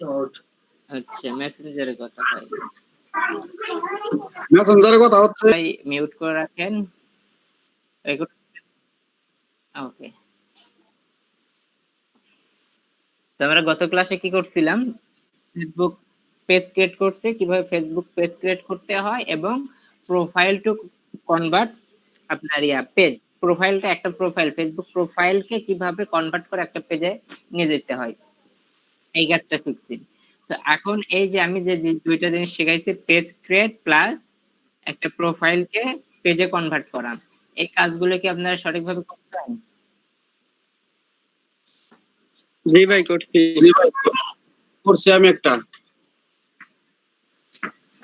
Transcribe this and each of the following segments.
আচ্ছা, মেসেঞ্জারে কথা হয়। মেসেঞ্জারে কথা হচ্ছে। ভাই মিউট করে রাখেন। ওকে। তো আমরা গত ক্লাসে কি করছিলাম? ফেসবুক পেজ ক্রিয়েট করছে, কিভাবে ফেসবুক পেজ ক্রিয়েট করতে হয় এবং প্রোফাইল টু কনভার্ট আপনার পেজ। প্রোফাইলটা একটা প্রোফাইল, ফেসবুক প্রোফাইলকে কিভাবে কনভার্ট করে একটা পেজে নিয়ে যেতে হয়, এই কাজটা শিখছি। তো এখন এই যে আমি যে দুইটা জিনিস শিখাইছি, পেজ ক্রিয়েট প্লাস একটা প্রোফাইলকে পেজে কনভার্ট করা, এই কাজগুলো কি আপনারা সঠিকভাবে করছেন? জি ভাই করছি আমি একটা।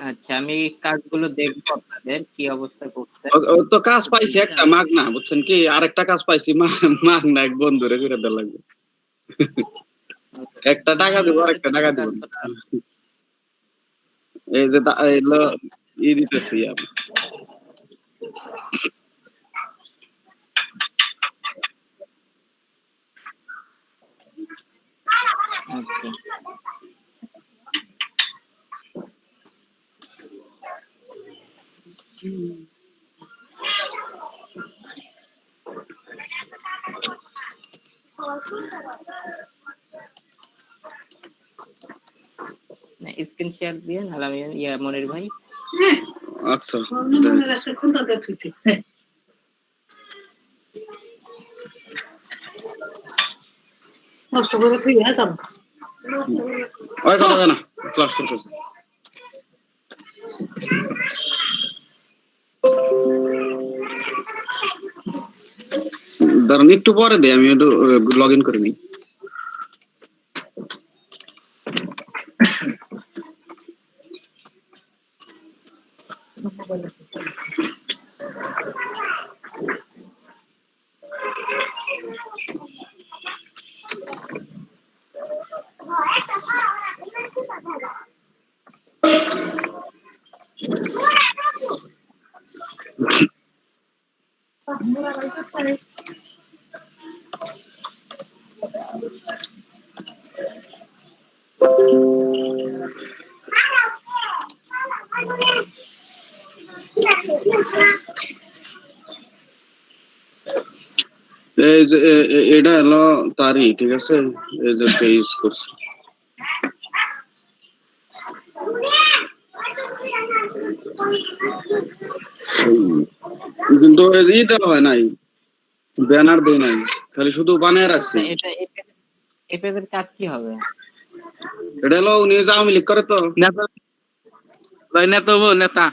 আচ্ছা, আমি কাজগুলো দেখবো আপনাদের কি অবস্থা করছে। তো কাজ পাইছি একটা মাগনা, বুঝছেন কি, আরেকটা কাজ পাইছি মাগনা, এক বন্ধুরে করে দেওয়া লাগবে। একটা টাকা দেবো আর একটা টাকা দেবো। এই যে ই দিতেছি আমি। আচ্ছা, স্ক্রিন শেয়ার দিয়ে নালাম মনির ভাই। আচ্ছা, নষ্ট করে তুই যেতাম ওই কথা না, ক্লাস করতেছি। দাঁড়ান একটু পরে দে, আমি একটু লগ ইন করে নিই। এই যে এটা হলো তারই, ঠিক আছে, এই যে ইউজ করছি। কিন্তু এইটা হয় নাই, ব্যানার দেই নাই, খালি শুধু বানিয়ে রাখছি। এটা এই পেজের কাজ কি হবে? এটা হলো উনি আওয়ামী লীগ করে, তো নেতা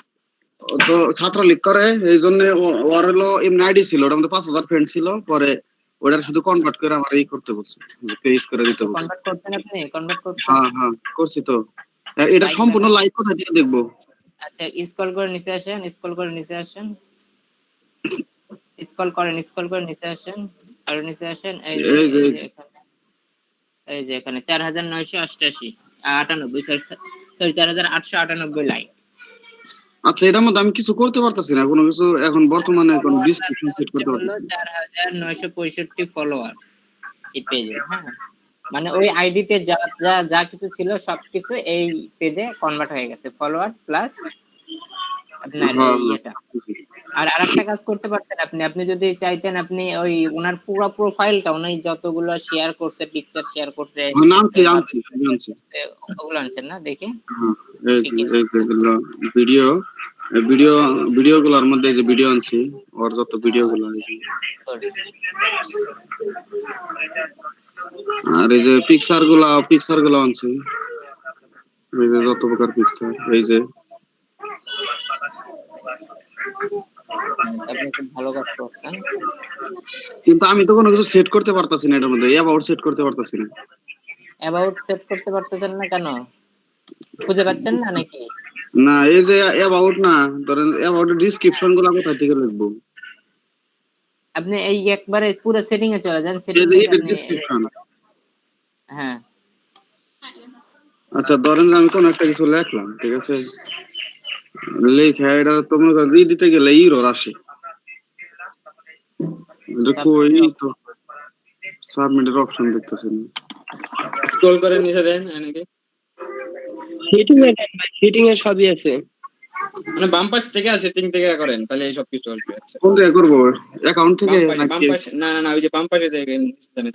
তো ছাত্রলীগ করে, এই জন্য ওর হলো এমনি আইডি ছিল, ওটার মধ্যে 5000 ফ্রেন্ড ছিল, পরে ওটা শুধু কনভার্ট করে আমার এই করতে বলছে, পেজ করে দিতে বলছে। কনভার্ট করতেন আপনি? কনভার্ট করতেন? হ্যাঁ হ্যাঁ করছি তো। এটা সম্পূর্ণ লাইভ কোথা থেকে দেখবো? আচ্ছা, স্ক্রল করে নিচে আসেন, স্ক্রল করে নিচে আসেন, স্ক্রল করে নিচে আসেন, আর নিচে আসেন। এই যে এখানে 4988 সরি 4898 লাইক। আচ্ছা, এটার মধ্যে আমি কিছু করতে পারতাছি না, কোনো কিছু এখন বর্তমানে কোনো ডেসক্রিপশন সেট করতে পারতাছি না। 4965 ফলোয়ার্স এই পেজে। হ্যাঁ, মানে ওই আইডিতে যা যা যা কিছু ছিল সবকিছু এই পেজে কনভার্ট হয়ে গেছে, ফলোয়ার্স প্লাস আপনার ইয়েটা। আর আরেকটা কাজ করতে পারতেন আপনি, আপনি যদি চাইতেন, আপনি ওই ওনার পুরো প্রোফাইলটা, উনি যতগুলো শেয়ার করছে, পিকচার শেয়ার করছে, ওগুলো আনছেন না? দেখি ভিডিও গুলোর মধ্যে যে ভিডিও আনছি, ওর যত ভিডিও গুলো আছে, আর এই যে পিকচার গুলো আনছি, এই যে যত প্রকার পিকচার, এই যে আপনি খুব ভালো কাজ করছেন। কিন্তু আমি তো কোনো কিছু সেট করতে পারতাছি না, এটার মধ্যে অ্যাবাউট সেট করতে পারতাছি না। অ্যাবাউট সেট করতে পারতেছেন না কেন? খুঁজে পাচ্ছেন না নাকি? না, এই যে অ্যাবাউট না, ধরেন অ্যাবাউট ডেসক্রিপশন গুলো কোথা থেকে লিখবো? আপনি এই একবারে পুরো সেটিং এ চলে যান, সেটিং এ আপনি হ্যাঁ। আচ্ছা, ধরেন আমি কোন একটা কিছু লিখলাম, ঠিক আছে, লেখা এটা তো মনে করেন দিতে গেলে এরর আসে, কই তো সাবমিটের অপশন দেখতেছেন, স্ক্রল করে নিচে দেন এনেকে। সেটিং এ দেন ভাই, সেটিং এ সবই আছে। মানে বাম পাশ থেকে আর সেটিং থেকে করেন, তাহলে এই সব কিছু আসবে। আচ্ছা কোন জায়গায় করবো, অ্যাকাউন্ট থেকে বাম নাকি? পাশে না ওই যে বাম পাশে জায়গায়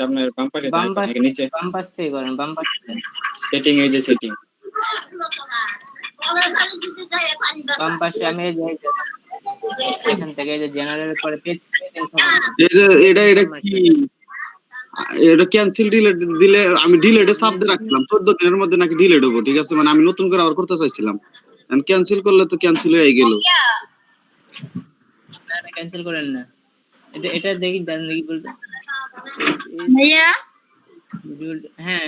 আপনার বাম পাশে বাম যায় পাশ, নিচে বাম পাশ থেকে করেন, বাম পাশ থেকে। সেটিং, এই যে সেটিং বাম পাশে আমি এই যে এখান থেকে এই যে জেনারেল করে পেজ ইনফরমেশন, এই যে এটা কি, এটা ক্যান্সেল ডিলেট দিলে আমি ডিলেটে চাপ দিয়ে রাখছিলাম 14 দিনের মধ্যে নাকি ডিলেট হবো, ঠিক আছে, মানে আমি নতুন করে আবার করতে চাইছিলাম, ক্যান্সেল করলে তো ক্যান্সেল হয়ে গেল। না ক্যান্সেল করেন না, এটা দেখি দেন দেখি বলতে। ভাইয়া হ্যাঁ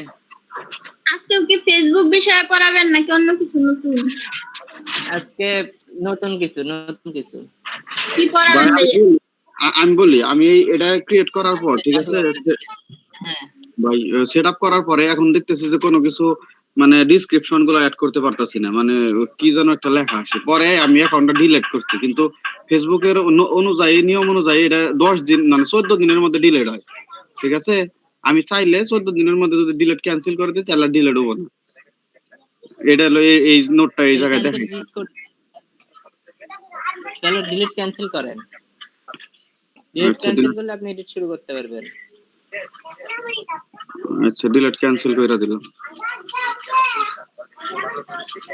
আজকে কি ফেসবুক বিষয়ে পড়াবেন নাকি অন্য কিছু নতুন? আজকে নতুন কিছু কি পড়াবেন ভাইয়া? আমি বলি, আমি এটা ক্রিয়েট করার পর, ঠিক আছে হ্যাঁ ভাই, সেটআপ করার পরে এখন দেখতেছি যে কোনো কিছু মানে ডেসক্রিপশন গুলো অ্যাড করতে পারতাছি না, মানে কি যেন একটা লেখা আসে, পরে আমি অ্যাকাউন্টটা ডিলিট করছি, কিন্তু ফেসবুকের অনুযায়ী, নিয়ম অনুযায়ী এটা 10 দিন মানে 14 দিনের মধ্যে ডিলিট হয়, ঠিক আছে। আমি চাইলে 14 দিনের মধ্যে যদি ডিলিট ক্যান্সেল করে দিই তাহলে ডিলিট হবো না। এটা হলো এই নোটটা এই জায়গায় দেখাইছি। চলো ডিলিট ক্যান্সেল করেন, ডিলিট আচ্ছা, ক্যান্সেল করলে আপনি এডিট শুরু করতে পারবেন। আচ্ছা ডিলিট ক্যান্সেল করে দিলাম।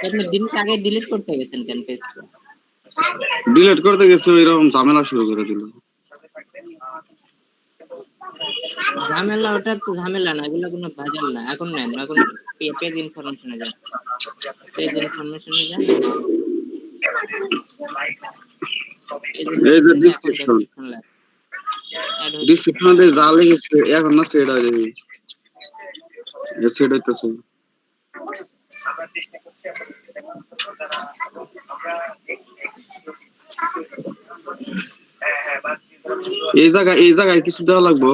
আপনি দিন আগে ডিলিট করতে গেছেন কেন পেজটা? ডিলিট করতে গেছে এরকম ঝামেলা শুরু করে দিল। ঝামেলা, ওটা তো ঝামেলা না, এগুলো কোনো ভেজাল না। এখন নেন, এখন পেজ ইনফরমেশনে যান, পেজ ইনফরমেশনে যান, এই যে ডেসক্রিপশন, ডিসক্রিপশনে যা লেগেছে এখন না সেট হয়ে যাবে, সেট হইতেছে। এই জায়গায় কিছু দেওয়া লাগবে?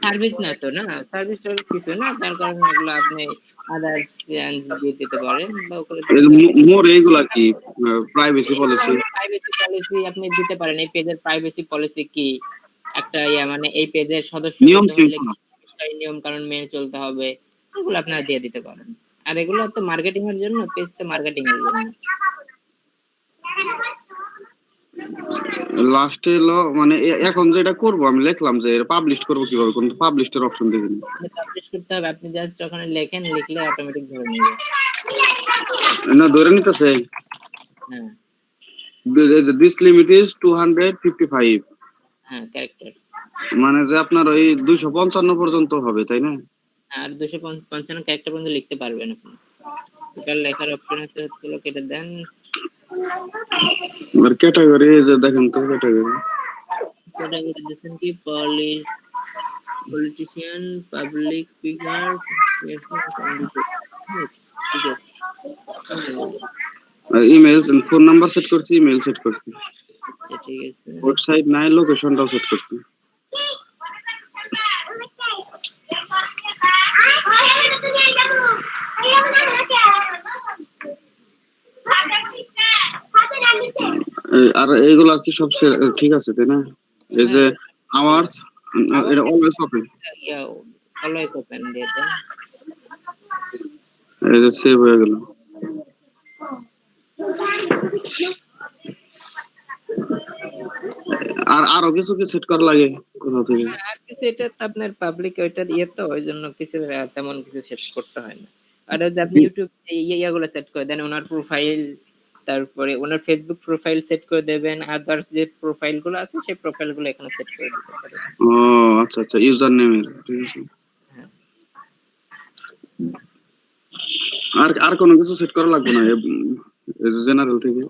সার্ভিস না তো, না সার্ভিস টার্ভিস কিছু না, তার কারণে এগুলো আপনি আদার চেঞ্জ দিয়ে দিতে পারেন বা ওগুলো মোর এইগুলা কি প্রাইভেসি পলিসি? প্রাইভেসি পলিসি আপনি দিতে পারেন। এই পেজের প্রাইভেসি পলিসি কি, একটা মানে এই পেজের সদস্য নিয়ম হতে হলে শৃঙ্খলা। কি নিয়ম কানুন মেনে চলতে হবে, এগুলো আপনারা দিয়ে দিতে পারেন। আর এগুলো তো মার্কেটিং এর জন্য, পেজ তো মার্কেটিং এর জন্য। লাস্টে এলো মানে এখন যেটা করব আমি লিখলাম যে পাবলিশ করব কিভাবে, কোন পাবলিশের অপশন দেখেন পাবলিশ করতে হবে, আপনি জাস্ট ওখানে লেখেন, লিখলে অটোমেটিক ধরে নেবে। না ধরে নিতেছে। হ্যাঁ দিস লিমিট ইজ 255, হ্যাঁ ক্যারেক্টারস, মানে যে আপনার ওই 255 পর্যন্ত হবে, তাই না? আর 255 ক্যারেক্টার পর্যন্ত লিখতে পারবেন আপনি। টোটাল লেখার অপশন আছে, হলো কেটে দেন। আর ক্যাটাগরি যে দেখেন তো, ক্যাটাগরি দিবেন কি, পলিটিশিয়ান, পাবলিক ফিগার, ঠিক আছে। ইমেল, ফোন নাম্বার সেট করছি, ইমেল সেট করছি, আচ্ছা ঠিক আছে। ওয়েবসাইট নাই, লোকেশনটাও সেট করছি। আর এইগুলা কি সব ঠিক আছে, তাই না? এই যে আওয়ার্স, এটা অলওয়েজ ওপেন, অলওয়েজ ওপেন দিয়ে দেন। এই যে সেভ হয়ে গেল। আর আরো কিছু কি সেট করা লাগে কোথা থেকে? আর কিছু, এটা তো আপনার পাবলিক ওইটা দিয়ে তো, ওই জন্য কিছু তেমন কিছু সেট করতে হয় না। আর যে আপনি ইউটিউব ইয়াগুলো সেট করে দেন, ওনার প্রোফাইল, তারপরে ওনার ফেসবুক প্রোফাইল সেট করে দেবেন, আদার্স যে প্রোফাইল গুলো আছে সেই প্রোফাইল গুলো এখানে সেট করে দিতে পারেন। ও আচ্ছা আচ্ছা, ইউজার নেমের, ঠিক আছে। হ্যাঁ। আর কোনো কিছু সেট করা লাগবে না জেনারেল থেকে?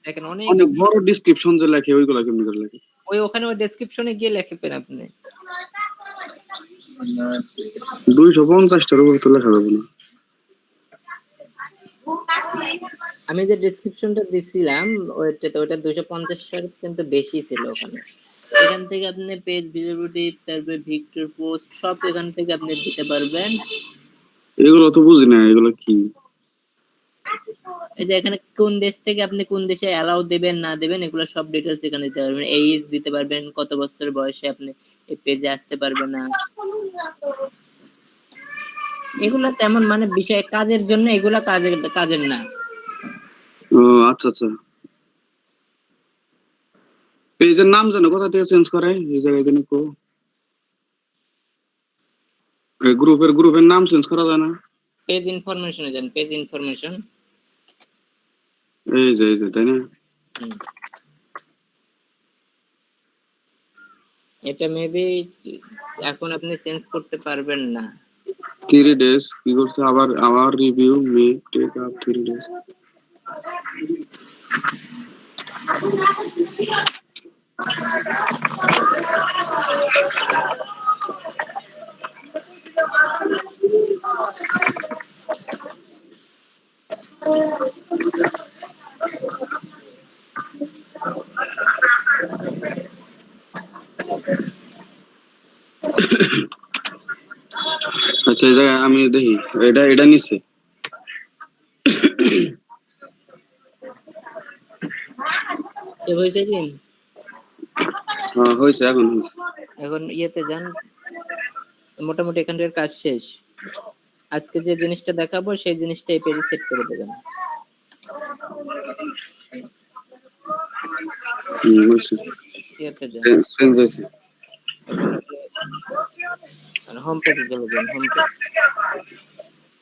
দেখেন অনেক বড় ডেসক্রিপশন যে লেখে ওইগুলা কেমন করে লেখে? ওই ওখানে ওই ডেসক্রিপশনে গিয়ে লিখবেন আপনি। 250টার উপর তো লেখা যাবে না। আমি যে ডেসক্রিপশনটা দিছিলাম ওইটা 250 এর কিন্তু বেশি ছিল ওখানে। এখান থেকে আপনি পেজ ভিজিবিলিটি, তারপরে ভিক্টর পোস্ট সব এখান থেকে আপনি দিতে পারবেন। এগুলো তো বুঝি না, এগুলো কি? এই যে এখানে কোন দেশ থেকে আপনি কোন দেশে অ্যালাউ দেবেন না দেবেন এগুলো সব ডিটেইলস এখানে দিতে পারবেন। এইজ দিতে পারবেন, কত বছর বয়সে আপনি এই পেজে আসতে পারবেন না। এগুলা তেমন মানে বিষয় কাজের জন্য, এগুলা কাজের না। ও আচ্ছা আচ্ছা। পেজের নাম জানো কোথা থেকে চেঞ্জ করে এই জায়গায় জানি কো গ্রুপের নাম চেঞ্জ করা যায় না? পেজ ইনফরমেশনে যান, পেজ ইনফরমেশন। এই যে তাই না? এটা মেবি এখন আপনি চেঞ্জ করতে পারবেন না। 3 days কি করছে আবার review may take up 3 days। আচ্ছা এই জায়গায় আমি দেখি এটা নিছে। সেভ হয়েছে কি? হ্যাঁ হয়েছে, এখন হয়েছে। এখন ইয়েতে যান, মোটামুটি এখানকার কাজ শেষ। আজকে যে জিনিসটা দেখাবো সেই জিনিসটা এই পেজে সেট করে দেবেন। হয়েছে, ইয়েতে যান, চেঞ্জ হয়েছে। এখন আপনি হোম পেজে চলে যান, হোম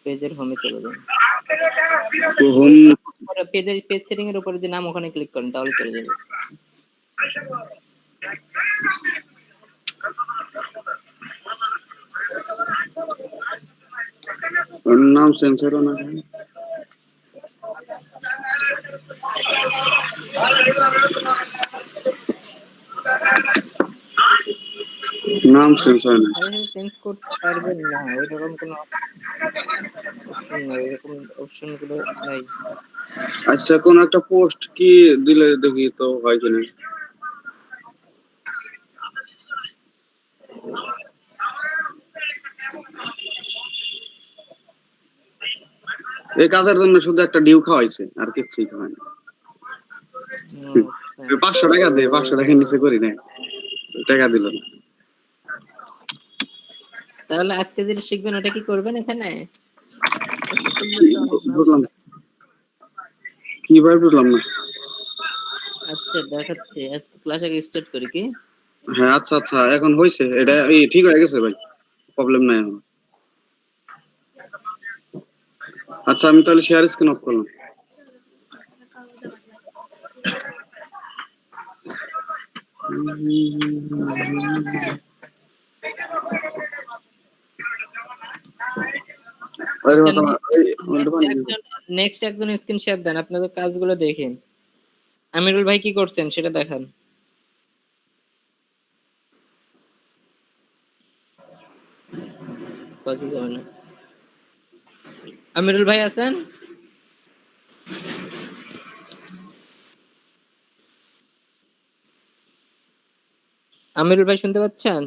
পেজের হোমে চলে যান। তো হোম পেজের পেজ সেটিং এর উপরে যে নাম, ওখানে ক্লিক করেন, তাহলে চলে যাবে। নাম চেঞ্জ হলো না। নাম চেঞ্জ হয় না। চেঞ্জ করতে পারবেন না, ওইরকম কোনো অপশন নাই, এরকম অপশন গুলো নাই। আচ্ছা কোন একটা পোস্ট কি দিলে দেখি তো হয় কিনা। এই কাজের জন্য শুধু একটা ডিউ খাওয়াইছে, আর কিছুই খাওয়ায় না। 500 টাকা দে, 500 টাকা নিচে করি না, টাকা দিল না। তাহলে আজকে যেটা শিখবেন ওটা কি করবেন এখানে? বুঝলাম কিভাবে, বুঝলাম না। আচ্ছা দেখাচ্ছি, আজকে ক্লাস আগে স্টার্ট করি কি? হ্যাঁ আচ্ছা আচ্ছা, এখন হয়েছে, এটা ঠিক হয়ে গেছে ভাই, প্রবলেম নাই এখন। আচ্ছা আমি তাহলে শেয়ার স্ক্রিন অফ করলাম। নেক্সট একজন স্ক্রিন শেয়ার দেন, আপনাদের কাজগুলো দেখেন। আমিরুল ভাই কি করছেন সেটা দেখান। কাজে যাবে না। আমিরুল ভাই আছেন? আমিরুল ভাই শুনতে পাচ্ছেন?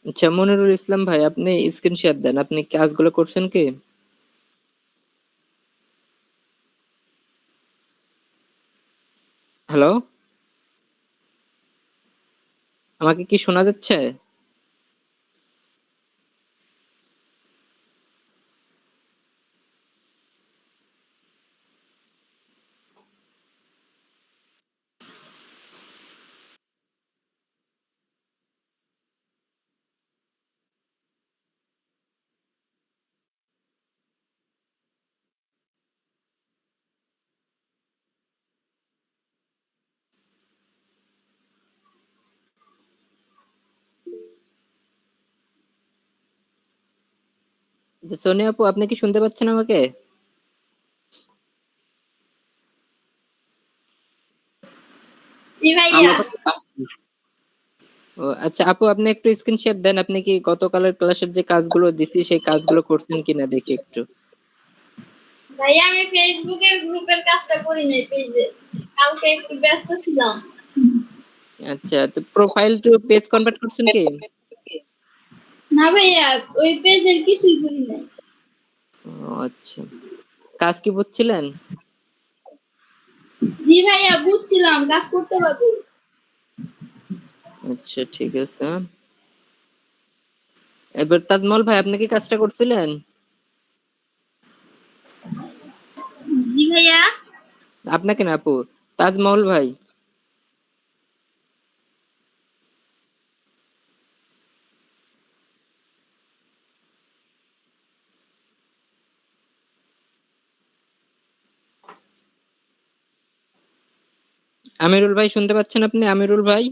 আচ্ছা মনিরুল ইসলাম ভাই, আপনি স্ক্রিন শেয়ার দেন, আপনি কাজগুলো করছেন কি? হ্যালো, আমাকে কি শোনা যাচ্ছে? যে সোনিয়া আপু, আপনি কি শুনতে পাচ্ছেন আমাকে? জি ভাইয়া। ও আচ্ছা আপু, আপনি একটু স্ক্রিন শেয়ার দেন, আপনি কি গতকালের ক্লাসের যে কাজগুলো দিছি সেই কাজগুলো করছেন কিনা দেখি একটু। ভাইয়া আমি ফেসবুকের গ্রুপের কাজটা করি নাই, পেজে কালকে একটু ব্যস্ত ছিলাম। আচ্ছা, তো প্রোফাইল টু পেজ কনভার্ট করছেন কি? না ভাইয়া, ওই পেজের কিছুই করি নাই। ও আচ্ছা, কাজ কি বুঝছিলেন? জি জি ভাইয়া বুঝছিলাম, কাজ করতে পারবো। আচ্ছা ঠিক আছে। এবার তাজমহল ভাই আপনি কি কাজটা করছিলেন? জি ভাইয়া। আপনাকে না আপু, তাজমহল ভাই। আমিরুল ভাই শুনতে পাচ্ছেন আপনি? আমিরুল ভাই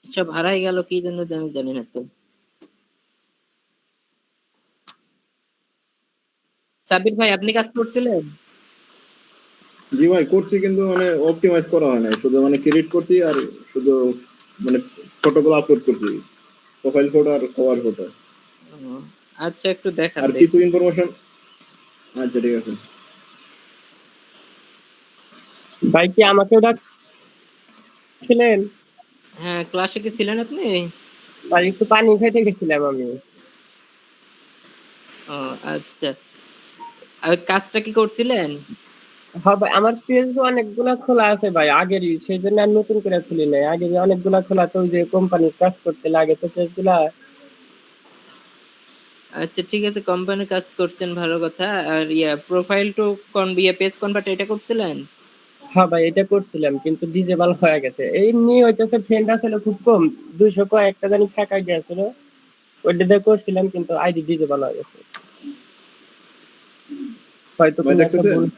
সব হারাই গেল কি জন্য আমি জানি না তো। সাবির ভাই আপনি কাজ করছিলেন? জি ভাই করছি, কিন্তু মানে অপটিমাইজ করা হয় নাই, শুধু মানে ক্রিয়েট করছি আর শুধু মানে ফটোগুলো আপলোড করছি, প্রোফাইল ফটো আর কভার ফটো ও, আচ্ছা একটু দেখান আর কিছু দেখি। ইনফরমেশন। আচ্ছা ঠিক আছে। ভাই কি আমাকেও ডাকছিলেন? হ্যাঁ ক্লাসে কি ছিলেন আপনি? ভাই একটু পানি খেতে গেছিলাম আমি। ও আচ্ছা, আর কাজটা কি করছিলেন? হ্যাঁ ভাই, আমার পেজ অনেকগুলা খোলা আছে ভাই আগেরই, সেই জন্য আর নতুন করে খুলি নাই। আগে অনেকগুলা খোলা, তো ওই যে কোম্পানির কাজ করতে লাগে তো পেজ গুলা। আচ্ছা ঠিক আছে, কোম্পানির কাজ করছেন ভালো কথা। আর প্রোফাইল টু পেজ কনভার্ট এটা করছিলেন? হ্যাঁ ভাই এটা করছিলাম, কিন্তু ডিজেবল হয়ে গেছে। এমনি হইতেছে ফ্রেন্ড আসলে খুব কম, 200 কয়েকটা জানি ফাঁকা গিয়েছিল, ওইটা দিয়ে করছিলাম, কিন্তু আইডি ডিজেবল হয়ে গেছে। হয়তো ভাই কোনো একটা দেখতেছেন? ভুল।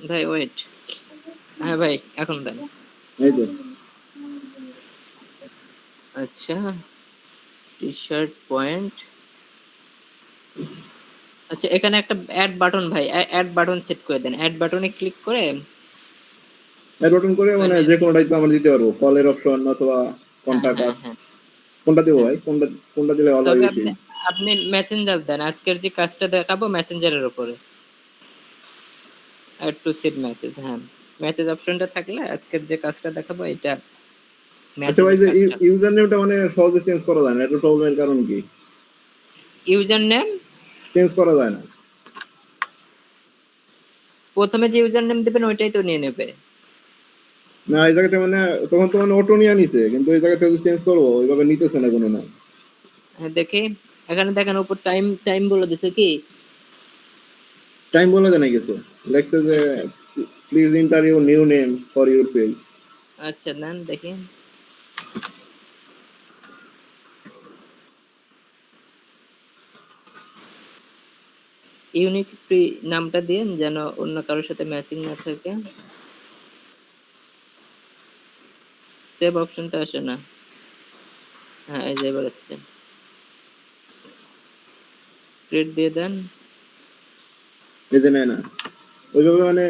ভাই ওয়েট, হ্যাঁ ভাই এখন দেন। এই তো। আচ্ছা টি শার্ট পয়েন্ট, আচ্ছা এখানে একটা অ্যাড বাটন ভাই, অ্যাড বাটন সেট করে দেন। অ্যাড বাটনে ক্লিক করে এর বাটন করে মানে মানে যে কোনোটাই তো আমরা দিতে পারবো, কলের অপশন অথবা হ্যাঁ কন্টাক্ট হ্যাঁ আস। হ্যাঁ কোনটা দেবো হ্যাঁ, ভাই? কোনটা দিলে ভালো হয় তবে বেশি? আপনি আপনি মেসেঞ্জার দেন। আজকের যে কাজটা দেখাবো মেসেঞ্জারের উপরে, অ্যাড টু সিড মেসেজ। হ্যাঁ মেসেজ অপশনটা থাকলে আজকের যে কাজটা দেখাবো এটা আচ্ছা ভাই, মেসেজের যে কাজটা। ইউজার নেমটা মানে সহজে চেঞ্জ করা যায় না, এটা প্রবলেমের কারণ কি? ইউজার নেম চেঞ্জ করা যায় না? প্রথমে যে ইউজার নেম দিবেন ওইটাই তো নিয়ে নেবে। না এই জায়গাতে মানে তখন তো মানে অটো নিয়ে নিছে, কিন্তু এই জায়গাতে যদি চেঞ্জ করবো ওইভাবে নিতেছে না কোনো না। হ্যাঁ দেখি, এখানে দেখেন উপর টাইম টাইম বলে দিছে কি। টাইম বলে জানা গেছে, লেখছে যে please enter your new name for your page. আচ্ছা দেন দেখি। ইউনিক নামটা দিন যেন অন্য কারোর সাথে ম্যাচিং না থাকে। সেভ অপশনটা আসে না। হ্যাঁ এই যে এবার হচ্ছে, ক্রিয়েট দিয়ে দেন। এই যে নেয় না ওইভাবে, মানে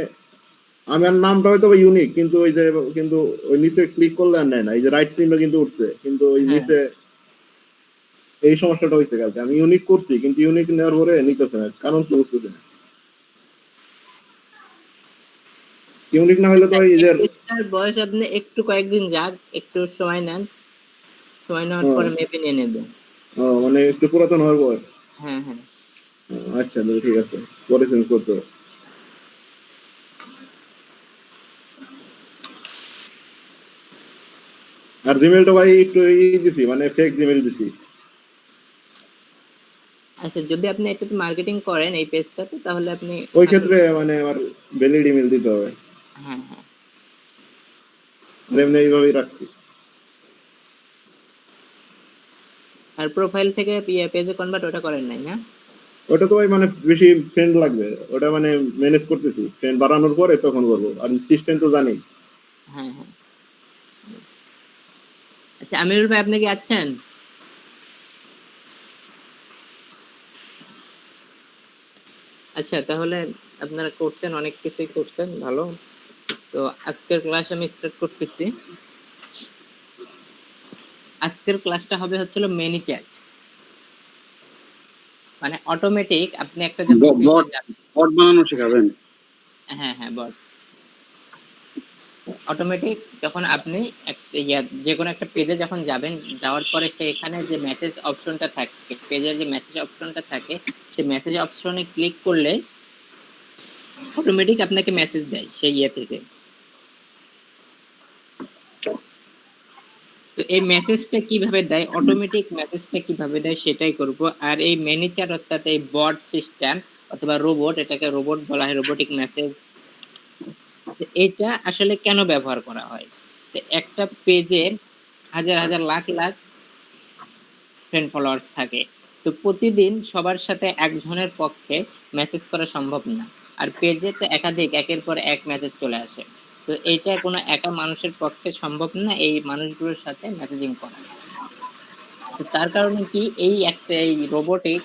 আমার নামটা হয়তো ইউনিক, কিন্তু ওই যে কিন্তু ওই নিচে ক্লিক করলে আর নেয় না। এই যে রাইট সিনটা কিন্তু উঠছে, কিন্তু ওই হ্যাঁ নিচে এই সমস্যাটা হয়েছে। কালকে আমি ইউনিক করছি, কিন্তু ইউনিক নেওয়ার পরে নিতেছে না, কারণ কি বুঝতেছে না। ইউনিক না হলে তো এই যে পেজটার বয়স আপনি একটু কয়েকদিন যাক, একটু সময় নেন, সময় নেওয়ার পরে মেপে নিয়ে নেবে। মানে একটু পুরাতন হওয়ার পর। হ্যাঁ হ্যাঁ আচ্ছা তাহলে ঠিক আছে, পরে চেঞ্জ করতে হবে। আর জিমেলটা ভাই একটু দিছি, মানে ফেক জিমেল দিছি। আচ্ছা যদি আপনি এটাতে মার্কেটিং করেন এই পেজটাতে তাহলে আপনি ওই ক্ষেত্রে মানে আমার ভ্যালিড ইমেল দিতে হবে। হ্যাঁ হ্যাঁ। আর এমনি এইভাবেই রাখছি। আর প্রোফাইল থেকে পেজে কনভার্ট ওটা করেন নাই না? ওটা তো ভাই মানে বেশি ফ্রেন্ড লাগবে, ওটা মানে ম্যানেজ করতেছি, ফ্রেন্ড বাড়ানোর পরে তখন করবো, আর সিস্টেম তো জানি। হ্যাঁ হ্যাঁ। আচ্ছা আমিরুল ভাই আপনি কি আছেন? আচ্ছা তাহলে আপনারা করছেন, অনেক কিছুই করছেন ভালো। তো আজকের ক্লাস আমি স্টার্ট করতেছি। আজকের ক্লাসটা হবে হচ্ছিল মেনি চ্যাট, মানে অটোমেটিক আপনি একটা যখন page এ যাবেন, বট বানানো শেখাবেন? হ্যাঁ হ্যাঁ বট, অটোমেটিক যখন আপনি যে কোনো একটা পেজে যখন যাবেন, যাওয়ার পরে সেখানে যে মেসেজ অপশনটা থাকে, পেজের যে মেসেজ অপশনটা থাকে, সেই মেসেজ অপশনে ক্লিক করলে অটোমেটিক আপনাকে মেসেজ দেয় সেই থেকে। তো এই মেসেজটা কিভাবে দেয়, অটোমেটিক মেসেজটা কিভাবে দেয় সেটাই করব। আর এই ম্যানেজার অর্থাৎ এই বট সিস্টেম অথবা রোবট, এটাকে রোবট বলা হয়, রোবোটিক মেসেজ, এটা আসলে কেন ব্যবহার করা হয়? তো একটা পেজের হাজার হাজার লাখ লাখ ফ্রেন্ড ফলোয়ার্স থাকে, তো প্রতিদিন সবার সাথে একজনের পক্ষে মেসেজ করা সম্ভব না। আর পেজে তো একাধিক একের পর এক মেসেজ চলে আসে, তো এইটা কোনো একা মানুষের পক্ষে সম্ভব না এই মানুষগুলোর সাথে মেসেজিং করা। তো তার কারণে কি এই একটা এই রোবোটিক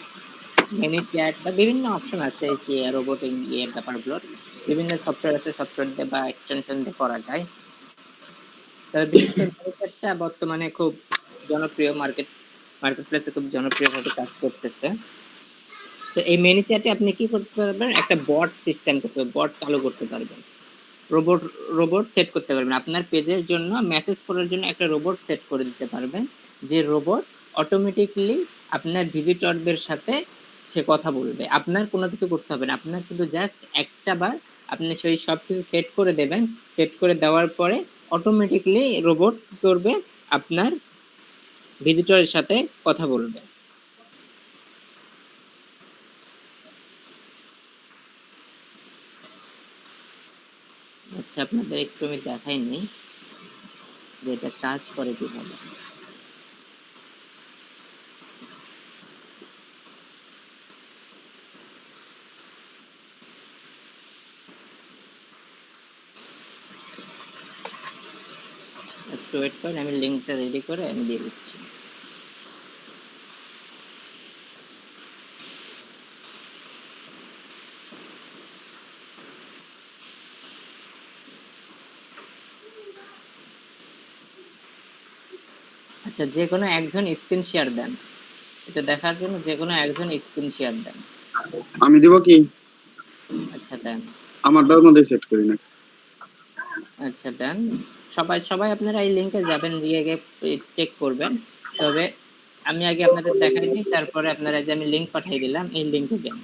মিনি চ্যাট বা বিভিন্ন অপশন আছে যে রোবোটিক এর ব্যাপারগুলোর, বিভিন্ন সফটওয়্যার আছে, সফটওয়্যার দিয়ে বা এক্সটেনশন দিয়ে করা যায়। তবে বিশেষ করে চ্যাটটা বর্তমানে খুব জনপ্রিয়, মার্কেট প্লেসে খুব জনপ্রিয়ভাবে কাজ করতেছে। তো এই মিনি চ্যাটে আপনি কি করতে পারবেন, একটা বট সিস্টেম করতে পারবেন, বট চালু করতে পারবেন, রোবট রোবট সেট করতে পারবেন আপনার পেজের জন্য, মেসেজ করার জন্য একটা রোবট সেট করে দিতে পারবেন, যে রোবট অটোমেটিকলি আপনার ভিজিটরদের সাথে সে কথা বলবে, আপনার কোনো কিছু করতে হবে না, আপনার শুধু জাস্ট একটা বার আপনি সেই সব কিছু সেট করে দেবেন, সেট করে দেওয়ার পরে অটোমেটিকলি রোবট করবে, আপনার ভিজিটরের সাথে কথা বলবে। আচ্ছা আপনাদের একটু আমি দেখাইনি যে এটা কাজ করে কিভাবে। একটু ওয়েট করেন, আমি লিঙ্কটা রেডি করে আমি দিয়ে দিচ্ছি। আচ্ছা যে কোনো একজন স্ক্রিন শেয়ার দেন, এটা দেখার জন্য যে কোনো একজন স্ক্রিন শেয়ার দেন। আমি দিব কি? আচ্ছা দেন, আমার তার মধ্যে সেট করি না। আচ্ছা দেন, সবাই সবাই আপনারা এই লিঙ্কে যাবেন, গিয়ে চেক করবেন। তবে আমি আগে আপনাদের দেখাই দিই, তারপরে আপনারা যে আমি লিঙ্ক পাঠিয়ে দিলাম এই লিঙ্কে যান।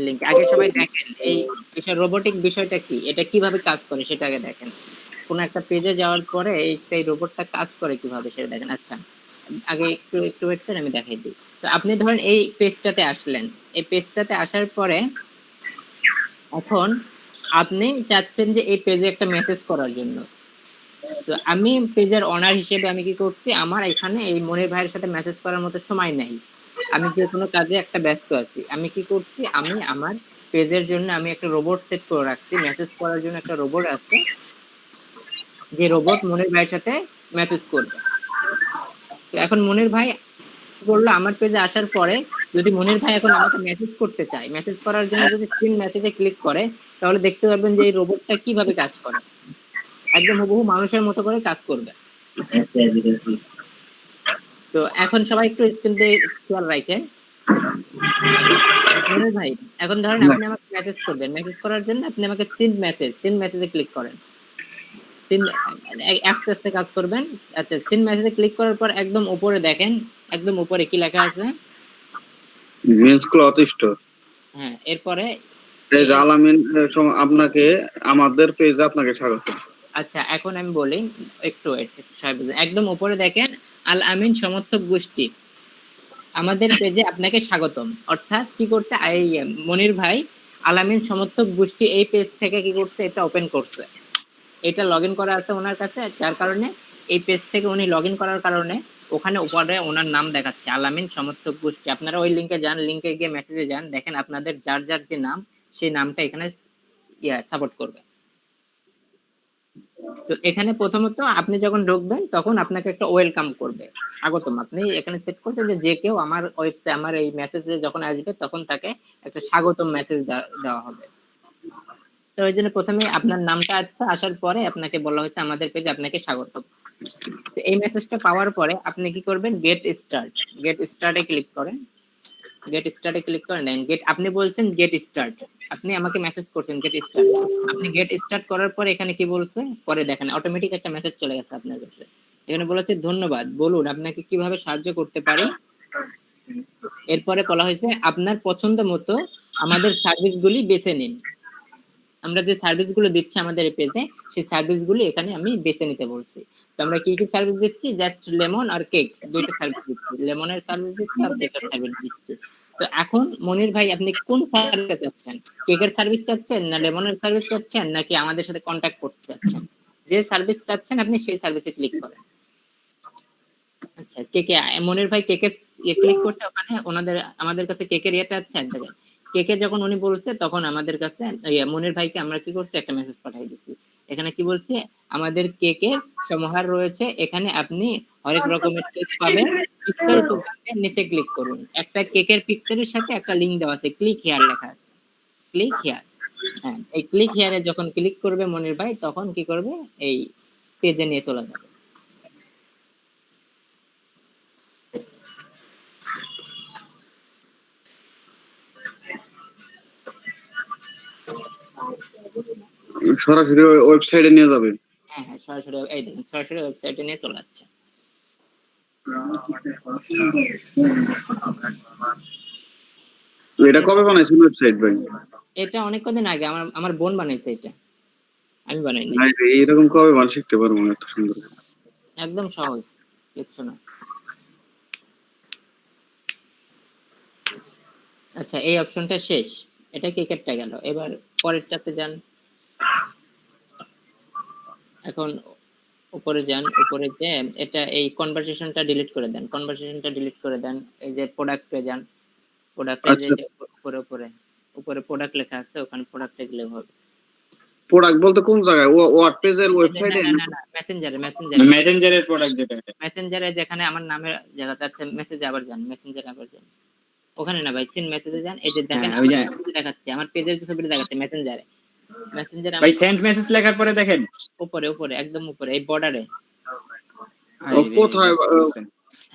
লিঙ্ক আগে সবাই দেখেন এই বিষয় রোবোটিক বিষয়টা কি, এটা কিভাবে কাজ করে সেটা আগে দেখেন। কোন একটা পেজে যাওয়ার পরে এই রোবটটা কাজ করে কিভাবে সেটা দেখেন। আচ্ছা আগে একটু একটু ওয়েট করেন, আমি দেখাই দিই। তো আপনি ধরেন এই পেজটাতে আসলেন, এই পেজটাতে আসার পরে এখন আপনি চাচ্ছেন যে এই পেজে একটা মেসেজ করার জন্য। তো আমি পেজের অনার হিসেবে আমি কি করছি, আমার এখানে এই মনির ভাইয়ের সাথে মেসেজ করার মতো সময় নাই, আমি যে কোনো কাজে একটা ব্যস্ত আছি। আমি কি করছি, আমি আমার পেজের জন্য আমি একটা রোবট সেট করে রাখছি, মেসেজ করার জন্য একটা রোবট আছে, যে রোবট মনির ভাইয়ের সাথে মেসেজ করবে। তো এখন মনির ভাই করলো আমার পেজে আসার পরে, যদি মনির ভাই এখন আমাকে মেসেজ করতে চায়, মেসেজ করার জন্য যদি সিন মেসেজে ক্লিক করে, তাহলে দেখতে পারবেন যে এই রোবটটা কিভাবে কাজ করে, একদম হুবহু মানুষের মতো করে কাজ করবে। তো এখন সবাই একটু স্ক্রিনতে খেয়াল রাখেন। মনির ভাই এখন ধরেন আপনি আমাকে মেসেজ করবেন, মেসেজ করার জন্য আপনি আমাকে সিন মেসেজে ক্লিক করেন, সিন আস্তে আস্তে কাজ করবেন। আচ্ছা সিন মেসেজে ক্লিক করার পর একদম উপরে দেখেন, একদম উপরে কি লেখা আছে, মেন্স ক্লথ স্টোর। হ্যাঁ এরপরে এই যে আলামিন আপনাকে আমাদের পেজে আপনাকে স্বাগত। আচ্ছা এখন আমি বলি, একটু একদম উপরে দেখেন আল আমিন সমর্থক গোষ্ঠী, আমাদের পেজে আপনাকে স্বাগতম। অর্থাৎ কি করছে এই মনির ভাই আল আমিন সমর্থক গোষ্ঠী এই পেজ থেকে কি করছে, এটা ওপেন করছে, এটা লগইন করা আছে ওনার কাছে, যার কারণে এই পেজ থেকে উনি লগইন করার কারণে ওখানে উপরে ওনার নাম দেখাচ্ছে আল আমিন সমর্থক গোষ্ঠী। আপনারা ওই লিংকে যান, লিংকে গিয়ে মেসেজে যান, দেখেন আপনাদের যার যার যে নাম সেই নামটা এখানে সাপোর্ট করবে। তো এখানে প্রথমত আপনি যখন ঢুকবেন তখন আপনাকে একটা ওয়েলকাম করবে, স্বাগতম। আপনি এখানে সেট করছেন যে কেউ আমার ওয়েবসাইট আমার এই মেসেজে যখন আসবে তখন তাকে একটা স্বাগতম মেসেজ দেওয়া হবে। তো ওই জন্য প্রথমে আপনার নামটা আসার পরে আপনাকে বলা হয়েছে আমাদের পেজে আপনাকে স্বাগত। তো এই মেসেজটা পাওয়ার পরে আপনি কি করবেন, গেট স্টার্টে ক্লিক করেন। গেট স্টার্টে ক্লিক করেন, দেন গেট, আপনি বলছেন গেট স্টার্ট, আপনি আমাকে মেসেজ করছেন গেট স্টার্ট, আপনি গেট স্টার্ট করার পরে এখানে কি বলছে, পরে দেখেন অটোমেটিক একটা মেসেজ চলে গেছে আপনার কাছে। এখানে বলেছে ধন্যবাদ, বলুন আপনাকে কিভাবে সাহায্য করতে পারি। এরপরে বলা হয়েছে আপনার পছন্দ মতো আমাদের সার্ভিসগুলি বেছে নিন। আমরা যে সার্ভিসগুলো দিচ্ছি আমাদের পেজে, সেই সার্ভিসগুলি এখানে আমি বেছে নিতে বলছি। তো আমরা কি কি সার্ভিস দিচ্ছি, জাস্ট লেমন আর কেক, দুইটা সার্ভিস দিচ্ছি, লেমনের সার্ভিস দিচ্ছি আর কেকের সার্ভিস দিচ্ছি। তো এখন মনির ভাই আপনি কোন সার্ভিস চাচ্ছেন, কেকের সার্ভিস চাচ্ছেন না লেমনের সার্ভিস চাচ্ছেন নাকি আমাদের সাথে কন্ট্যাক্ট করতে চাচ্ছেন? যে সার্ভিস চাচ্ছেন আপনি সেই সার্ভিসে ক্লিক করেন। আচ্ছা, কেকে মনির ভাই কেকে ক্লিক করছে, ওখানে আমাদের কাছে কেকের ইয়েটা আছে, দেখেন কেকে যখন উনি বলছে তখন আমাদের কাছে মনির ভাইকে আমরা কি করছি, একটা মেসেজ পাঠিয়ে দিছি। এখানে কি বলছে, আমাদের কেকের সমাহার রয়েছে, এখানে আপনি হরেক রকমের কেক পাবেন, বিস্তারিত জানতে নিচে ক্লিক করুন। একটা কেকের পিকচারের সাথে একটা লিংক দেওয়া আছে, ক্লিক হিয়ার লেখা আছে, ক্লিক হিয়ার। হ্যাঁ, এই ক্লিক হিয়ারে যখন ক্লিক করবে মনির ভাই, তখন কি করবে, এই পেজে নিয়ে চলে যাবে। সরাসরি ওয়েবসাইটে নিয়ে যাবে। হ্যাঁ হ্যাঁ, সরাসরি এই দেখেন সরাসরি ওয়েবসাইটে নিয়ে চলে যাচ্ছে। এটা কবে বানাইছেন ওয়েবসাইট ভাই? এটা অনেক কদিন আগে আমার বোন বানাইছে, এটা আমি বানাইনি। ভাই এইরকম কবে বানাই শিখতে পারবো না, এত সুন্দর। একদম সহজ, কিচ্ছু না। আচ্ছা, এই অপশনটা শেষ, এটা কেকেরটা গেল, এবার পরেরটাতে যান। এখন উপরে যান, উপরে যে এটা এই কনভারসেশনটা ডিলিট করে দেন, কনভারসেশনটা ডিলিট করে দেন। এই যে প্রোডাক্টে যান, প্রোডাক্টে যে উপরে উপরে উপরে প্রোডাক্ট লেখা আছে, ওখানে প্রোডাক্টে গেলে হবে। প্রোডাক্ট বলতে কোন জায়গায়, ওয়ার্ডপ্রেসের ওয়েবসাইটে? না না না, মেসেঞ্জারের প্রোডাক্ট যেটা, মেসেঞ্জারে যেখানে আমার নামের জায়গাতে আছে, মেসেজে আবার যান, মেসেঞ্জারে আবার যান, ওখানে না ভাই, সিন মেসেজে যান। এই যে দেখেন ওই যে দেখাচ্ছে আমার পেজের যে ছবিটা দেখাচ্ছে মেসেঞ্জারে, ভাই সেন্ড মেসেজ লেখার পরে দেখেন উপরে উপরে একদম উপরে এই বর্ডারে কোথায়?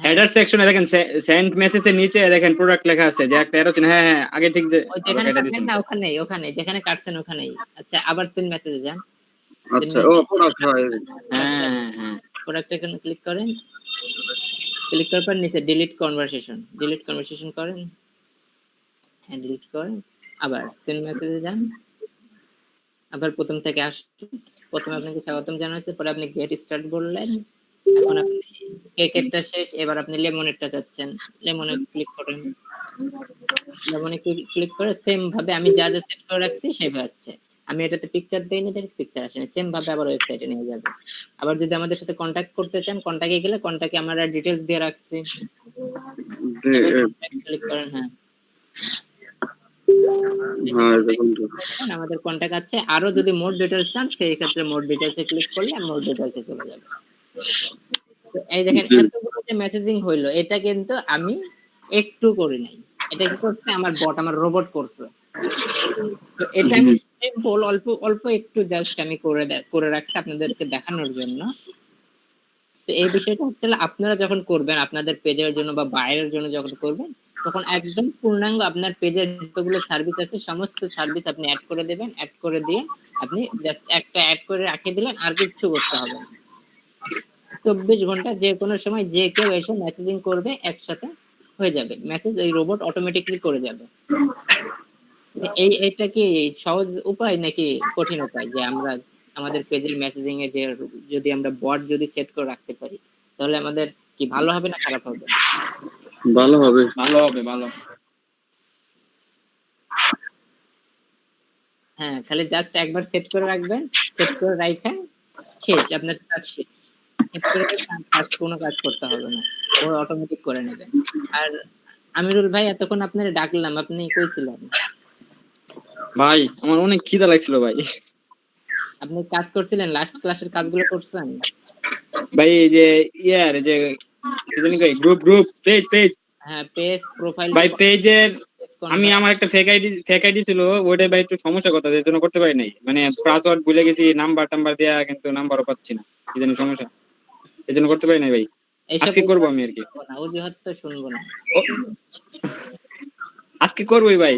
হেডার সেকশনে দেখেন সেন্ড মেসেজের নিচে দেখেন প্রোডাক্ট লেখা আছে, যে একটা এরো চিহ্ন। হ্যাঁ হ্যাঁ, আগে ঠিক যে ওই যেখানে কাটছেন না, ওখানে ওখানে যেখানে কাটছেন ওখানেই। আচ্ছা, আবার সিন মেসেজে যান। আচ্ছা, ও প্রোডাক্ট হয়। হ্যাঁ হ্যাঁ, প্রোডাক্ট এখানে ক্লিক করেন, ক্লিক করার পর নিচে ডিলিট কনভারসেশন করেন, হ্যাঁ ডিলিট করেন। আবার সিন মেসেজে যান, আবার প্রথম থেকে আসুন। প্রথমে আপনাকে স্বাগতম জানাতে, পরে আপনি গেট স্টার্ট বললেন। এখন আপনি কেকেরটা শেষ, এবার আপনি লেমনেরটা চাচ্ছেন, লেমনে ক্লিক করেন। লেমনে ক্লিক করে সেম ভাবে আমি যা যা সেট করে রাখছি সেভাবে আছে। আমি এটাতে পিকচার দেইনি, দেখেন পিকচার আসেনি, সেম ভাবে আবার ওয়েবসাইটে নিয়ে যাবে। আবার যদি আমাদের সাথে কন্টাক্ট করতে চান, কন্টাক্টে গেলে কন্টাক্টে আমরা ডিটেইলস দিয়ে রাখছি, ক্লিক করেন। হ্যাঁ আমাদের কন্টাক্ট আছে। আরো যদি মোর ডিটেইলস চান, সেই ক্ষেত্রে মোর ডিটেইলসে ক্লিক করলে মোর ডিটেইলসে চলে যাবে। তো এই দেখেন এতগুলো যে মেসেজিং হইলো, এটা কিন্তু আমি একটু করি নাই, এটা কি করছে আমার বট, আমার রোবট করছে। তো এটা আমি সিম্পল অল্প অল্প একটু জাস্ট আমি করে রাখছি আপনাদেরকে দেখানোর জন্য। তো এই বিষয়টা হচ্ছে আপনারা যখন করবেন আপনাদের পেজের জন্য বা বাইরের জন্য যখন করবেন, তখন একদম পূর্ণাঙ্গ আপনার পেজের যতগুলো সার্ভিস আছে সমস্ত সার্ভিস আপনি অ্যাড করে দেবেন। অ্যাড করে দিয়ে আপনি জাস্ট একটা অ্যাড করে রাখিয়ে দিলেন, আর কিছু করতে হবে না। 24 ঘন্টা যে কোনো সময় যে কেউ এসে মেসেজিং করবে, একসাথে হয়ে যাবে মেসেজ, ওই রোবট অটোমেটিক্যালি করে যাবে। এটা কি সহজ উপায় নাকি কঠিন উপায়, যে আমরা আমাদের পেজের মেসেজিং এ যে যদি আমরা বট যদি সেট করে রাখতে পারি, তাহলে আমাদের কি ভালো হবে না খারাপ হবে? ভালো হবে, ভালো হবে, ভালো। হ্যাঁ, খালি জাস্ট একবার সেট করে রাখবেন, সেট করে রাখেন, শেষ, আপনার কাজ শেষ। আর কোনো কাজ করতে হবে না, ও অটোমেটিক করে নেবে। আর আমিরুল ভাই, এতক্ষণ আপনারা ডাকলাম, আপনি কই ছিলেন? ভাই আমার অনেক খিদা লাগছিল ভাই। আপনি কাজ করছিলেন, লাস্ট ক্লাসের কাজগুলো করছেন? ভাই এই যে ইয়ার যে গ্রুপ পেজ হ্যাঁ, পেজ প্রোফাইল ভাই, পেজের আমি আমার একটা ফেক আইডি ছিল, ওইটা ভাই একটু সমস্যা কথা, এর জন্য করতে পারি নাই। মানে পাসওয়ার্ড ভুলে গেছি, নাম্বার টাম্বার দেয়া, কিন্তু নাম্বারও পাচ্ছি না, কি জানি সমস্যা, এর জন্য করতে পারি নাই ভাই। আজকে করবো আমি আর কি, অজুহাত তো শুনবো না। আজকে করবোই ভাই,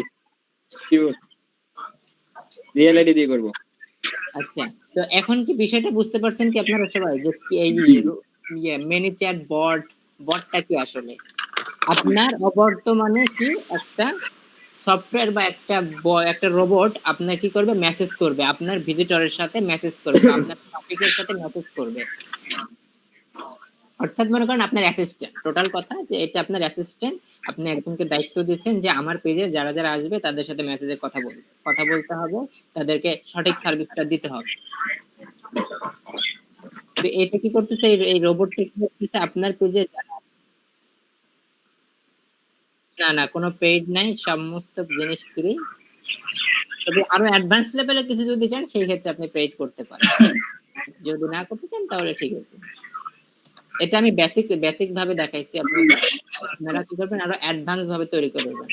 শিওর, রিয়েল আইডি দিয়ে করবো। আচ্ছা, তো এখন কি বিষয়টা বুঝতে পারছেন কি আপনারা সবাই, যে কি এই মিনি চ্যাট বটটা কি আসলে? আপনার অবর্তমানে কি একটা সফটওয়্যার বা একটা রোবট আপনার কি করবে, মেসেজ করবে, আপনার ভিজিটরের সাথে মেসেজ করবে, আপনার টপিকের সাথে মেসেজ করবে। অর্থাৎ মনে করেন আপনার অ্যাসিস্ট্যান্ট, টোটাল কথা যে এটা আপনার অ্যাসিস্ট্যান্ট, আপনি একজনকে দায়িত্ব দিয়েছেন যে আমার পেজে যারা যারা আসবে তাদের সাথে মেসেজে কথা বলতে হবে, তাদেরকে সঠিক সার্ভিসটা দিতে হবে। তো এটা কি করতেছে, এই রোবটটা কি করতেছে, আপনার পেজে না কোনো পেইড নাই, সমস্ত জিনিস ফ্রি। তবে আরো অ্যাডভান্স লেভেলে কিছু যদি চান সেই ক্ষেত্রে আপনি পেইড করতে পারেন, যদি না করতে চান তাহলে ঠিক আছে। এটা আমি বেসিক ভাবে দেখাইছি, আপনারা কি করবেন আরো অ্যাডভান্স ভাবে তৈরি করবেন।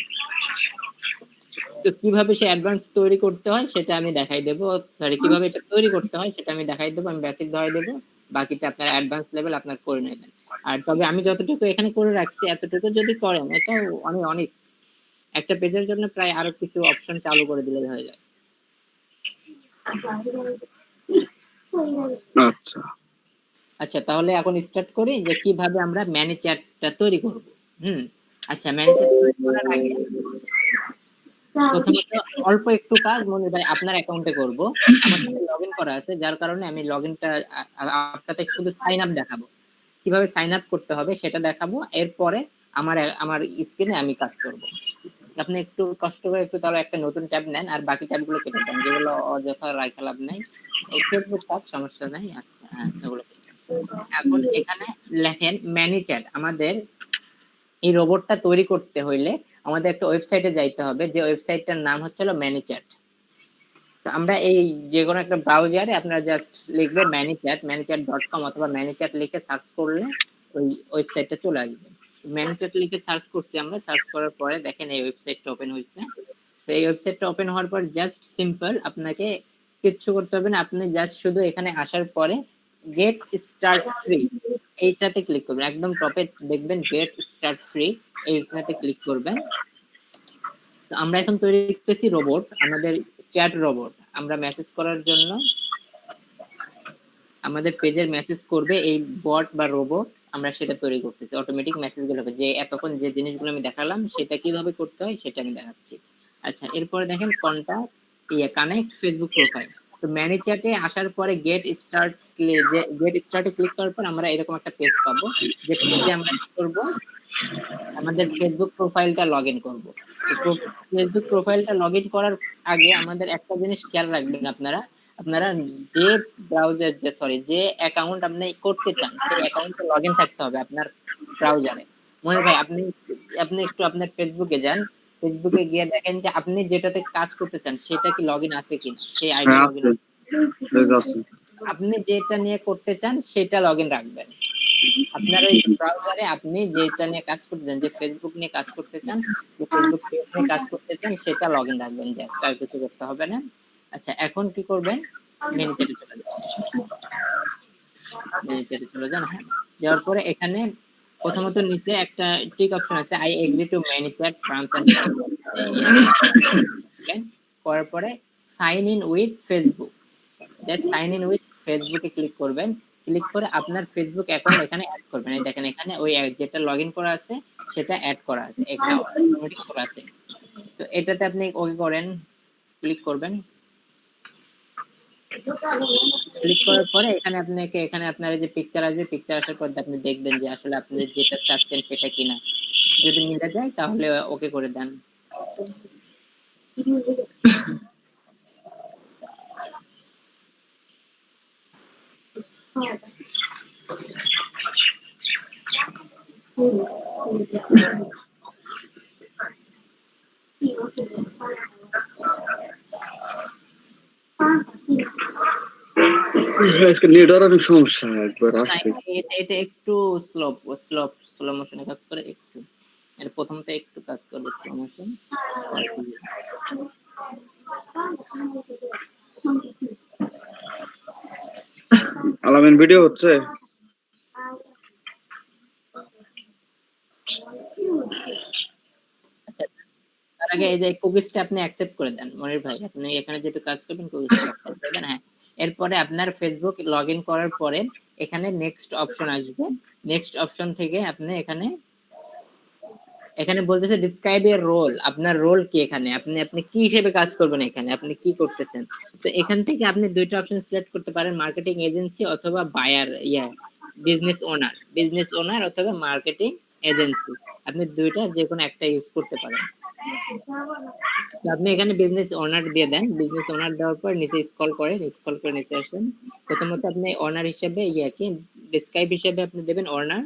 তো কিভাবে সে অ্যাডভান্স তৈরি করতে হয় সেটা আমি দেখাই দেবো, সরি কিভাবে এটা তৈরি করতে হয় সেটা আমি দেখাই দেবো, আমি বেসিক ধরাই দেবো, বাকিটা আপনার অ্যাডভান্স লেভেল আপনার করে নেবেন। আর তবে আমি যতটুকু এখানে করে রাখছি এতটুকু যদি করেন, এটা অনেক একটা পেজের জন্য প্রায় আরো কিছু অপশন চালু করে দিলে হয়ে যায়। আচ্ছা আচ্ছা, তাহলে এখন স্টার্ট করি যে কিভাবে আমরা ম্যানি চ্যাটটা তৈরি করব। আচ্ছা, ম্যানি চ্যাট তৈরি করার আগে প্রথমত অল্প একটু কাজ মনে হয় আপনার অ্যাকাউন্টে করব। আমার সাথে লগইন করা আছে, যার কারণে আমি লগইনটা আপনাকে শুধু সাইন আপ দেখাবো, কিভাবে সাইন আপ করতে হবে সেটা দেখাবো। এরপরে আমার স্ক্রিনে আমি কাজ করব। আপনি একটু কষ্ট করে একটু তাহলে একটা নতুন ট্যাব নেন, আর বাকি ট্যাবগুলো কেটে দেন, যেগুলো অযথা রাখা লাভ নাই। ফেসবুক ট্যাব সমস্যা নাই। আচ্ছা হ্যাঁ, এগুলো এখন এখানে লেখেন ম্যানি চ্যাট। আমাদের এই রোবটটা তৈরি করতে হইলে আমাদের একটা ওয়েবসাইটে যাইতে হবে, যে ওয়েবসাইটটার নাম হচ্ছে ম্যানি চ্যাট। তো আমরা এই যে কোনো একটা ব্রাউজারে আপনারা জাস্ট লিখবেন manichat.com অথবা manichat লিখে সার্চ করলে ওই ওয়েবসাইটটা চলে আসবে। manichat লিখে সার্চ করছি আমরা, সার্চ করার পরে দেখেন এই ওয়েবসাইটটা ওপেন হয়েছে। তো এই ওয়েবসাইটটা ওপেন হওয়ার পর জাস্ট সিম্পল, আপনাকে কিচ্ছু করতে হবে না, আপনি জাস্ট শুধু এখানে আসার পরে গেট স্টার্ট ফ্রি এইটাতে ক্লিক করবেন, একদম টপে দেখবেন গেট স্টার্ট ফ্রি, এইটাতে ক্লিক করবেন। তো আমরা এখন তৈরি করতেছি রোবট, আমাদের চ্যাট রোবট। আমরা মেসেজ করার জন্য আমাদের পেজের মেসেজ করবে এই বট বা রোবট, আমরা সেটা তৈরি করতেছি। অটোমেটিক মেসেজগুলো হবে, যে এতক্ষণ যে জিনিসগুলো আমি দেখালাম সেটা কিভাবে করতে হয় সেটা আমি দেখাচ্ছি। আচ্ছা, এরপরে দেখেন কন্টাক্ট কানেক্ট ফেসবুক প্রোফাইল। তো ম্যানি চ্যাটে আসার পরে গেট স্টার্টে ক্লিক করার পর আমরা এরকম একটা পেজ পাবো, যে পেজে আমরা কি করব, আমাদের ফেসবুক প্রোফাইলটা লগইন করব। তো ফেসবুক প্রোফাইলটা লগইন করার আগে আমাদের একটা জিনিস খেয়াল রাখবেন, আপনারা যে ব্রাউজার যে অ্যাকাউন্ট আপনি করতে চান সেই অ্যাকাউন্টে লগইন থাকতে হবে আপনার ব্রাউজারে। মনে ভাই আপনি একটু আপনার ফেসবুকে যান, ফেসবুকে গিয়ে দেখেন যে আপনি যেটাতে কাজ করতে চান সেটা কি লগইন আছে কিনা, সেই আইডি লগইন আছে। আপনি যেটা নিয়ে করতে চান সেটা লগইন রাখবেন। আপনার ওই ব্রাউজারে আপনি যেটা নিয়ে কাজ করতে চান, যে ফেসবুক নিয়ে কাজ করতে চান, যে ফেসবুক পেজ নিয়ে কাজ করতে চান সেটা লগইন রাখবেন, জাস্ট আর কিছু করতে হবে না। আচ্ছা, এখন কি করবেন, মেনু চ্যাটে চলে যান, হ্যাঁ। যাওয়ার পরে এখানে প্রথমত নিচে একটা টিক অপশন আছে, I agree to ManyChat terms and conditions, করার পরে sign in with Facebook, just sign in with ফেসবুকে ক্লিক করবেন। ক্লিক করে আপনার ফেসবুক অ্যাকাউন্ট এখানে অ্যাড করবেন। এই দেখেন এখানে ওই যেটা লগইন করা আছে সেটা অ্যাড করা আছে, এখানে অটোমেটিক করা আছে। তো এটাতে আপনি ওকে করেন, ক্লিক করবেন। ক্লিক করার পরে এখানে আপনার যে পিকচার আসবে, পিকচার আসার পর আপনি দেখবেন যে আসলে আপনি যেটা চাচ্ছেন সেটা কিনা। যদি মিলে যায় তাহলে ওকে করে দেন। আজকে নেটওয়ার্ক অনেক সমস্যা, একবার আসতে এটা একটু স্লো মোশনে কাজ করে একটু। এর প্রথমটা একটু কাজ করবে প্রমোশন। আলামিন ভিডিও হচ্ছে? আচ্ছা, তার আগে এই যে কুকিজটা আপনি অ্যাকসেপ্ট করে দেন মনির ভাই, আপনি এখানে যেহেতু কাজ করবেন কুকিজটা অ্যাকসেপ্ট করে দেন। হ্যাঁ, এরপরে আপনার ফেসবুক লগ ইন করার পরে এখানে নেক্সট অপশন আসবে। নেক্সট অপশন থেকে আপনি এখানে বলতেছে ডিসক্রাইব ইয়ার রোল, আপনার রোল কি এখানে, আপনি আপনি কি হিসেবে কাজ করবেন, এখানে আপনি কি করতেছেন। তো এখান থেকে আপনি দুইটা অপশন সিলেক্ট করতে পারেন, মার্কেটিং এজেন্সি অথবা বায়ার বিজনেস ওনার অথবা মার্কেটিং এজেন্সি, আপনি দুইটা যে কোনো একটা ইউজ করতে পারেন। তো আপনি এখানে বিজনেস ওনার দিয়ে দেন, বিজনেস ওনার দেওয়ার পর নিচে স্ক্রল করে নিচে আসেন। প্রথমত আপনি ওনার হিসেবে কি ডিসক্রাইব হিসেবে আপনি দেবেন ওনার।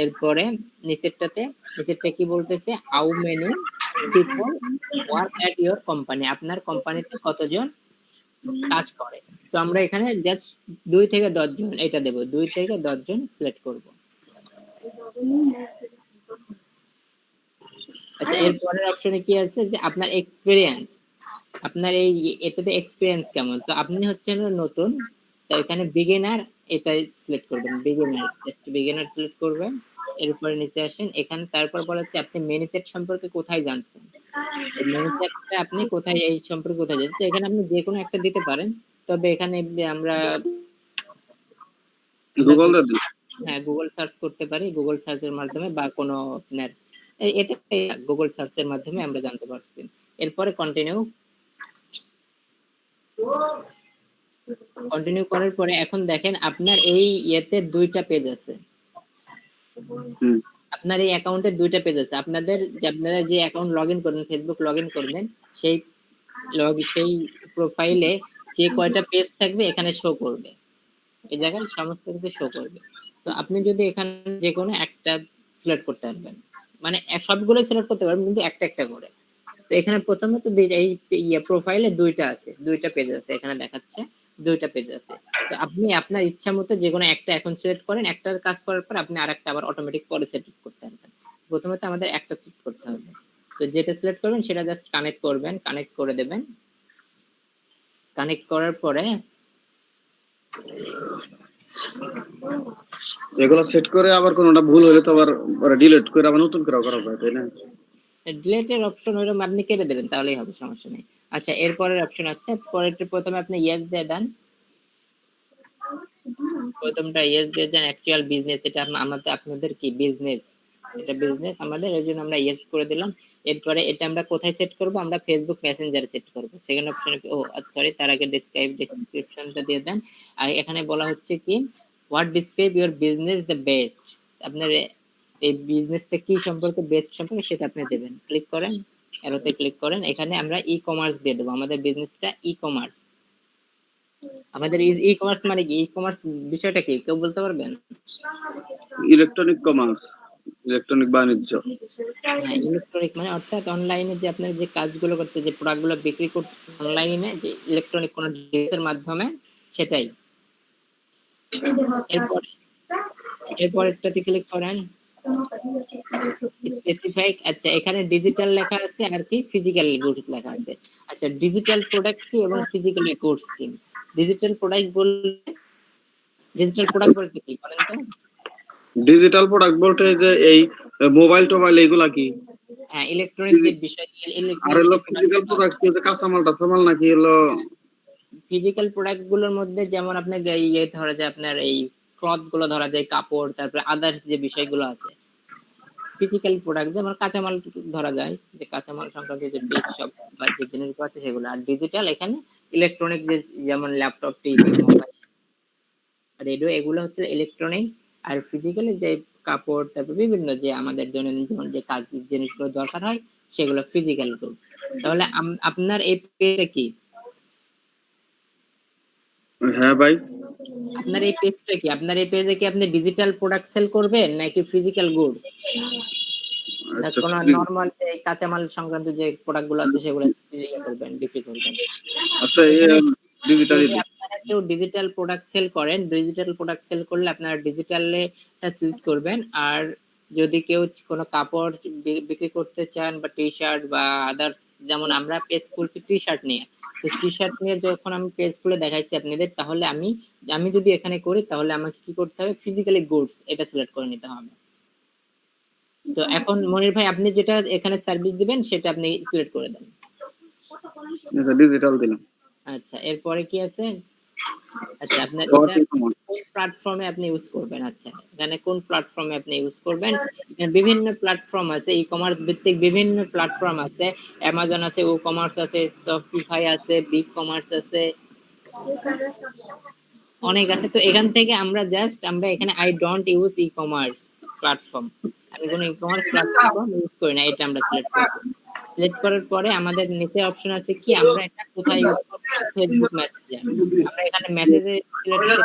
এরপরে নিচেরটা কি বলতেছে, how many people work at your company, আপনার কোম্পানিতে কতজন কাজ করে। তো আমরা এখানে জাস্ট 2 থেকে 10 জন এটা দেব, 2 থেকে 10 জন সিলেক্ট করব। আচ্ছা, এর পরের অপশনে কি আছে যে আপনার এক্সপেরিয়েন্স, আপনার এই এটাতে এক্সপেরিয়েন্স কেমন। তো আপনি হচ্ছেন নতুন, তো এখানে বিগিনার এটা সিলেক্ট করবেন, বিগিনার সিলেক্ট করবেন। এরপরে নিচে আসেন, এখানে তারপর বলা হচ্ছে আপনি ম্যানিচেট সম্পর্কে কোথায় জানছেন, ম্যানিচেটটা আপনি কোথায় এই সম্পর্কে কোথায় জানছেন। তো এখানে আপনি যে কোনো একটা দিতে পারেন, তবে এখানে আমরা গুগল দাদি হ্যাঁ গুগল সার্চ করতে পারি, গুগল সার্চের মাধ্যমে বা কোনো আপনার এটা গুগল সার্চের মাধ্যমে আমরা জানতে পারছি। এরপরে কন্টিনিউ করার পরে এখন দেখেন আপনার এই ইয়েতে 2টা পেজ আছে, আপনার এই অ্যাকাউন্টে 2টা পেজ আছে। আপনারা যে অ্যাকাউন্ট লগইন করবেন, ফেসবুক লগইন করবেন, সেই প্রোফাইলে যে কয়টা পেজ থাকবে এখানে শো করবে, এই জায়গায় সমস্ত কিছু শো করবে। তো আপনি যদি এখানে যে কোনো একটা সিলেক্ট করতে পারবেন, মানে সবগুলো সিলেক্ট করতে পারবেন কিন্তু একটা একটা করে। তো এখানে প্রথমত এই প্রোফাইলে 2টা পেজ আছে, এখানে দেখাচ্ছে 2টা পেজ আছে। তো আপনি আপনার ইচ্ছা মতো যে কোনো একটা এখন সিলেক্ট করেন, একটা কাজ করার পর আপনি আরেকটা আবার অটোমেটিক পরে সিলেক্ট করতে পারবেন। প্রথমত আমাদের একটা সিলেক্ট করতে হবে, তো যেটা সিলেক্ট করবেন সেটা জাস্ট কানেক্ট করবেন, কানেক্ট করে দেবেন। কানেক্ট করার পরে এগুলো সেট করে আবার কোনোটা ভুল হলে তো আবার ডিলিট করে আবার নতুন করে করা যায়, তাই না? ডিলেটের অপশন ওইরকম আপনি কেটে দেবেন তাহলেই হবে, সমস্যা নেই। আচ্ছা, এরপরের অপশন আছে, পরেরটা প্রথমে আপনি ইয়েস দিয়ে দেন, প্রথমটা ইয়েস দিয়ে দেন। অ্যাকচুয়াল বিজনেস, এটা আপনাদের কি বিজনেস, এটা বিজনেস আমাদের, এই জন্য আমরা ইয়েস করে দিলাম। এরপরে এটা আমরা কোথায় সেট করব, আমরা ফেসবুক মেসেঞ্জারে সেট করব। সেকেন্ড অপশনে সরি, তার আগে ডেসক্রিপশনটা দিয়ে দেন। আর এখানে বলা হচ্ছে কি what describe your business the best, আপনার এই বিজনেসটা কি সম্পর্কে বেস্ট সম্পর্কে সেটা আপনি দেবেন। ক্লিক করেন, এরোতে ক্লিক করেন, এখানে আমরা ই কমার্স দিয়ে দেবো, আমাদের বিজনেসটা ই কমার্স। আমাদের ই কমার্স মানে কি, ই কমার্স বিষয়টা কি কেউ বলতে পারবেন? ইলেকট্রনিক কমার্স, ইলেকট্রনিক বাণিজ্য। হ্যাঁ, ইলেকট্রনিক মানে অর্থাৎ অনলাইনে যে আপনার যে কাজগুলো করতে, যে প্রোডাক্টগুলো বিক্রি করতে অনলাইনে, যে ইলেকট্রনিক কোন ডিভাইসের মাধ্যমে, সেটাই। এরপরেরটাতে ক্লিক করেন, স্পেসিফাইক। আচ্ছা, এখানে ডিজিটাল লেখা আছে আর কি ফিজিক্যাল গুডস লেখা আছে। আচ্ছা, ডিজিটাল প্রোডাক্ট কি এবং ফিজিক্যাল গুডস কি? ডিজিটাল প্রোডাক্ট বলতে কি বলেন তো? ডিজিটাল প্রোডাক্ট বলতে যে এই মোবাইল টোবাইল এগুলা কি? হ্যাঁ, ইলেকট্রনিক যে বিষয়, আর হলো ফিজিক্যাল প্রোডাক্ট কি, কাঁচামাল টাচামাল নাকি হলো? ফিজিক্যাল প্রোডাক্ট গুলোর মধ্যে যেমন আপনার ইয়ে ধরা যায়, আপনার এই ক্লথ গুলো ধরা যায়, কাপড়, তারপরে আদার্স যে বিষয়গুলো আছে। ফিজিক্যাল প্রোডাক্ট যেমন কাঁচামাল ধরা যায়, যে কাঁচামাল সংক্রান্ত যে বেগ সব বা যে জিনিসগুলো আছে সেগুলো। আর ডিজিটাল এখানে ইলেকট্রনিক যে যেমন ল্যাপটপ, টিভি, মোবাইল, রেডিও, এগুলো হচ্ছে ইলেকট্রনিক। আর ফিজিক্যালি যে কাপড়, তারপর বিভিন্ন যে আমাদের দৈনন্দিন জীবন যে কাজ জিনিসগুলো দরকার হয় সেগুলো ফিজিক্যাল গুডস। তাহলে আপনার এই পেজটা কি, হ্যাঁ ভাই, আপনার এই পেজটা কি, আপনার এই পেজে কি আপনি ডিজিটাল প্রোডাক্ট সেল করবেন নাকি ফিজিক্যাল গুডস? আচ্ছা, কোন নরমাল যে কাঁচামাল সংক্রান্ত যে প্রোডাক্ট গুলো আছে সেগুলো ইয়ে করবেন, বিক্রি করবেন? আচ্ছা, ডিজিটালি যদি আপনারা কেউ ডিজিটাল প্রোডাক্ট সেল করেন, ডিজিটাল প্রোডাক্ট সেল করলে আপনারা ডিজিটালে সিলেক্ট করবেন। আর যদি কেউ কোনো কাপড় বিক্রি করতে চান বা টি শার্ট বা আদার্স, যেমন আমরা পেজ খুলছি টি শার্ট নিয়ে, তো টি শার্ট নিয়ে যখন আমি পেজ খুলে দেখাইছি আপনাদের, তাহলে আমি আমি যদি এখানে করি তাহলে আমাকে কি করতে হবে, ফিজিক্যালি গুডস এটা সিলেক্ট করে নিতে হবে। তো এখন মনির ভাই আপনি যেটা এখানে সার্ভিস দিবেন সেটা আপনি সিলেক্ট করে দেন। ডিজিটাল দিলাম। আচ্ছা, এরপরে কি আছে? আচ্ছা, আপনার এটা কোন প্ল্যাটফর্মে আপনি ইউজ করবেন? আচ্ছা, এখানে কোন প্ল্যাটফর্মে আপনি ইউজ করবেন? এখানে বিভিন্ন প্ল্যাটফর্ম আছে, ই কমার্স ভিত্তিক বিভিন্ন প্ল্যাটফর্ম আছে, অ্যামাজন আছে, ও কমার্স আছে, শপিফাই আছে, বিগ কমার্স আছে, অনেক আছে। তো এখান থেকে আমরা এখানে I don't use e commerce platform, আমি কোনো ই কমার্স প্ল্যাটফর্ম ইউজ করি না, এটা আমরা সিলেক্ট করব। সিলেক্ট করার পরে আমাদের নিচে অপশন আছে কি, আমরা এটা কোথায় ইউজ করব? Facebook Messenger. আমরা এখানে মেসেজে সিলেক্ট করতে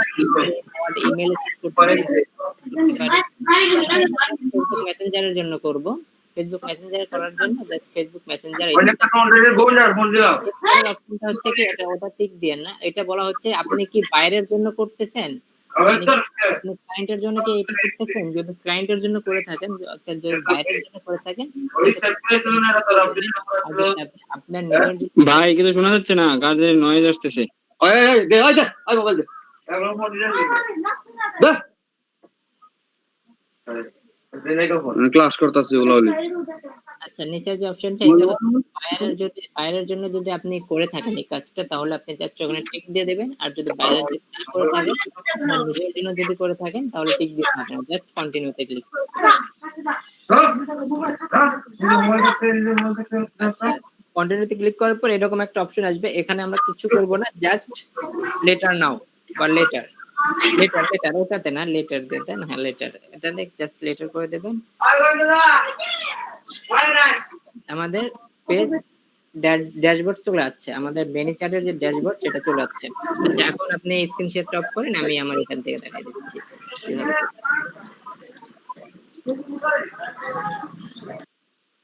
পারি, ইমেইলে সিলেক্ট করতে পারি, ফেসবুক মেসেঞ্জারের জন্য করব। ফেসবুক মেসেঞ্জার করার জন্য জাস্ট ফেসবুক মেসেঞ্জার অপশনটা হচ্ছে কি, এটা ওটা টিক দিয়েন না, এটা বলা হচ্ছে আপনি কি বাইরের জন্য করতেছেন, আপনি ক্লায়েন্টের জন্য কি এটা করতেছেন? যদি ক্লায়েন্টের জন্য করে থাকেন, যদি বাইরের জন্য করে থাকেন, আপনার নিজের জন্য। ভাই কিছু শোনা যাচ্ছে না, কাজের নয়েজ আসতেছে। এই দে মোবাইল দে। ক্লাস করতেছি ওলাওলি। আচ্ছা, নিচের যে অপশনটা, এটা বাইরের জন্য যদি আপনি করে থাকেন এই কাজটা, তাহলে আপনি জাস্ট ওখানে টিক দিয়ে দেবেন। আর যদি বাইরের জন্য না করে থাকেন, আপনার নিজের জন্য যদি করে থাকেন, তাহলে টিক দিতে হবে না, জাস্ট কন্টিনিউতে ক্লিক করুন। কন্টিনিউতে ক্লিক করার পর এরকম একটা অপশন আসবে, এখানে আমরা কিছু করব না, জাস্ট লেটার নাও বা লেটার ওটাতে না, লেটার দেন, হ্যাঁ লেটার, এটা জাস্ট লেটার করে দেবেন। আমাদের পেজ ড্যাশবোর্ড চলে আসছে, আমাদের বেনি চার্টের যে ড্যাশবোর্ড সেটা চলে আসছে। আচ্ছা, এখন আপনি স্ক্রিন শেয়ার টপ করেন, আমি আমার এখান থেকে দেখাই দিচ্ছি কিভাবে।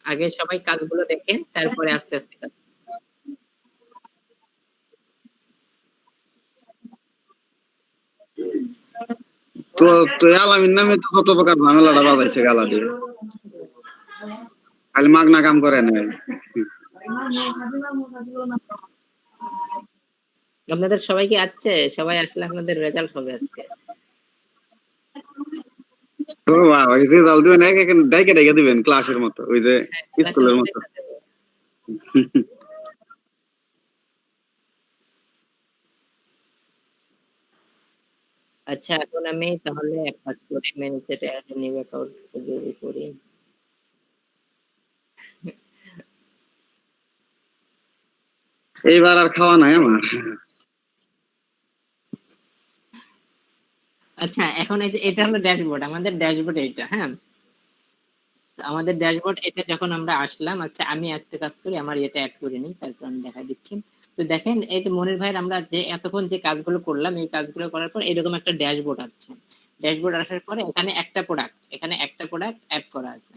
আগে সবাই কাজগুলো দেখেন, তারপরে আস্তে আস্তে কাজ। তো তো আলামিন নামে তো কত প্রকার ঝামেলাটা বাজাইছে গালা দিয়ে, খালি মাগনা কাম করে না। আপনাদের সবাই কি আছে? সবাই আসলে আপনাদের রেজাল্ট হবে আজকে। তো বাবা, ওই রেজাল্ট দিবেন এক এক ডাইকে ডাইকে দিবেন ক্লাসের মতো, ওই যে স্কুলের মতো। আচ্ছা, এখন আমি তাহলে এক কাজ করি, মেনুতে অ্যাড নিউ অ্যাকাউন্ট যদি করি। এইবার আর খাওয়া নাই আমার। আচ্ছা, এখন এই যে এটা হলো ড্যাশবোর্ড, আমাদের ড্যাশবোর্ড এইটা, হ্যাঁ। আমাদের ড্যাশবোর্ড এটা যখন আমরা আসলাম, আচ্ছা আমি একটা কাজ করি, আমার এটা অ্যাড করে নিই, তারপর আমি দেখাই দিচ্ছি। তো দেখেন, এই যে মনির ভাইয়ের আমরা যে এতক্ষণ যে কাজগুলো করলাম, এই কাজগুলো করার পর এরকম একটা ড্যাশবোর্ড আসছে। ড্যাশবোর্ড আসার পরে এখানে একটা প্রোডাক্ট অ্যাড করা আছে।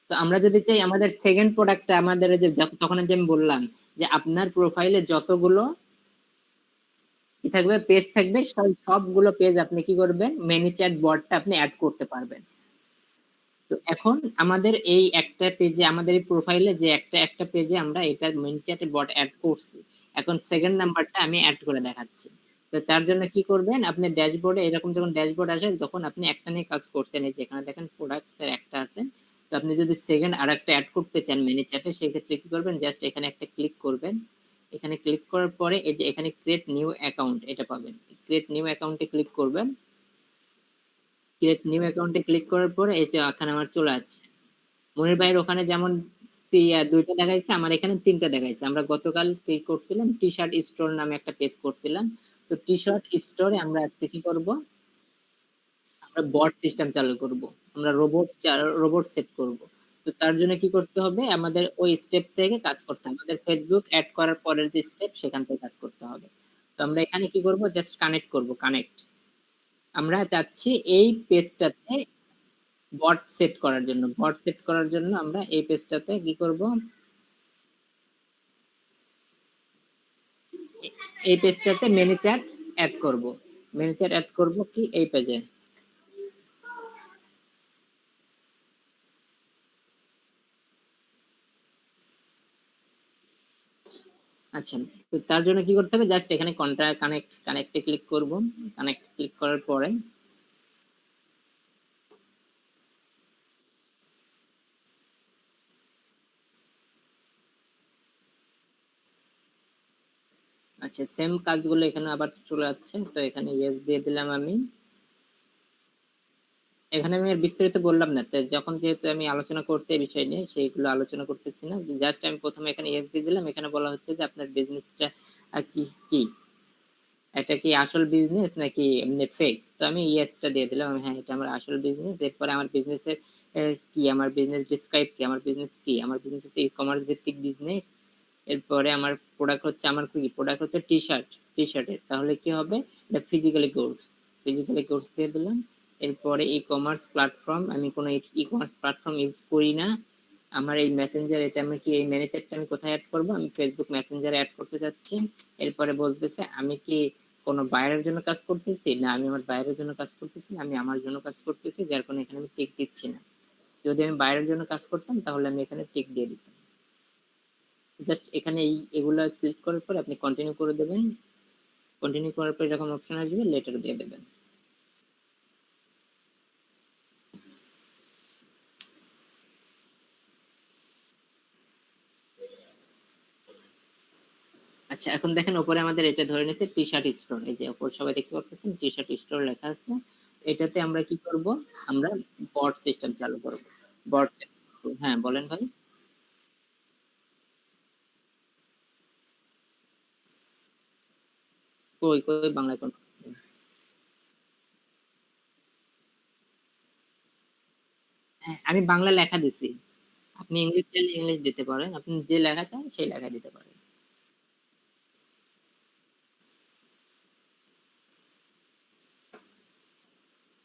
তো আমরা যদি চাই আমাদের সেকেন্ড প্রোডাক্টটা, আমাদের যে তখন যে আমি বললাম যে আপনার প্রোফাইলে যতগুলো কি থাকবে, পেজ থাকবে, সবগুলো পেজ আপনি কি করবেন, মেনি চ্যাট বটটা আপনি অ্যাড করতে পারবেন। তো এখন আমাদের এই একটা পেজে, আমাদের এই প্রোফাইলে যে একটা পেজে আমরা এটা মেনি চ্যাটে বট অ্যাড করছি, এখন সেকেন্ড নাম্বারটা আমি অ্যাড করে দেখাচ্ছি। তো তার জন্য কি করবেন, আপনি ড্যাশবোর্ডে এরকম যখন ড্যাশবোর্ড আসে, যখন আপনি একটা নিয়ে কাজ করছেন, এই যেখানে দেখেন প্রোডাক্টস এর একটা আছে, তো আপনি যদি সেকেন্ড আরেকটা অ্যাড করতে চান মেনি চ্যাটে, সেই ক্ষেত্রে কি করবেন, জাস্ট এখানে একটা ক্লিক করবেন। এখানে ক্লিক করার পরে এই যে এখানে ক্রিয়েট নিউ অ্যাকাউন্ট এটা পাবেন, ক্রিয়েট নিউ অ্যাকাউন্টে ক্লিক করবেন। ক্রিয়েট নিউ অ্যাকাউন্টে ক্লিক করার পরে এই যে এখানে আমার চলে আসছে। মনির ভাইয়ের ওখানে যেমন দুইটা দেখাইছে, আমার এখানে তিনটা দেখাইছে। আমরা গতকাল কি করছিলাম, টি শার্ট স্টোর নামে একটা পেজ করছিলাম। তো টি শার্ট স্টোরে আমরা আজকে কি করব, আমরা বট সিস্টেম চালু করব, আমরা রোবট সেট করব। তো তার জন্য কি করতে হবে, আমাদের ওই স্টেপ থেকে কাজ করতে হবে, আমাদের ফেসবুক অ্যাড করার পরের যে স্টেপ সেখান থেকে কাজ করতে হবে। তো আমরা এখানে কি করব, জাস্ট কানেক্ট করব, কানেক্ট। আমরা চাচ্ছি এই পেজটাতে বট সেট করার জন্য আমরা এই পেজটাতে কি করব, এই পেজটাতে মেনি চ্যাট অ্যাড করব কি এই পেজে। আচ্ছা, তো তার জন্য কি করতে হবে, জাস্ট এখানে কানেক্টে ক্লিক করব। কানেক্ট ক্লিক করার পরে আচ্ছা, সেম কাজগুলো এখানে আবার চলে যাচ্ছে। তো এখানে ইয়েস দিয়ে দিলাম আমি। এখানে আমি আর বিস্তারিত বললাম না, তো যখন যেহেতু আমি আলোচনা করতে এই বিষয় নিয়ে, সেইগুলো আলোচনা করতেছি না। জাস্ট আমি প্রথমে এখানে ইয়েস দিয়ে দিলাম। এখানে বলা হচ্ছে যে আপনার বিজনেসটা কি কি এটা কি আসল বিজনেস নাকি এমনি ফেক। তো আমি ইয়েসটা দিয়ে দিলাম, হ্যাঁ এটা আমার আসল বিজনেস। এরপরে আমার বিজনেসের কি, আমার বিজনেস ডিসক্রাইব কি, আমার বিজনেস কি, আমার বিজনেস হচ্ছে ই কমার্স ভিত্তিক বিজনেস। এরপরে আমার প্রোডাক্ট হচ্ছে, আমার কি প্রোডাক্ট হচ্ছে টি শার্টের। তাহলে কি হবে, এটা ফিজিক্যালি গুডস দিয়ে দিলাম। এরপরে ই কমার্স প্ল্যাটফর্ম, আমি কোনো ই কমার্স প্ল্যাটফর্ম ইউজ করি না। আমার এই মেসেঞ্জার, এটা আমি কি এই ম্যানেজারটা আমি কোথায় অ্যাড করব, আমি ফেসবুক মেসেঞ্জারে অ্যাড করতে যাচ্ছি। এরপরে বলতেছে আমি কি কোনো বাইরের জন্য কাজ করতেছি না, আমি আমার বাইরের জন্য কাজ করতেছি না, আমি আমার জন্য কাজ করতেছি, যার কারণে এখানে আমি টিক দিচ্ছি না। যদি আমি বাইরের জন্য কাজ করতাম তাহলে আমি এখানে টিক দিয়ে দিতাম। জাস্ট এখানে এগুলা সিলেক্ট করার পর আপনি কন্টিনিউ করে দেবেন। কন্টিনিউ করার পর যখন অপশন আসবে লেটার দিয়ে দেবেন। আচ্ছা, এখন দেখেন উপরে আমাদের এটা ধরে নিচ্ছে টি শার্ট স্টোর। এই যে উপর সবাই দেখতে পাচ্ছেন টি শার্ট স্টোর লেখা আছে। এটাতে আমরা কি করব, আমরা বট সিস্টেম চালু করব। বট, হ্যাঁ বলেন ভাই। কই কই বাংলা কোন, হ্যাঁ আমি বাংলা লেখা দিছি। আপনি ইংলিশ চাইলে ইংলিশ দিতে পারেন, আপনি যে লেখা চান সেই লেখা দিতে পারেন।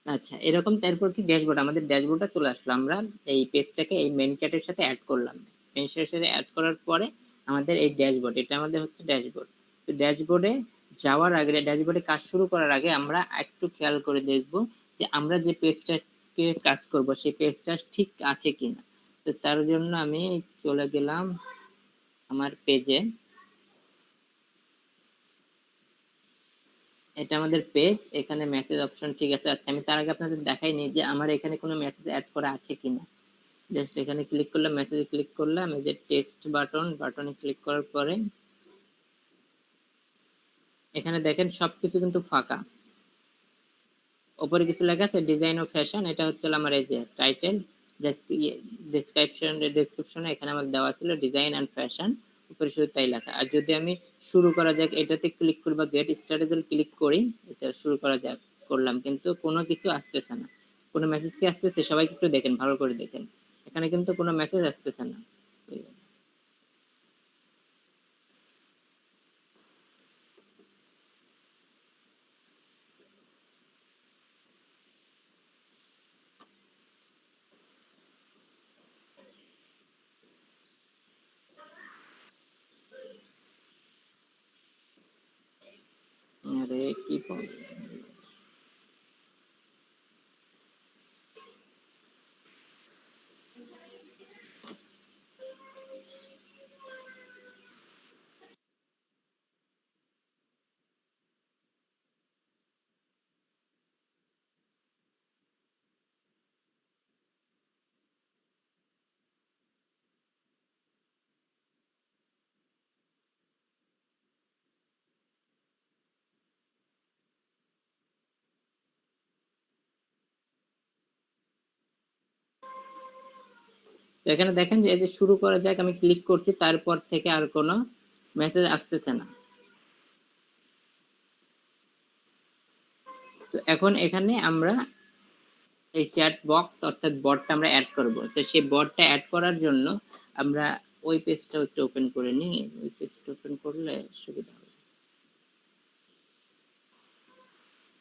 আচ্ছা, এরকম তারপর কি ড্যাশবোর্ড, আমাদের ড্যাশবোর্ডটা চলে আসলো। আমরা এই পেজটাকে এই মেন চ্যাটের সাথে অ্যাড করলাম। মেন চ্যাটের সাথে অ্যাড করার পরে আমাদের এই ড্যাশবোর্ড, এটা আমাদের হচ্ছে ড্যাশবোর্ড। তো ড্যাশবোর্ডে যাওয়ার আগে, ড্যাশবোর্ডে কাজ শুরু করার আগে আমরা একটু খেয়াল করে দেখব যে আমরা যে পেজটাকে কাজ করব সেই পেজটা ঠিক আছে কিনা। তো তার জন্য আমি চলে গেলাম আমার পেজে। এটা আমাদের পেজ, এখানে মেসেজ অপশন ঠিক আছে। আচ্ছা, আমি তার আগে আপনাদের দেখাইনি যে আমার এখানে কোনো মেসেজ অ্যাড করা আছে কিনা। জাস্ট এখানে ক্লিক করলাম, মেসেজে ক্লিক করলাম, এই যে টেক্সট বাটনে ক্লিক করার পরে এখানে দেখেন সবকিছু কিন্তু ফাঁকা। উপরে কিছু লেখা আছে ডিজাইন ও ফ্যাশন, এটা হচ্ছে আমার এই যে টাইটেল। ডেসক্রিপশনে এখানে আমার দেওয়া ছিল ডিজাইন এন্ড ফ্যাশন, উপরে শুধু তাই লেখা। আর যদি আমি শুরু করা যাক এটাতে ক্লিক করি বা গেট স্টার্টেড ক্লিক করি, এটা শুরু করা যাক, করলাম কিন্তু কোনো কিছু আসতেছে না। কোনো মেসেজ কি আসতেছে, সবাইকে একটু দেখেন, ভালো করে দেখেন, এখানে কিন্তু কোনো মেসেজ আসতেছে না। আরে কি এখানে দেখেন যে এই যে শুরু করা যাক, আমি ক্লিক করছি, তারপর থেকে আর কোনো মেসেজ আসতেছে না। তো এখন এখানে আমরা এই চ্যাট বক্স অর্থাৎ বটটা আমরা অ্যাড করব। তো সেই বটটা অ্যাড করার জন্য আমরা ওই পেজটা একটু ওপেন করে নিই। ওই পেজটা ওপেন করলে সুবিধা হবে।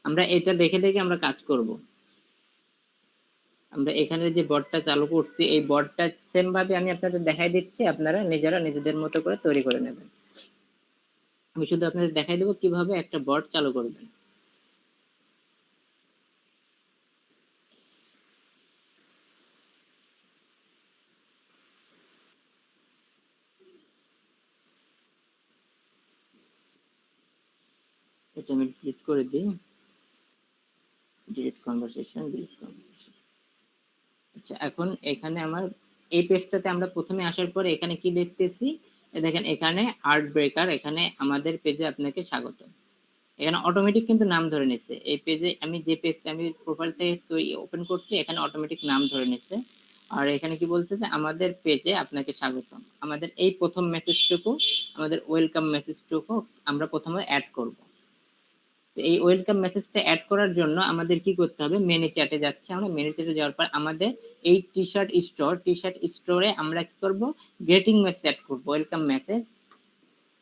আমরা এটা দেখে দেখে আমরা কাজ করব। আমরা এখানে যে বটটা চালু করছি এই বটটা সেম ভাবে আমি আপনাদের দেখাই দিচ্ছি, আপনারা নিজেরা নিজেদের মতো করে তৈরি করে নেবেন। আমি শুধু আপনাদের দেখাই দেবো কিভাবে একটা বট চালু করবেন। এটা আমি ডিলিট করে দিই, ডিলিট কনভারসেশন। আচ্ছা, এখন এখানে আমার এই পেজটাতে আমরা প্রথমে আসার পরে এখানে কি দেখতেছি, দেখেন এখানে আর্ট ব্রেকার, এখানে আমাদের পেজে আপনাকে স্বাগত। এখানে অটোমেটিক কিন্তু নাম ধরে নিচ্ছে এই পেজে, আমি যে পেজটা আমি প্রোফাইল থেকে ওপেন করছি এখানে অটোমেটিক নাম ধরে নিচ্ছে। আর এখানে কি বলছে যে আমাদের পেজে আপনাকে স্বাগতম। আমাদের এই প্রথম মেসেজটুকু, আমাদের ওয়েলকাম মেসেজটুকু আমরা প্রথমে অ্যাড করব। এই ওয়েলকাম মেসেজটা অ্যাড করার জন্য আমাদের কি করতে হবে, মেনু চ্যাটে যাচ্ছে। আমরা মেনু চ্যাটে যাওয়ার পর আমাদের এই টি শার্ট স্টোরে আমরা কি করব, গ্রেটিং মেসেজ অ্যাড করব, ওয়েলকাম মেসেজ।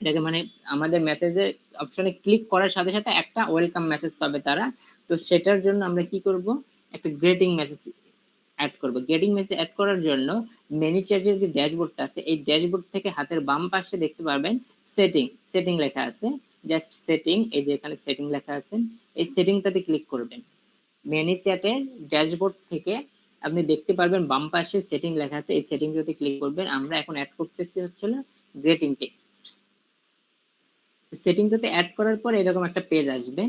এটাকে মানে আমাদের মেসেজের অপশনে ক্লিক করার সাথে সাথে একটা ওয়েলকাম মেসেজ পাবে তারা। তো সেটার জন্য আমরা কি করব, একটা গ্রেটিং মেসেজ অ্যাড করব। গ্রেটিং মেসেজ অ্যাড করার জন্য মেনু চ্যাটের যে ড্যাশবোর্ডটা আছে এই ড্যাশবোর্ড থেকে হাতের বাম পাশে দেখতে পারবেন সেটিং লেখা আছে। জাস্ট সেটিং, এই যে এখানে সেটিং লেখা আছে, এই সেটিংটাতে ক্লিক করবেন। মেনু চ্যাটের ড্যাশবোর্ড থেকে আপনি দেখতে পারবেন বাম পাশে সেটিং লেখা আছে, এই সেটিংটাতে ক্লিক করবেন। আমরা এখন অ্যাড করতেছি হচ্ছে গ্রেটিং টেক্সট। সেটিংটাতে অ্যাড করার পরে এরকম একটা পেজ আসবে।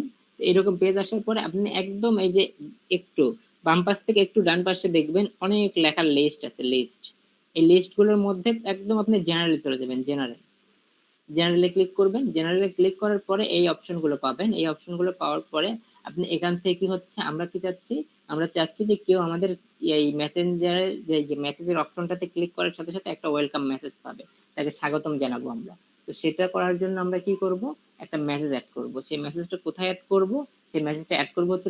এরকম পেজ আসার পরে আপনি একদম এই যে একটু বাম পাশ থেকে একটু ডান পাশে দেখবেন অনেক লেখার লিস্ট আছে, লিস্ট। এই লিস্টগুলোর মধ্যে একদম আপনি জেনারেলে চলে যাবেন, জেনারেলে ক্লিক করবেন। জেনারেলে ক্লিক করার পরে এই অপশনগুলো পাবেন। এই অপশনগুলো পাওয়ার পরে আপনি এখান থেকে কি হচ্ছে, আমরা কি চাচ্ছি, আমরা চাচ্ছি যে কেউ আমাদের এই মেসেঞ্জারের যে মেসেজের অপশনটাতে ক্লিক করার সাথে সাথে একটা ওয়েলকাম মেসেজ পাবে, তাকে স্বাগতম জানাবো আমরা। তো সেটা করার জন্য আমরা কি করব, একটা মেসেজ অ্যাড করব। সেই মেসেজটা কোথায় অ্যাড করব, সেই মেসেজটা অ্যাড করব হচ্ছে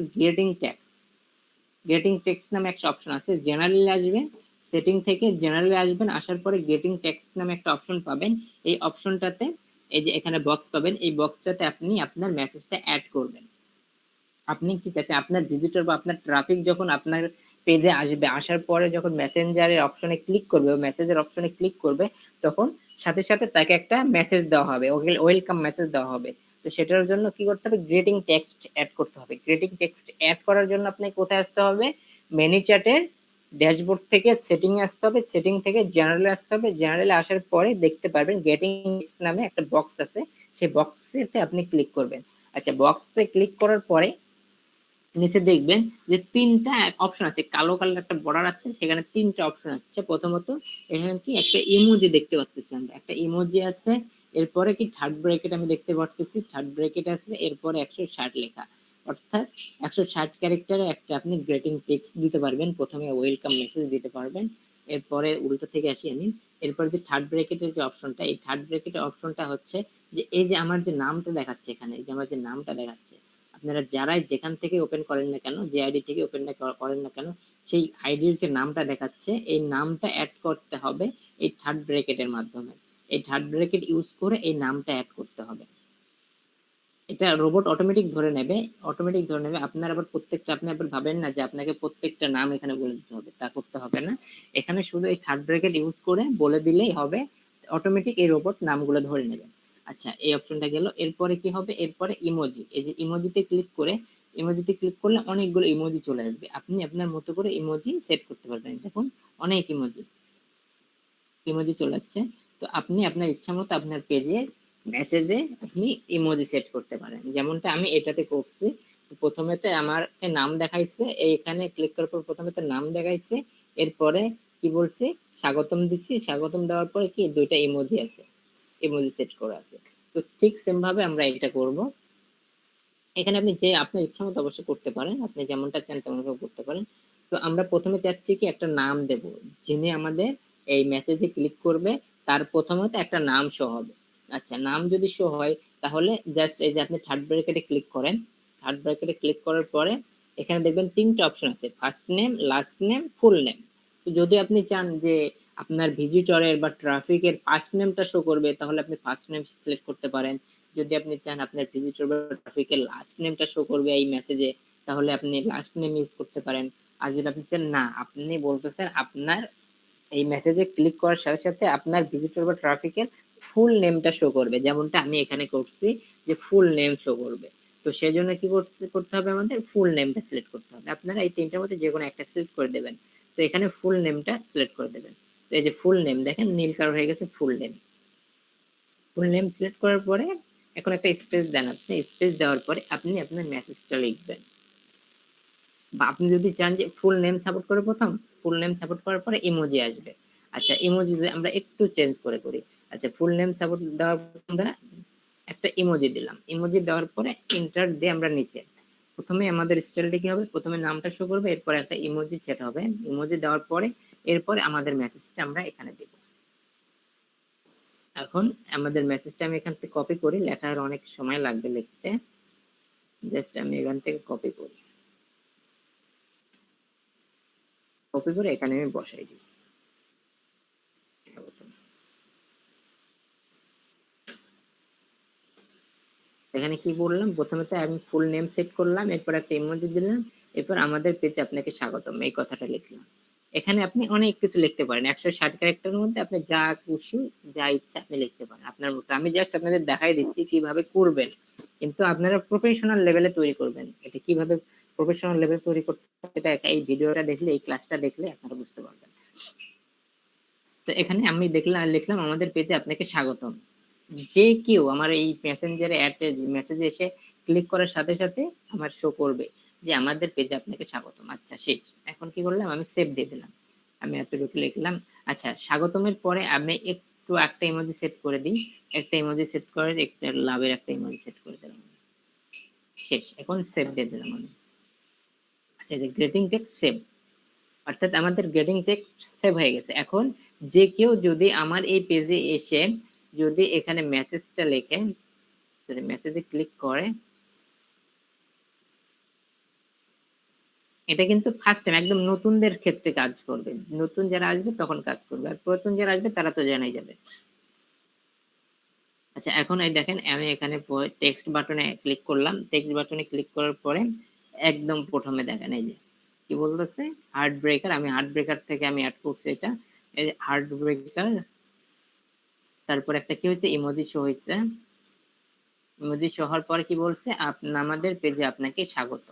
গ্রেটিং টেক্সট নামে একটা অপশন আছে। জেনারেলে আসবেন, সেটিং থেকে জেনারেলে আসবেন, আসার পরে গ্রেটিং টেক্সট নামে একটা অপশন পাবেন। এই অপশনটাতে এই যে এখানে বক্স পাবেন, এই বক্সটাতে আপনি আপনার মেসেজটা অ্যাড করবেন। আপনি কি চাচ্ছেন আপনার ভিজিটর বা আপনার ট্রাফিক যখন আপনার পেজে আসবে, আসার পরে যখন মেসেঞ্জারের অপশনে ক্লিক করবে, মেসেজের অপশনে ক্লিক করবে, তখন সাথে সাথে তাকে একটা মেসেজ দেওয়া হবে, ওয়েলকাম মেসেজ দেওয়া হবে। তো সেটার জন্য কি করতে হবে, গ্রেটিং টেক্সট অ্যাড করতে হবে। গ্রেটিং টেক্সট অ্যাড করার জন্য আপনাকে কোথায় আসতে হবে, মেনু চ্যাটের ড্যাশবোর্ড থেকে সেটিং এ আসতে হবে, সেটিং থেকে জেনারেলে আসতে হবে। জেনারেলে আসার পরে দেখতে পারবেন গ্রেটিং টেক্সট নামে একটা বক্স আছে, সেই বক্সেতে আপনি ক্লিক করবেন। আচ্ছা, বক্সে ক্লিক করার পরে নিচে দেখবেন যে তিনটা অপশন আছে, কালো কালার একটা বর্ডার আছে, সেখানে তিনটা অপশন আছে। প্রথমত এখানে কি একটা ইমোজি দেখতে পাচ্ছি, আমরা একটা ইমোজি আছে। এরপরে কি থার্ড ব্র্যাকেট আমি দেখতে পাচ্ছি, থার্ড ব্র্যাকেট আছে, এরপরে 160 লেখা, অর্থাৎ 160 ক্যারেক্টারে একটা আপনি গ্রেটিং টেক্সট দিতে পারবেন। প্রথমে ওয়েলকাম মেসেজ দিতে পারবেন। এরপরে উল্টো থেকে আসি আমি, এরপরে যে থার্ড ব্র্যাকেটের যে অপশনটা, এই থার্ড ব্র্যাকেটের অপশনটা হচ্ছে যে এই যে আমার যে নামটা দেখাচ্ছে এখানে, এই যে আমার যে নামটা দেখাচ্ছে, আপনারা যারাই যেখান থেকে ওপেন করেন না কেন, যে আইডি থেকে ওপেন করেন না কেন, সেই আইডির যে নামটা দেখাচ্ছে এই নামটা অ্যাড করতে হবে এই থার্ড ব্র্যাকেটের মাধ্যমে। এই থার্ড ব্র্যাকেট ইউজ করে এই নামটা অ্যাড করতে হবে। এটা রোবট অটোমেটিক ধরে নেবে, আপনার আবার প্রত্যেকটা, আপনি আবার ভাবেন না যে আপনাকে প্রত্যেকটা নাম এখানে বলে দিতে হবে, তা করতে হবে না। এখানে শুধু এই থার্ড ব্র্যাকেট ইউজ করে বলে দিলেই হবে, অটোমেটিক এই রোবট নামগুলো ধরে নেবে। আচ্ছা, এই অপশনটা গেল। এরপরে কি হবে, এরপরে ইমোজি। এই যে ইমোজিতে ক্লিক করলে অনেকগুলো ইমোজি চলে আসবে, আপনি আপনার মতো করে ইমোজি সেট করতে পারবেন। দেখুন অনেক ইমোজি চলে যাচ্ছে। তো আপনি আপনার ইচ্ছা মতো আপনার পেজে মেসেজে আপনি ইমোজি সেট করতে পারেন, যেমনটা আমি এটাতে করছি। প্রথমেতে আমার নাম দেখাইছে, এইখানে ক্লিক করার পর প্রথমেতে নাম দেখাইছে, এরপরে কি বলছে, স্বাগতম দিচ্ছি, স্বাগতম দেওয়ার পরে কি দুইটা ইমোজি আছে, ইমোজি সেট করা আছে। তো ঠিক সেম ভাবে আমরা এটা করব। এখানে আপনি যে আপনার ইচ্ছা মতো অবশ্যই করতে পারেন, আপনি যেমনটা চান তেমন ভাবে করতে পারেন। তো আমরা প্রথমে চাচ্ছি কি একটা নাম দেব, যিনি আমাদের এই মেসেজে ক্লিক করবে তার প্রথমত একটা নাম শো হবে। আচ্ছা, নাম যদি শো হয় তাহলে জাস্ট এই যে আপনি থার্ড ব্র্যাকেটে ক্লিক করেন, থার্ড ব্র্যাকেটে ক্লিক করার পরে এখানে দেখবেন তিনটা অপশন আছে, first name, last name, full name. তো যদি আপনি চান যে আপনার ভিজিটরের বা ট্রাফিকের ফার্স্ট নেমটা শো করবে তাহলে আপনি ফার্স্ট নেম সিলেক্ট করতে পারেন। যদি আপনি চান আপনার ভিজিটর বা ট্রাফিকের লাস্ট নেমটা শো করবে এই মেসেজে তাহলে আপনি লাস্ট নেম ইউজ করতে পারেন। আর যদি আপনি চান না, আপনি বলতেছেন আপনার এই মেসেজে ক্লিক করার সাথে সাথে আপনার ভিজিটর বা ট্রাফিকের ফুল নেমটা শো করবে, যেমনটা আমি এখানে করছি যে ফুল নেম শো করবে। তো সেই জন্য কি করতে হবে, আমাদের ফুল নেমটা সিলেক্ট করতে হবে। আপনারা এই তিনটার মধ্যে যে কোনো একটা সিলেক্ট করে দেবেন। তো এখানে ফুল নেমটা সিলেক্ট করে দেবেন। তো এই যে ফুল নেম দেখেন নীল কালার হয়ে গেছে, ফুল নেম সিলেক্ট করার পরে এখন একটা স্পেস দেন, আপনি স্পেস দেওয়ার পরে আপনি আপনার মেসেজটা লিখবেন, বা আপনি যদি চান যে ফুল নেম সাপোর্ট করে প্রথম, ফুল নেম সাপোর্ট করার পরে ইমোজি আসবে। আচ্ছা ইমোজি আমরা একটু চেঞ্জ করে করি। আচ্ছা ফুল নেম সাপোর্ট দেওয়ার পর আমরা একটা ইমোজি দিলাম, ইমোজি দেওয়ার পরে ইন্টার দিয়ে আমরা নিচে প্রথমে আমাদের স্টাইলটা কি হবে, প্রথমে নামটা শো করবে, এরপর একটা ইমোজি সেট হবে, ইমোজি দেওয়ার পরে এরপরে আমাদের মেসেজটা আমরা এখানে দেব। এখন আমাদের মেসেজটা আমি এখান থেকে কপি করি, লেখার অনেক সময় লাগবে লিখতে, জাস্ট আমি এখান থেকে কপি করি, কপি করে এখানে আমি বসাই দিই। এখানে কি করলাম, প্রথমে তো আমি ফুল নেম সেট করলাম, এরপর একটা ইমোজি দিলাম, এরপর আমাদের পেজে আপনাকে স্বাগতম এই কথাটা লিখলাম। এখানে আপনি অনেক কিছু লিখতে পারেন, 160 ক্যারেক্টারের মধ্যে আপনি যা খুশি যা ইচ্ছা আপনি লিখতে পারেন আপনার মতো। আমি জাস্ট আপনাদের দেখাই দিচ্ছি কিভাবে করবেন, কিন্তু আপনারা প্রফেশনাল লেভেলে তৈরি করবেন। এটা কিভাবে প্রফেশনাল লেভেলে তৈরি করতে এটা এই ভিডিওটা দেখলে, এই ক্লাসটা দেখলে আপনারা বুঝতে পারবেন। তো এখানে আমি লিখলাম আমাদের পেজে আপনাকে স্বাগতম। যে কেউ আমার এই মেসেঞ্জারে মেসেজে এসে ক্লিক করার সাথে সাথে আমার শো করবে যে আমাদের পেজে আপনাকে স্বাগতম। আচ্ছা শেষ। এখন কি করলাম, আমি সেভ দিয়ে দিলাম, আমি এতটুকু লিখলাম। আচ্ছা স্বাগতমের পরে আমি একটু একটা ইমোজি সেট করে দিই, একটা ইমোজি সেট করে একটা লাভের একটা ইমোজি সেট করে দিলাম, শেষ। এখন সেভ দিয়ে দিলাম আমি। আচ্ছা যে গ্রেটিং টেক্সট সেভ, অর্থাৎ আমাদের গ্রেটিং টেক্সট সেভ হয়ে গেছে। এখন যে কেউ যদি আমার এই পেজে এসে যদি এখানে মেসেজটা লেখে, যদি মেসেজে ক্লিক করে, এটা কিন্তু ফার্স্ট টাইম একদম নতুনদের ক্ষেত্রে কাজ করবে, নতুন যারা আসবে তখন কাজ করবে, আর পুরাতন যারা আসবে তারা তো জানাই যাবে। আচ্ছা এখন এই দেখেন আমি এখানে টেক্সট বাটনে ক্লিক করলাম, টেক্সট বাটনে ক্লিক করার পরে একদম প্রথমে দেখেন এই যে কি বলতেছে হার্ট ব্রেকার, আমি হার্ট ব্রেকার থেকে আমি অ্যাড করছি এটা, এই যে হার্ট ব্রেকার, তারপর একটা কি হয়েছে ইমোজি শো হয়েছে, ইমোজি শো হওয়ার পরে কি বলছে আমাদের পেজে আপনাকে স্বাগত,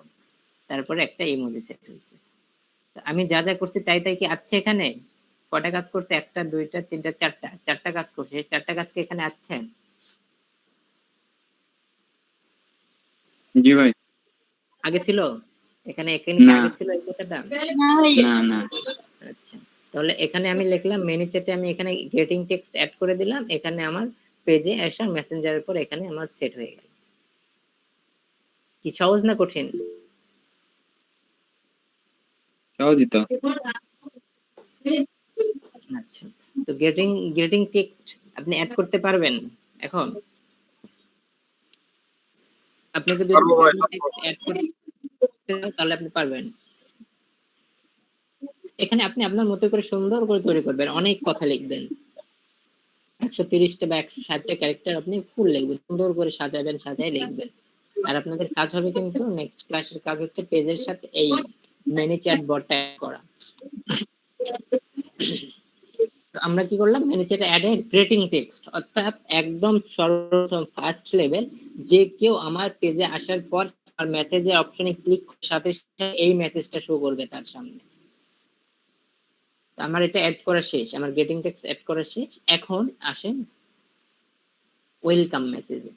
তারপরে একটা ইমোজি সেট হয়েছে। আমি যা যা করছি তাই তাই কি আছে এখানে, কটা কাজ করছে, একটা দুইটা তিনটা চারটা কাজ করছে, এই চারটা কাজ কি এখানে আছে? জি ভাই। আগে ছিল এখানে, এখানে না। আগে ছিল এই কথাটা? না ভাইয়া। না না। আচ্ছা তাহলে এখানে আমি লিখলাম মেনু চ্যাটে, আমি এখানে গ্রেটিং টেক্সট অ্যাড করে দিলাম, এখানে আমার পেজে আসা মেসেঞ্জারের পর এখানে আমার সেট হয়ে গেল। কি সহজ না কঠিন? সহজই তো। আচ্ছা তো গ্রেটিং টেক্সট আপনি অ্যাড করতে পারবেন এখন? আপনাকে যদি পারবো ভাই, গ্রেটিং টেক্সট অ্যাড করতে হয়, তাহলে আপনি পারবেন। এখানে আপনি আপনার মতো করে সুন্দর করে তৈরি করবেন, অনেক কথা লিখবেন, 130টা বা 160টা ক্যারেক্টার আপনি ফুল লিখবেন, সুন্দর করে সাজাবেন, সাজায় লিখবেন। আর আপনাদের কাজ হবে কিন্তু নেক্সট ক্লাসের কাজ হচ্ছে পেজের সাথে এই মিনি চ্যাট বটটা করা। তো আমরা কি করলাম, মিনি চ্যাটে অ্যাড গ্রেটিং টেক্সট, অর্থাৎ একদম সর্বপ্রথম ফার্স্ট লেভেল, যে কেউ আমার পেজে আসার পর আর মেসেজের অপশনে ক্লিক সাথে সাথে এই মেসেজটা শো করবে তার সামনে। আমার এটা অ্যাড করা শেষ, আমার গ্রেটিং টেক্সট অ্যাড করা শেষ। এখন আসেন ওয়েলকাম মেসেজে,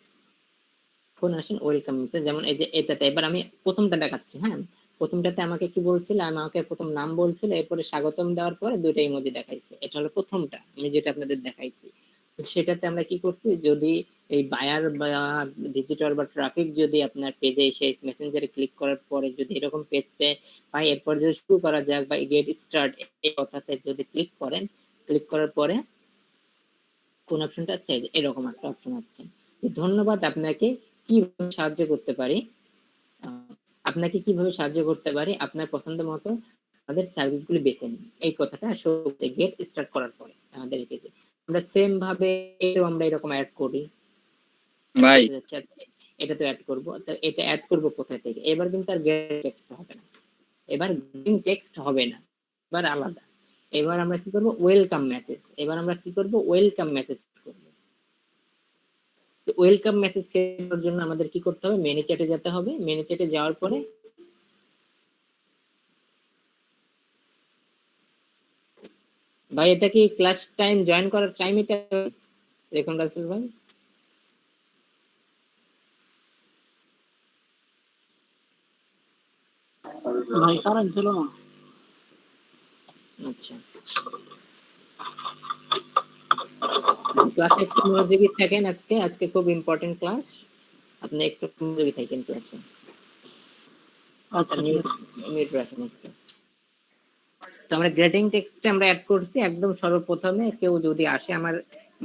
এখন আসেন ওয়েলকাম মেসেজ, যেমন এই যে এটাতে এবার আমি প্রথমটা দেখাচ্ছি। হ্যাঁ প্রথমটাতে আমাকে কি বলছিল, আমাকে প্রথম নাম বলছিল, এরপরে স্বাগতম দেওয়ার পরে দুইটা ইমোজি দেখাইছে, এটা হলো প্রথমটা আমি যেটা আপনাদের দেখাইছি। তো সেটাতে আমরা কি করছি, যদি এই বায়ার বা ভিজিটর বা ট্রাফিক যদি আপনার পেজে এসে মেসেঞ্জারে ক্লিক করার পরে যদি এরকম পেজ পাই, এরপর যদি শুরু করা যাক বা গেট স্টার্ট এই কথাতে যদি ক্লিক করেন, ক্লিক করার পরে কোন অপশনটা আছে, এরকম একটা অপশন আছে, ধন্যবাদ আপনাকে কিভাবে সাহায্য করতে পারি, আপনাকে কিভাবে সাহায্য করতে পারি, আপনার পছন্দ মতো আমাদের সার্ভিসগুলি বেছে নিন, এই কথাটা শো করতে গেট স্টার্ট করার পরে আমাদের পেজে আমরা সেম ভাবে আমরা এরকম অ্যাড করি ভাই এটা তো অ্যাড করব। তো এটা অ্যাড করব কোথা থেকে, এবার কিন্তু আর গেট টেক্সট হবে না, এবার গ্রেটিং টেক্সট হবে না, এবার আলাদা। এবার আমরা কি করব, ওয়েলকাম মেসেজ, এবার আমরা কি করব ওয়েলকাম মেসেজ করব। তো ওয়েলকাম মেসেজ সেট করার জন্য আমাদের কি করতে হবে, মেনু চ্যাটে যেতে হবে, মেনু চ্যাটে যাওয়ার পরে ভাই এটা কি ক্লাস টাইম জয়েন করার টাইম, এটা দেখুন রাসেল ভাই ভাই কারেন্ট ছিল না। আচ্ছা, ক্লাসে একটু মনোযোগী থাকেন। আজকে খুব ইম্পর্টেন্ট ক্লাস, আপনি একটু মনোযোগী থাকেন ক্লাসে। আচ্ছা ঠিক আছে। মিউট রাখেন একটু। তো আমরা গ্রেডিং টেক্সটে আমরা অ্যাড করছি একদম সর্বপ্রথমে। কেউ যদি আসে আমার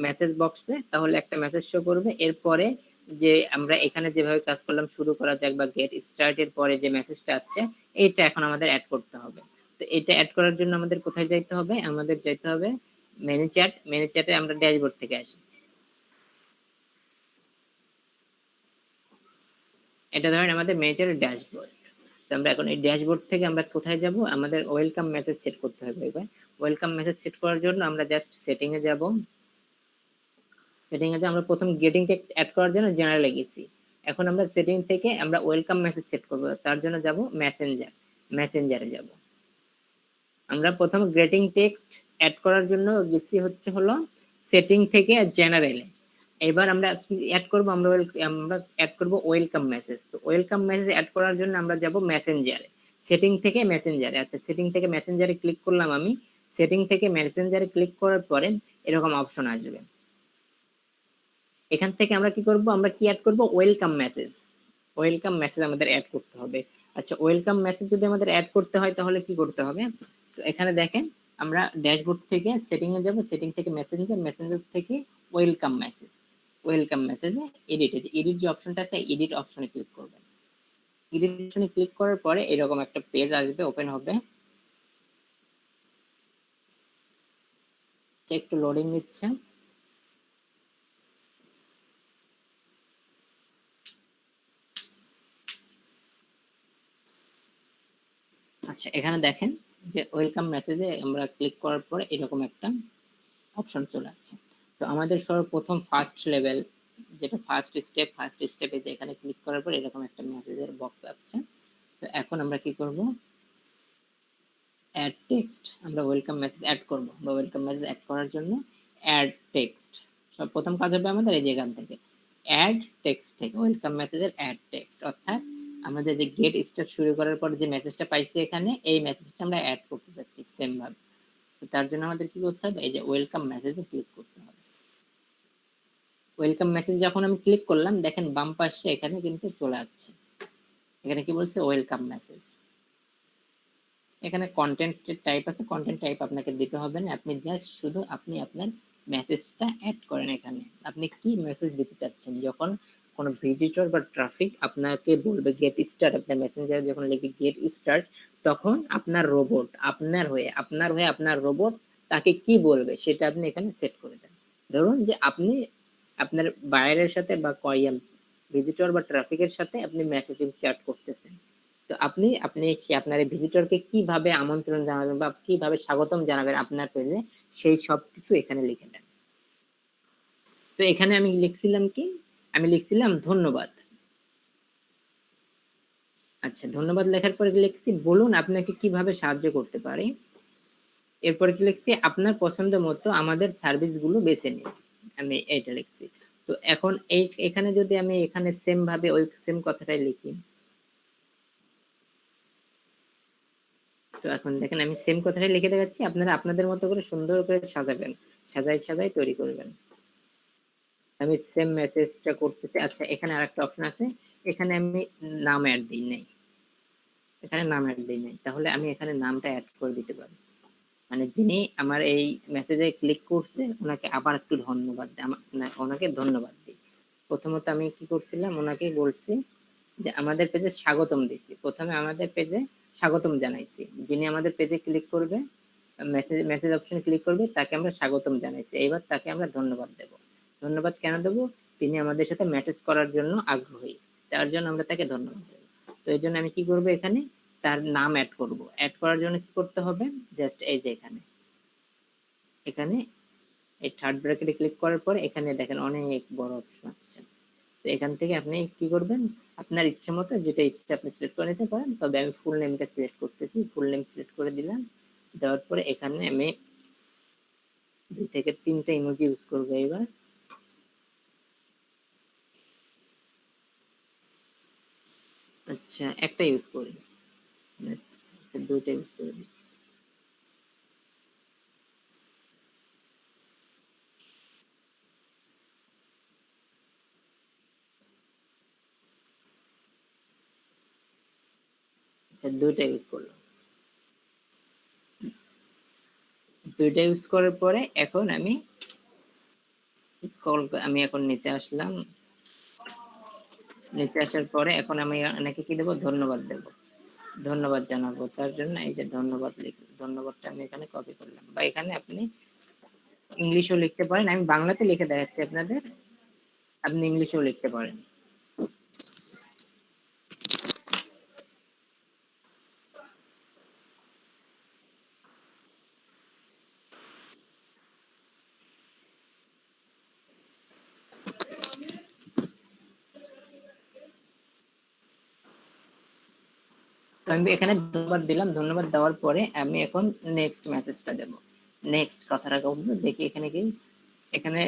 মেসেজ বক্সে তাহলে একটা মেসেজ শো করবে। এরপরে যে আমরা এখানে যেভাবে কাজ করলাম শুরু করা যাক বা গেট স্টার্টের পরে যে মেসেজটা আছে এইটা এখন আমাদের অ্যাড করতে হবে। তো এটা অ্যাড করার জন্য আমাদের কোথায় যাইতে হবে? আমাদের যাইতে হবে মেনু চ্যাট। মেনু চ্যাটে আমরা ড্যাশবোর্ড থেকে আসি। এটা ধরেন আমাদের মেনু চ্যাটের ড্যাশবোর্ড। তো আমরা এখন এই ড্যাশবোর্ড থেকে আমরা কোথায় যাব? আমাদের ওয়েলকাম মেসেজ সেট করতে হবে। এবার ওয়েলকাম মেসেজ সেট করার জন্য আমরা জাস্ট সেটিং এ যাব। সেটিং এ আমরা প্রথম গেটিং টেক্সট অ্যাড করার জন্য জেনারেলে গেছি। এখন আমরা সেটিং থেকে আমরা ওয়েলকাম মেসেজ সেট করব। তার জন্য যাব মেসেঞ্জারে যাব। আমরা প্রথম গ্রেটিং টেক্সট অ্যাড করার জন্য গেছি হলো সেটিং থেকে জেনারেলে। এবার আমরা কি অ্যাড করব? আমরা অ্যাড করব ওয়েলকাম মেসেজ। তো ওয়েলকাম মেসেজ অ্যাড করার জন্য আমরা যাব মেসেঞ্জারে। সেটিং থেকে মেসেঞ্জারে। আচ্ছা, সেটিং থেকে মেসেঞ্জারে ক্লিক করলাম আমি। সেটিং থেকে মেসেঞ্জারে ক্লিক করার পরে এরকম অপশন আসবে। এখান থেকে আমরা কি করব? আমরা কি অ্যাড করব? Welcome message. ওয়েলকাম মেসেজ আমাদের অ্যাড করতে হবে। আচ্ছা, ওয়েলকাম মেসেজ যদি আমাদের অ্যাড করতে হয় তাহলে কি করতে হবে? তো এখানে দেখেন আমরা ড্যাশবোর্ড থেকে সেটিং এ যাব। সেটিং থেকে মেসেঞ্জার থেকে ওয়েলকাম মেসেজ। ওয়েলকাম মেসেজে এডিট যে অপশনটা আছে এডিট অপশনে ক্লিক করবেন। এডিট অপশনে ক্লিক করার পরে এরকম একটা পেজ আসবে, ওপেন হবে। একটু লোডিং নিচ্ছে। আচ্ছা, এখানে দেখেন যে ওয়েলকাম মেসেজে আমরা ক্লিক করার পরে এরকম একটা অপশন চলে আসছে। তো আমাদের সর্বপ্রথম ফার্স্ট লেভেল যেটা ফার্স্ট স্টেপে এখানে ক্লিক করার পর এরকম একটা মেসেজের বক্স আসছে। তো এখন আমরা কি করব? Add text. আমরা ওয়েলকাম মেসেজ অ্যাড করব বা ওয়েলকাম মেসেজ অ্যাড করার জন্য অ্যাড টেক্সট সব প্রথম কাজ হবে আমাদের এই যেখান থেকে অ্যাড টেক্সট থেকে ওয়েলকাম মেসেজের অ্যাড টেক্সট, অর্থাৎ আমাদের যে গেট স্টার্ট শুরু করার পর যে মেসেজটা পাইছি এখানে এই মেসেজটা আমরা অ্যাড করতে যাচ্ছি সেম ভাবে। তো তার জন্য আমাদের কি করতে হবে? এই যে ওয়েলকাম মেসেজে ক্লিক করতে হবে। ওয়েলকাম মেসেজ যখন আমি ক্লিক করলাম দেখেন বাম পাশে এখানে কিন্তু চলে আসছে। এখানে কি বলছে? Welcome message. এখানে কন্টেন্ট টাইপ আছে, কন্টেন্ট টাইপ আপনাকে দিতে হবে না। আপনি জাস্ট শুধু আপনি আপনার মেসেজটা অ্যাড করেন। এখানে আপনি কি মেসেজ দিতে চাচ্ছেন? যখন কোনো ভিজিটর বা ট্রাফিক আপনাকে বলবে গেট স্টার্ট, আপনার মেসেঞ্জারে যখন লিখে গেট স্টার্ট, তখন আপনার রোবট আপনার হয়ে আপনার রোবট তাকে কি বলবে সেটা আপনি এখানে সেট করে দেন। ধরুন যে আপনি আপনার বাইরের সাথে বা ভিজিটর বা ট্রাফিকের সাথে আপনি মেসেজিং চ্যাট করতেছেন। তো আপনি আপনার ভিজিটরকে কিভাবে আমন্ত্রণ জানাবেন বা কিভাবে স্বাগতম জানাবেন আপনার পেজে, সেই সব কিছু এখানে লিখে দেন। তো এখানে আমি লিখছিলাম কি? আমি লিখছিলাম ধন্যবাদ। আচ্ছা, ধন্যবাদ লেখার পরে লিখছি বলুন আপনাকে কিভাবে সাহায্য করতে পারি। এরপরে কি লিখছি? আপনার পছন্দ মতো আমাদের সার্ভিসগুলো বেছে নিন। আমি এইটা লিখছি। তো এখন এখানে যদি আমি এখানে সেম ভাবে ওই সেম কথাটাই লিখি, তো এখন দেখেন আমি সেম কথাটাই লিখে দেখাচ্ছি। আপনারা আপনাদের মতো করে সুন্দর করে সাজাবেন, সাজাই তৈরি করবেন। আমি সেম মেসেজটা করতেছি। আচ্ছা, এখানে আরেকটা অপশন আছে, এখানে আমি নাম অ্যাড দিই নাই। তাহলে আমি এখানে নামটা অ্যাড করে দিতে পারি। মানে যিনি আমার এই মেসেজে ক্লিক করছে ওনাকে আবার একটু ধন্যবাদ দিই, ওনাকে ধন্যবাদ দিই। প্রথমত আমি কি করছিলাম? ওনাকে বলছি যে আমাদের পেজে স্বাগতম দিচ্ছি। প্রথমে আমাদের পেজে স্বাগতম জানাইছি। যিনি আমাদের পেজে ক্লিক করবে, মেসেজ অপশনে ক্লিক করবে, তাকে আমরা স্বাগতম জানাইছি। এবার তাকে আমরা ধন্যবাদ দেব। ধন্যবাদ কেন দেব? তিনি আমাদের সাথে মেসেজ করার জন্য আগ্রহী, তার জন্য আমরা তাকে ধন্যবাদ দেব। তো এই জন্য আমি কি করব? এখানে তার নাম অ্যাড করব। অ্যাড করার জন্য কি করতে হবে? জাস্ট এই যে এখানে এই থার্ড ব্র্যাকেটে ক্লিক করার পর এখানে দেখেন অনেক বড় অপশন আছে। তো এখান থেকে আপনি কি করবেন? আপনার ইচ্ছে মতো যেটা ইচ্ছে আপনি সিলেক্ট করে নিতে পারেন। তবে আমি ফুল নেমটা সিলেক্ট করতেছি। ফুল নেম সিলেক্ট করে দিলাম। দেওয়ার পরে এখানে আমি 2 থেকে 3টা ইমোজি ইউজ করব এবার। আচ্ছা, একটা ইউজ করি। দুইটা ইউজ করে দিই। আচ্ছা দুইটা ইউজ করলাম। দুইটা ইউজ করার পরে এখন আমি আমি এখন নিচে আসলাম। নিচে আসার পরে এখন আমি এনাকে কি দেবো, ধন্যবাদ দেবো, ধন্যবাদ জানাবো। তার জন্য এই যে ধন্যবাদ ধন্যবাদটা আমি এখানে কপি করলাম। বা এখানে আপনি ইংলিশও লিখতে পারেন, আমি বাংলাতে লিখে দেখাচ্ছি আপনাদের, আপনি ইংলিশেও লিখতে পারেন। তো আমি এখানে ধন্যবাদ দিলাম। ধন্যবাদ দেওয়ার পরে আমি এখন নেক্সট মেসেজটা দেব। নেক্সট কথাটা বলবো, দেখি এখানে কি, এখানে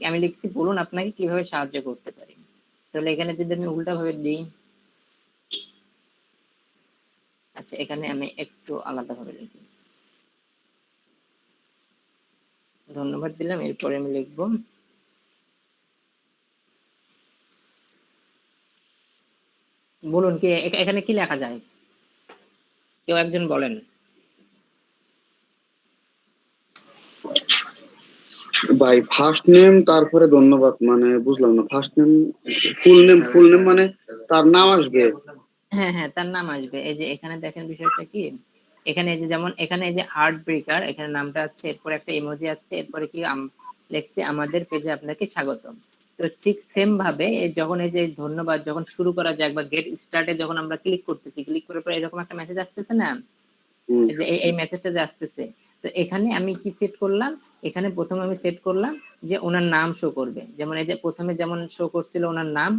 আমি লিখছি বলুন আপনাকে কিভাবে সাহায্য করতে পারি। তাহলে এখানে যদি আমি উল্টা ভাবে দিই, আচ্ছা এখানে আমি একটু আলাদা ভাবে লিখি, ধন্যবাদ দিলাম। এরপরে আমি লিখবো বলুন কি, এখানে কি লেখা যায়, কেউ একজন বলেন। ভাই ফার্স্ট নেম তারপরে ধন্যবাদ, মানে বুঝলাম না, ফার্স্ট নেম ফুল নেম মানে তার নাম আসবে? হ্যাঁ হ্যাঁ, তার নাম আসবে। এই যে এখানে দেখেন বিষয়টা কি, এখানে এই যে যেমন এখানে এই যে হার্ট ব্রেকার, এখানে নামটা আছে, এরপর একটা ইমোজি আছে, এরপরে কি লেখছি আমাদের পেজে আপনাকে স্বাগতম। তো ঠিক সেম ভাবে যখন এই যে ধন্যবাদ যখন শুরু করা যায় বা গেট স্টার্টে যখন আমরা ক্লিক করতেছি, ক্লিক করার পর এরকম একটা মেসেজ আসতেছে না, এই যে এই মেসেজটা যে আসতেছে, তো এখানে আমি কি সেট করলাম, এখানে প্রথমে আমি সেট করলাম যে ওনার নাম শো করবে। যেমন এই যে প্রথমে যেমন শো করছিল ওনার নাম,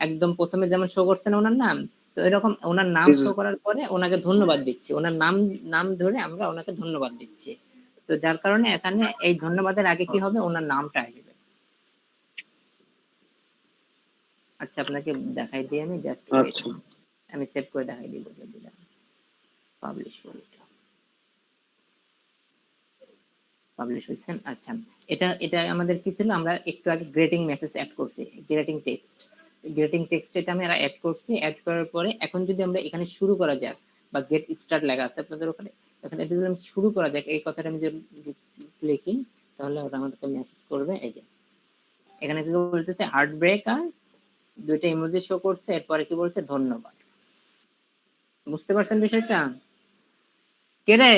একদম প্রথমে যেমন শো করছে না ওনার নাম, তো এরকম ওনার নাম শো করার পরে ওনাকে ধন্যবাদ দিচ্ছি, ওনার নাম ধরে আমরা ওনাকে ধন্যবাদ দিচ্ছি। তো যার কারণে এখানে এই ধন্যবাদের আগে কি হবে, ওনার নামটা আসবে। আচ্ছা আপনাকে দেখাই দিই আমি, জাস্ট ওয়েট, আমি সেভ করে দেখাই দিব, যদি পাবলিশ করি, পাবলিশ হয়েছে। আচ্ছা এটা এটা আমাদের কি ছিল, আমরা একটু আগে গ্রেটিং মেসেজ অ্যাড করছি, গ্রেটিং টেক্সট এটা আমি অ্যাড করছি। অ্যাড করার পরে এখন যদি আমরা এখানে শুরু করা যাক, বা গেট স্টার্ট লেখা আছে আপনাদের ওখানে, এখানে যদি আমি শুরু করা যাক এই কথাটা আমি যদি লিখি, তাহলে ওটা আমাদেরকে মেসেজ করবে। এই যে এখানে কি বলতেছে, হার্ট ব্রেক আর দুইটা ইমোজি শো করছে, এরপরে কি বলছে, ধন্যবাদ। বুঝতে পারছেন বিষয়টা? কে রে?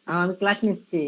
আমি ক্লাস নিচ্ছি।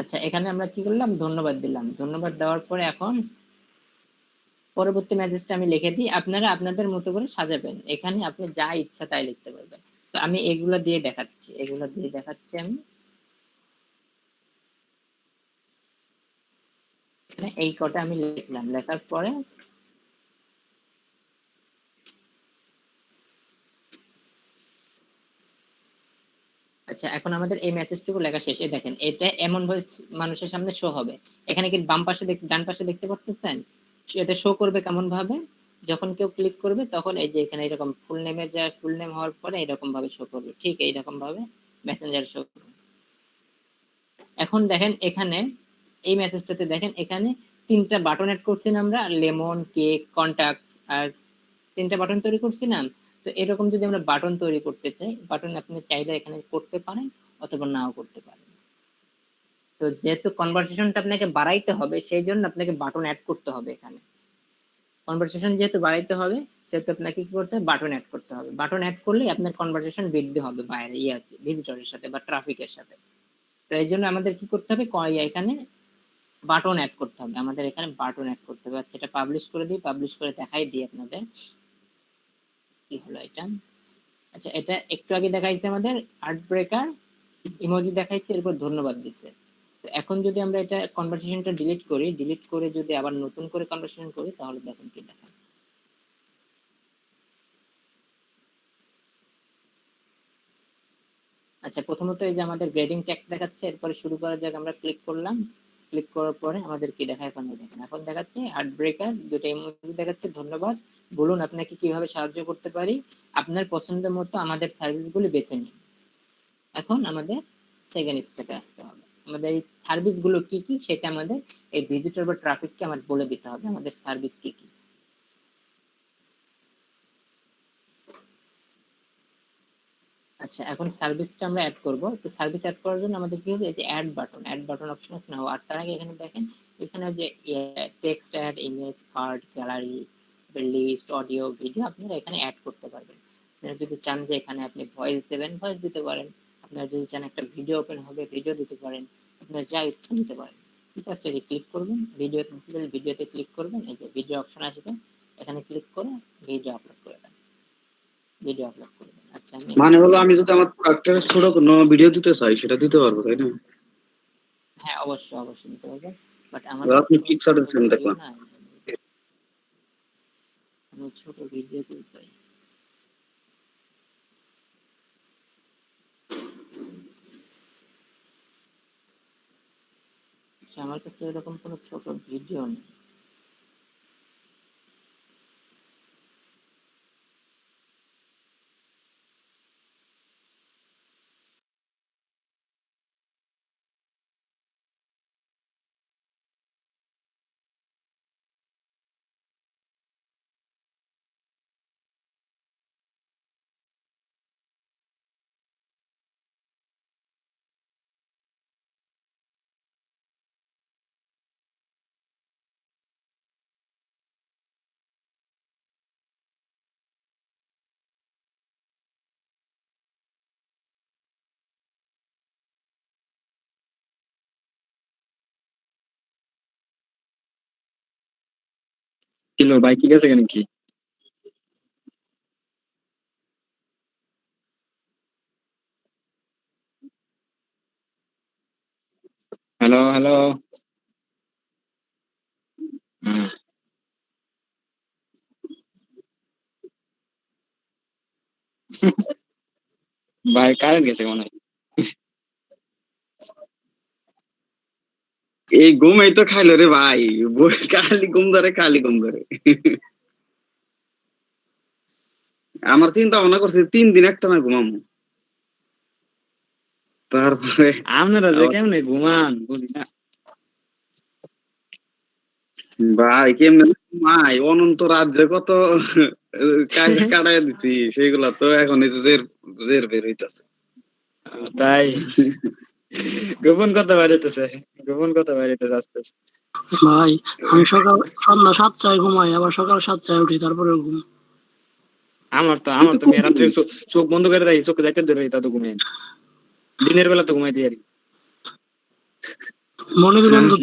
আচ্ছা এখানে আমরা কি করলাম, ধন্যবাদ দিলাম। ধন্যবাদ দেওয়ার পরে এখন পরবর্তী মেসেজটা আমি লিখে দিই, আপনারা আপনাদের মতো করে সাজাবেন, এখানে আপনি যা ইচ্ছা তাই লিখতে পারবেন। তো আমি এগুলা দিয়ে দেখাচ্ছি, আমি এখানে এই কটা আমি লিখলাম, লেখার পরে আচ্ছা এখন আমাদের এই মেসেজটুকু লেখা শেষ। এই দেখেন এটা এমন ভাবে মানুষের সামনে শো হবে। এখানে কি বাম পাশে ডান পাশে দেখতে পাচ্ছেন, এটা শো করবে কেমন ভাবে, যখন কেউ ক্লিক করবে তখন এই যে এখানে এরকম ফুল নেমের যা ফুল নেম হওয়ার পরে এরকম ভাবে শো করবে, ঠিক এইরকম ভাবে মেসেঞ্জার শো করবে। এখন দেখেন এখানে এই মেসেজটাতে দেখেন এখানে তিনটা বাটন অ্যাড করছি না আমরা, লেমন, কেক, কন্টাক্টস, আর তিনটা বাটন তৈরি করছি না। তো এরকম যদি আমরা বাটন তৈরি করতে চাই, বাটন আপনি চাইলে এখানে করতে পারেন অথবা নাও করতে পারেন। তো যেহেতু কনভারসেশনটা আপনাকে বাড়াইতে হবে, সেই জন্য আপনাকে বাটন অ্যাড করতে হবে। এখানে কনভারসেশন যেহেতু বাড়াইতে হবে, সেহেতু আপনাকে কি করতে হবে, বাটন অ্যাড করতে হবে। বাটন অ্যাড করলে আপনার কনভারসেশন বৃদ্ধি হবে বাইরে ভিজিটরের সাথে বা ট্রাফিকের সাথে। তো এই জন্য আমাদের কি করতে হবে, এখানে বাটন অ্যাড করতে হবে, আমাদের এখানে বাটন অ্যাড করতে হবে। আচ্ছা এটা পাবলিশ করে দিই, পাবলিশ করে দেখাই দিই আপনাদের কি হলো এটা। আচ্ছা এটা একটু আগে দেখাইছে আমাদের হার্ট ব্রেকার ইমোজি দেখাইছে, এরপর ধন্যবাদ দিচ্ছে। তো এখন যদি আমরা এটা কনভারসেশনটা ডিলিট করি, ডিলিট করে যদি আবার নতুন করে কনভারসেশন করি, তাহলে দেখুন কি দেখায়। আচ্ছা প্রথমত এই যে আমাদের গ্রেডিং টেক্সট দেখাচ্ছে, এরপরে শুরু করা যাক, আমরা ক্লিক করলাম, ক্লিক করার পরে আমাদের কি দেখায় এখন দেখেন, এখন দেখাচ্ছে হার্ট ব্রেকার, দুটো ইমোজি দেখাচ্ছে, ধন্যবাদ, বলুন আপনাকে কিভাবে সাহায্য করতে পারি, আপনার পছন্দ মতো আমাদের সার্ভিসগুলি বেছে নিন। এখন আমাদের সেকেন্ড স্টেপে আসতে হবে, আমাদের এই সার্ভিসগুলো কি কি সেটা আমাদের এই ভিজিটর বা ট্রাফিককে আমার বলে দিতে হবে আমাদের সার্ভিস কি কি। আচ্ছা এখন সার্ভিসটা আমরা অ্যাড করব। তো সার্ভিস অ্যাড করার জন্য আমাদের কি হবে, এই যে অ্যাড বাটন অপশন আছে না, আর তার আগে এখানে দেখেন এখানে যে text add, image, card, gallery, list, audio, video আপনারা এখানে অ্যাড করতে পারবেন। আপনারা যদি চান যে এখানে আপনি ভয়েস দেবেন, ভয়েস দিতে পারেন। আপনারা যদি চান একটা ভিডিও ওপেন হবে, ভিডিও দিতে পারেন। আপনারা যা ইচ্ছা দিতে পারেন। জাস্ট এই ক্লিক করবেন, ভিডিওতে ক্লিক করবেন, এই যে ভিডিও অপশন আসবে, এখানে ক্লিক করে ভিডিও আপলোড করে দেন, ভিডিও আপলোড করে দেন। আচ্ছা মানে হলো আমি যদি আমার প্রোডাক্টের ছোট কোনো ভিডিও দিতে চাই সেটা দিতে পারবো, তাই না? হ্যাঁ অবশ্যই অবশ্যই দিতে পারবেন, বাট এবার আমাদের আপনি তো কোনো পিকচার ছোট দিচ্ছেন ভিডিও দেখলাম। না, আমি ছোট ভিডিও তুলতে চাই। আচ্ছা, আমার কাছে এরকম কোনো ছোট ভিডিও নেই। কিলো ভাই কি গেছে কেন কি? Hello hello. ভাই কারেন্ট গেছে মনে হয়। এই ঘুম এই তো খাইলো রে ভাই, খালি ঘুম ধরে, খালি ঘুম ধরে। আমার চিন্তা ভাবনা করছে 3 দিন একটা না ঘুমাবো, তারপরে আপনারা যে আবার কেমনে ঘুমান বুঝি না। ভাই কেমনে ঘুমাই, অনন্ত রাজ্যে কত কায়দা কাটায় দিছি, সেগুলা তো এখন এই যে জের জের বের হইতাছে। তাই গোপন কথা বাড়িতেছে, গোপন কথা বাড়িতেছে আস্তে আস্তে। ভাই আমি সন্ধ্যা 7টায় ঘুমাই, আবার সকাল 7টায় উঠি, তারপরে ঘুম। আমার তো মেয়ে রাত্রে চোখ বন্ধ করে রাখি, চোখে যাইতে ধরে তা তো ঘুমিয়ে, দিনের বেলা তো ঘুমাই দিই আর কি। মনে দিবেন তো।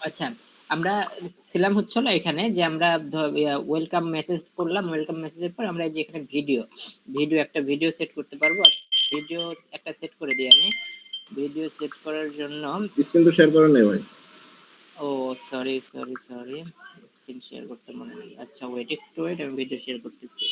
আচ্ছা আমরা ছিলাম হচ্ছিল এখানে যে আমরা ওয়েলকাম মেসেজ করলাম, ওয়েলকাম মেসেজের পর আমরা এই যে এখানে ভিডিও সেট করতে পারবো। ভিডিও একটা সেট করে দিই আমি। ভিডিও সেট করার জন্য স্ক্রিন তো শেয়ার করেন নাই ভাই। Oh sorry sorry sorry, screen share করতে মনে নেই। আচ্ছা ওয়েট একটু ওয়েট, আমি ভিডিও শেয়ার করতেছি।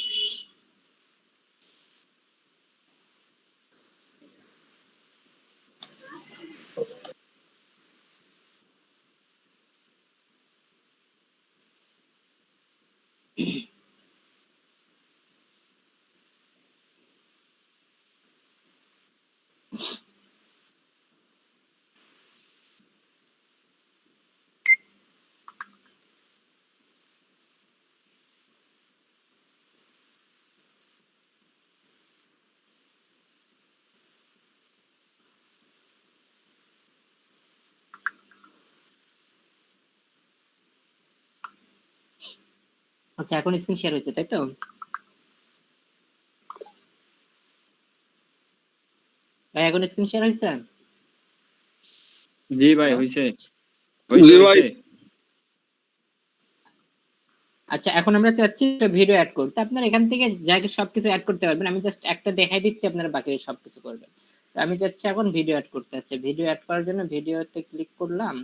আচ্ছা এখন স্ক্রিন শেয়ার হয়েছে তাই তো? ভাই এখন স্ক্রিন শেয়ার হয়েছে? জি ভাই Hello? হইছে জি ভাই। হইছে। আচ্ছা এখন আমরা চাচ্ছি একটা ভিডিও অ্যাড করতে, আপনারা এখান থেকে জায়গায় সবকিছু অ্যাড করতে পারবেন, আমি জাস্ট একটা দেখাই দিচ্ছি, আপনারা বাকি সবকিছু করবেন। তো আমি চাচ্ছি এখন ভিডিও অ্যাড করতে। আচ্ছা ভিডিও অ্যাড করার জন্য ভিডিওতে ক্লিক করলাম,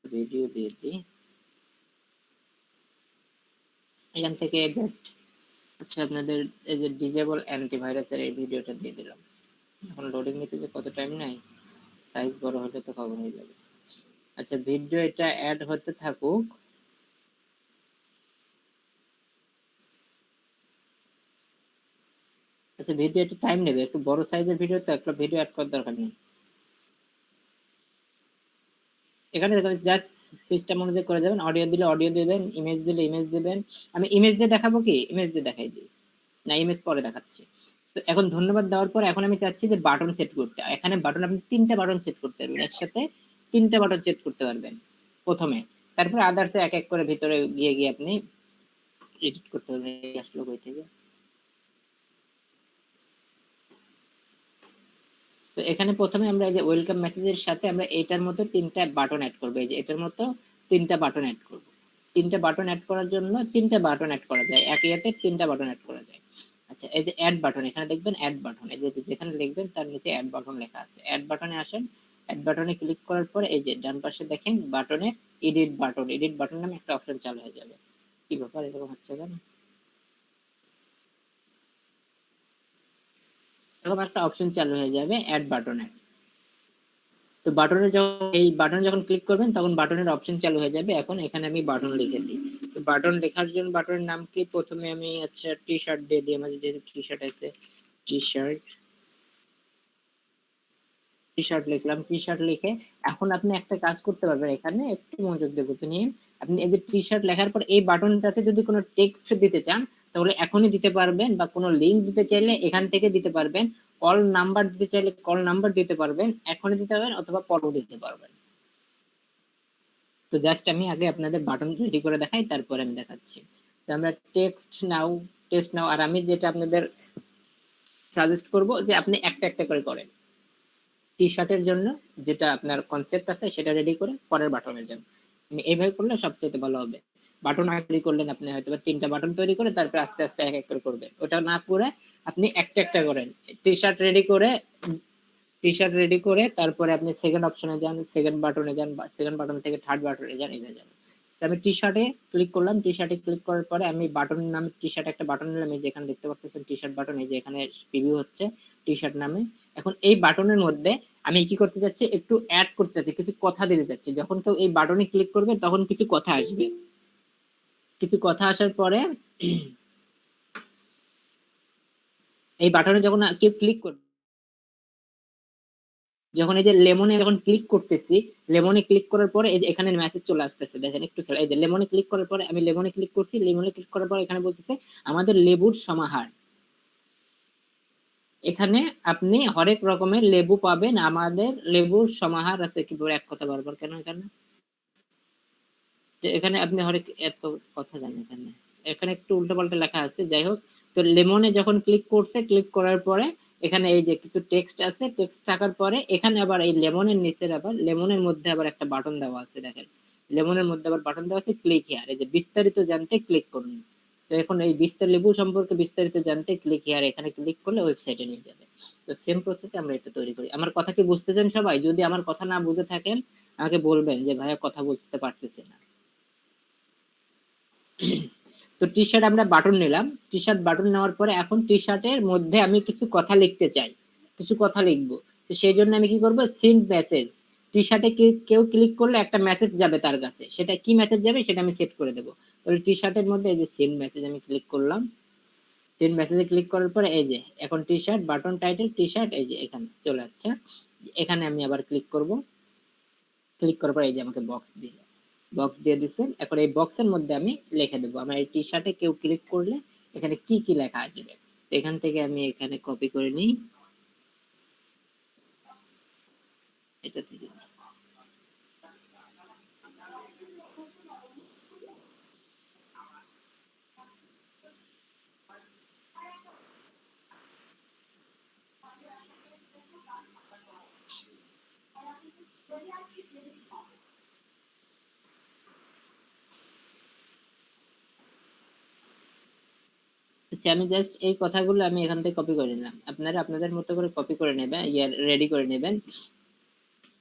ভিডিও দিয়ে দিই এখান থেকে জাস্ট। আচ্ছা আপনাদের এই যে ডিজেবল অ্যান্টিভাইরাসের এই ভিডিওটা দিয়ে দিলাম। এখন লোডিং নিতে যে কত টাইম নেয়, সাইজ বড় হলে তো খবর হয়ে যাবে। আচ্ছা ভিডিও এটা অ্যাড হতে থাকুক। আচ্ছা ভিডিও একটু টাইম নেবে, একটু বড় সাইজের ভিডিও তো একটা ভিডিও অ্যাড করার দরকার নেই। এখানে জাস্ট সিস্টেম অনুযায়ী করে যাবেন, অডিও দিলে অডিও দিবেন, ইমেজ দিলে ইমেজ দিবেন। আমি ইমেজ দিয়ে দেখাবো কি ইমেজ দিয়ে দেখাই দিই, না ইমেজ পরে দেখাচ্ছি। তো এখন ধন্যবাদ দেওয়ার পর এখন আমি চাচ্ছি যে বাটন সেট করতে। এখানে বাটন আপনি 3টা বাটন সেট করতে পারবেন, একসাথে 3টা বাটন সেট করতে পারবেন প্রথমে, তারপর আদার্সে এক এক করে ভিতরে গিয়ে গিয়ে আপনি এডিট করতে পারবেন। আসলো কই থেকে? তো এখানে প্রথমে আমরা এই যে ওয়েলকাম মেসেজের সাথে আমরা এটার মতো 3টা বাটন অ্যাড করব, এই যে এটার মতো 3টা বাটন অ্যাড করব। 3টা বাটন অ্যাড করার জন্য 3টা বাটন অ্যাড করা যায়, একই সাথে 3টা বাটন অ্যাড করা যায়। আচ্ছা এই যে অ্যাড বাটন, এখানে দেখবেন অ্যাড বাটন, এই যে যেখানে লিখবেন তার নিচে অ্যাড বাটন লেখা আছে। অ্যাড বাটনে আসেন, অ্যাড বাটনে ক্লিক করার পরে এই যে ডান পাশে দেখেন বাটনে এডিট বাটন, এডিট বাটন নামে একটা অপশন চালু হয়ে যাবে। কি ব্যাপার এরকম হচ্ছে কেন? এরকম একটা অপশন চালু হয়ে যাবে অ্যাড বাটনে। তো বাটনে যখন এই বাটনে যখন ক্লিক করবেন তখন বাটনের অপশন চালু হয়ে যাবে। এখন এখানে আমি বাটন লিখে দিই। তো বাটন লেখার জন্য বাটনের নাম কি, প্রথমে আমি আচ্ছা টি শার্ট দিয়ে দিই, আমাদের যেহেতু টি শার্ট আছে, টি শার্ট, টি শার্ট লিখলাম। টি শার্ট লিখে এখন আপনি একটা কাজ করতে পারবেন, এখানে একটু মনোযোগ দিয়ে বুঝে নিন। আপনি এই যে টি শার্ট লেখার পর এই বাটনটাতে যদি কোনো টেক্সট দিতে চান তাহলে এখনই দিতে পারবেন, বা কোনো লিংক দিতে চাইলে এখান থেকে দিতে পারবেন, কল নাম্বার দিতে চাইলে কল নাম্বার দিতে পারবেন, এখনই দিতে পারবেন অথবা পরেও দিতে পারবেন। তো জাস্ট আমি আগে আপনাদের বাটন রেডি করে দেখাই, তারপরে আমি দেখাচ্ছি। তো আমরা টেক্সট নাও, আর আমি যেটা আপনাদের সাজেস্ট করব যে আপনি একটা একটা করে করেন। টি শার্টের জন্য যেটা আপনার কনসেপ্ট আছে সেটা রেডি করে পরের বাটনের জন্য এইভাবে করলে সবচেয়ে ভালো হবে। বাটন তৈরি করলেন আপনি হয়তো 3টা বাটন তৈরি করে তারপর আস্তে আস্তে এক এক করে করবেন, ওটা না করে আপনি একটা একটা করেন। টি শার্ট রেডি করে, তারপরে আপনি সেকেন্ড অপশনে যান, সেকেন্ড বাটনে যান, সেকেন্ড বাটন থেকে থার্ড বাটনে যান, এভাবে যান। আমি টি শার্টে ক্লিক করলাম, টি শার্টে ক্লিক করার পরে আমি বাটনের নামে টি শার্ট একটা বাটন নিলাম, এই যে এখানে দেখতে পাচ্ছেন টি শার্ট বাটন, এই যে এখানে প্রিভিউ হচ্ছে টি শার্ট নামে। এখন এই বাটনের মধ্যে আমি কি করতে চাচ্ছি, একটু অ্যাড করতে চাচ্ছি, কিছু কথা দিতে চাচ্ছি। যখন কেউ এই বাটনে ক্লিক করবে তখন কিছু কথা আসবে, কিছু কথা আসার পরে এই বাটনে যখন কেউ ক্লিক করবে, যখন এই যে লেমনে যখন ক্লিক করতেছি, লেমনে ক্লিক করার পরে এই যে এখানে মেসেজ চলে আসতেছে, দেখেন একটু খেলা। এই যে লেমনে ক্লিক করার পরে আমি লেমনে ক্লিক করছি, লেমনে ক্লিক করার পরে এখানে বলতেছে আমাদের লেবুর সমাহার। এখানে আপনি হরেক রকমের লেবু পাবেন, আমাদের লেবুর সমাহার আছে। কি বলে এক কথা বারবার কেন এখানে, যে এখানে আপনি হরেক এত কথা জানেন, এখানে এখানে একটু উল্টো পাল্টা লেখা আছে, যাই হোক। তো লেমনে যখন ক্লিক করছে, ক্লিক করার পরে এখানে এই যে কিছু টেক্সট আছে, টেক্সট থাকার পরে এখানে আবার এই লেমনের নিচের আবার লেমনের মধ্যে আবার একটা বাটন দেওয়া আছে, দেখেন লেমনের মধ্যে আবার বাটন দেওয়া আছে ক্লিক হিয়ার, এই যে বিস্তারিত জানতে ক্লিক করুন। তো এখন এই লেবু সম্পর্কে বিস্তারিত জানতে ক্লিক হিয়ার, এখানে ক্লিক করলে ওয়েবসাইটে নিয়ে যাবে। তো সেম প্রসেসে আমরা এটা তৈরি করি। আমার কথা কি বুঝতেছেন সবাই? যদি আমার কথা না বুঝে থাকেন আমাকে বলবেন যে ভাইয়া কথা বুঝতে পারতেছি না। তো টি শার্ট আমরা বাটন নিলাম, টি শার্ট বাটন নেওয়ার পরে এখন টি শার্টের মধ্যে আমি কিছু কথা লিখতে চাই, কিছু কথা লিখবো। তো সেই জন্য আমি কি করব, সেন্ড মেসেজ। টি শার্টে কেউ ক্লিক করলে একটা মেসেজ যাবে তার কাছে, সেটা কি মেসেজ যাবে সেটা আমি সেট করে দেবো। তাহলে টি শার্টের মধ্যে এই যে সেন্ড মেসেজ আমি ক্লিক করলাম, সেন্ড মেসেজে ক্লিক করার পরে এই যে এখন T shirt button title T shirt এই যে এখানে চলে আসছে। এখানে আমি আবার ক্লিক করব, ক্লিক করার পর এই যে আমাকে বক্স দিয়ে দিচ্ছেন। এখন এই বক্সের মধ্যে আমি লিখে দেবো আমার এই টি শার্টে কেউ ক্লিক করলে এখানে কি কি লেখা আসবে। তো এখান থেকে আমি এখানে কপি করে নিই, এটা থেকে আচ্ছা, আমি জাস্ট এই কথাগুলো আমি এখান থেকে কপি করে নিলাম, আপনারা আপনাদের মতো করে কপি করে নেবেন, রেডি করে নেবেন।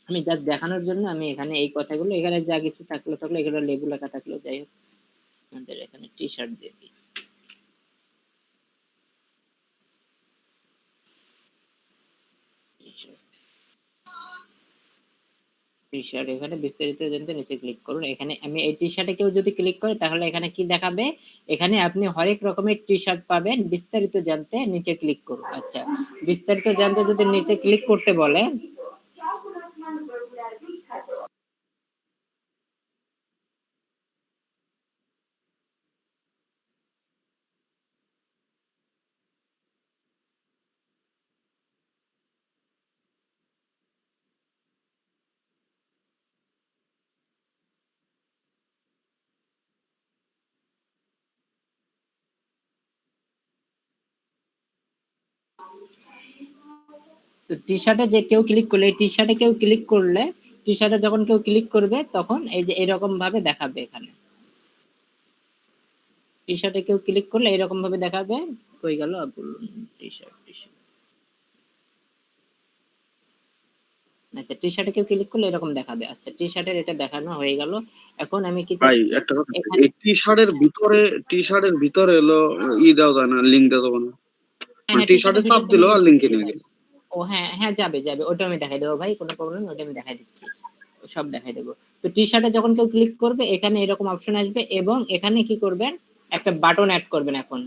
আমি জাস্ট দেখানোর জন্য আমি এখানে এই কথাগুলো, এখানে যা কিছু থাকলো এখানে লেবু লেখা থাকলো, যাই হোক আমাদের এখানে টি শার্ট দিয়ে দিই। টি শার্ট এখানে বিস্তারিত জানতে নিচে ক্লিক করুন। এখানে আমি এই টি শার্টে কেউ যদি ক্লিক করে তাহলে এখানে কি দেখাবে, এখানে আপনি হরেক রকমের টি শার্ট পাবেন, বিস্তারিত জানতে নিচে ক্লিক করুন। আচ্ছা, বিস্তারিত জানতে যদি নিচে ক্লিক করতে বলে, তো টি শার্টে যে কেউ ক্লিক করলে, টি শার্টে কেউ ক্লিক করলে, টি শার্টে যখন কেউ ক্লিক করবে তখন এই যে এরকম ভাবে দেখাবে। এখানে টি শার্টে কেউ ক্লিক করলে এরকম ভাবে দেখাবে। কই গেল বলুন, টি শার্ট আচ্ছা, টি শার্টে কেউ ক্লিক করলে এরকম দেখাবে। আচ্ছা, টি শার্টের এটা দেখানো হয়ে গেল। এখন আমি কি ভাই চাচ্ছি, একটা কথা, এখানে এই টি শার্টের ভিতরে হলো দেওয়া যায় না, লিংক দেওয়া যাবে না, মানে টি শার্টে চাপ দিলো আর লিংকে নিয়ে গেল। ও হ্যাঁ হ্যাঁ, যাবে যাবে, ওটা আমি দেখাই দেবো ভাই, কোনো প্রবলেম, ওটা আমি দেখাই দিচ্ছি, সব দেখাই দেবো। তো টি শার্টে যখন কেউ ক্লিক করবে এখানে এরকম অপশন আসবে, এবং এখানে কি করবেন, একটা বাটন অ্যাড করবেন। এখন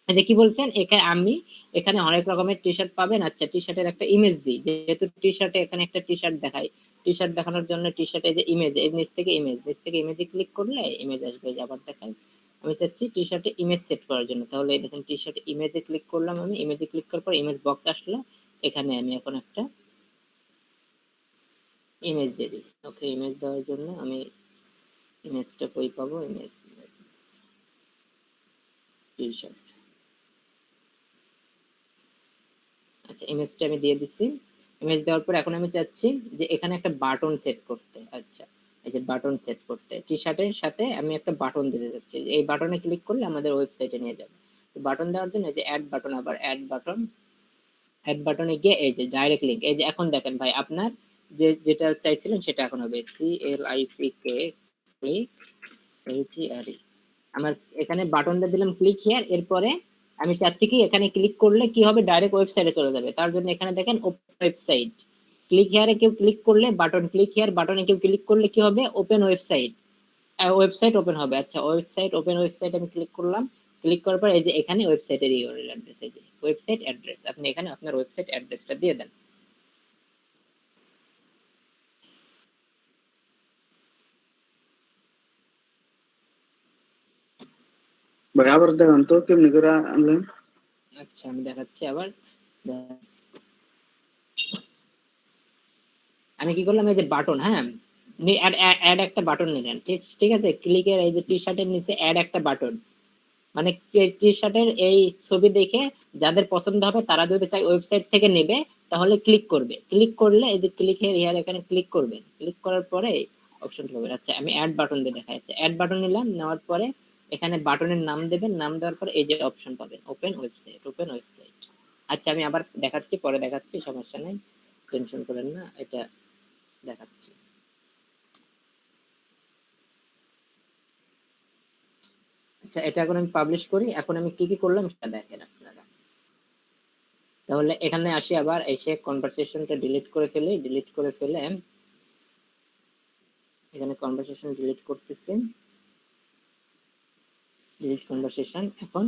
এই যে কি বলছেন, এখানে আমি এখানে অনেক রকমের টি শার্ট পাবেন। আচ্ছা, টি শার্টের একটা ইমেজ দিই, যেহেতু টি শার্টে এখানে একটা টি শার্ট দেখাই, টি শার্ট দেখানোর জন্য টি শার্টে যে ইমেজ, এর নিচ থেকে ইমেজে ক্লিক করলে ইমেজ আসবে, যে আবার দেখাই। আমি চাচ্ছি টি শার্টে ইমেজ সেট করার জন্য, তাহলে এই দেখেন টি শার্টে ইমেজে ক্লিক করলাম, আমি ইমেজে ক্লিক করার পর ইমেজ বক্স আসলো, এখানে আমি এখন একটা ইমেজ দিয়ে দিই। ওকে, ইমেজ দেওয়ার জন্য আমি ইমেজটা কই পাবো, ইমেজ টি শার্ট। আচ্ছা, ইমেজটা আমি দিয়ে দিচ্ছি। ইমেজ দেওয়ার পর এখন আমি চাচ্ছি যে এখানে একটা বাটন সেট করতে। আচ্ছা, এই যে বাটন সেট করতে, টি শার্টের সাথে আমি একটা বাটন দিতে যাচ্ছি, এই বাটনে ক্লিক করলে আমাদের ওয়েবসাইটে নিয়ে যাবে। তো বাটন দেওয়ার জন্য এই যে অ্যাড বাটন, আবার অ্যাড বাটনে গিয়ে এই যে ডাইরেক্ট লিংক, এই যে এখন দেখেন ভাই, আপনার যেটা চাইছিলেন সেটা এখন হবে, CLICK ক্লিক HERE। আমার এখানে বাটন দিয়ে দিলাম ক্লিক হিয়ার। এরপরে আমি চাচ্ছি কি, এখানে ক্লিক করলে কি হবে, ডাইরেক্ট ওয়েবসাইটে চলে যাবে। তার জন্য এখানে দেখেন ওপেন ওয়েবসাইট, ক্লিক হিয়ারে কেউ ক্লিক করলে, বাটন ক্লিক হিয়ার বাটনে কেউ ক্লিক করলে কি হবে, ওপেন ওয়েবসাইট, ওয়েবসাইট ওপেন হবে। আচ্ছা, ওয়েবসাইট আমি ক্লিক করলাম, ক্লিক করার পর এই যে এখানে ওয়েবসাইটের ইউআরএল অ্যাড্রেস, এই যে ওয়েবসাইট অ্যাড্রেস, আপনি এখানে আপনার ওয়েবসাইট অ্যাড্রেসটা দিয়ে দেন। ভাই আবার দেখান তো কেমনি করে আনলেন। আচ্ছা, আমি দেখাচ্ছি আবার। আমি কি করলাম, এই যে বাটন, হ্যাঁ, অ্যাড একটা বাটন নিলেন, ঠিক আছে, ক্লিকের এই যে টি শার্টের নিচে অ্যাড একটা বাটন, মানে টি শার্টের এই ছবি দেখে যাদের পছন্দ হবে তারা যদি চাই ওয়েবসাইট থেকে নেবে, তাহলে ক্লিক করবে, ক্লিক করলে এই যে ক্লিক হিয়ার এখানে ক্লিক করবেন, ক্লিক করার পরে অপশনটা পাবেন। আচ্ছা, আমি অ্যাড বাটন দিয়ে দেখাই। আচ্ছা, অ্যাড বাটন নিলাম, নেওয়ার পরে এখানে বাটনের নাম দেবেন, নাম দেওয়ার পরে এই যে অপশন পাবেন, ওপেন ওয়েবসাইট। আচ্ছা, আমি আবার দেখাচ্ছি, পরে দেখাচ্ছি, সমস্যা নেই, টেনশন করেন না, এটা দেখাচ্ছি। আচ্ছা, এটা এখন আমি পাবলিশ করি। এখন আমি কি কি করলাম সেটা দেখেন আপনারা। তাহলে এখানে আসি, আবার এসে কনভারসেশনটা ডিলিট করে ফেলে এখানে কনভারসেশন ডিলিট করতেছি, ডিলিট কনভারসেশন। এখন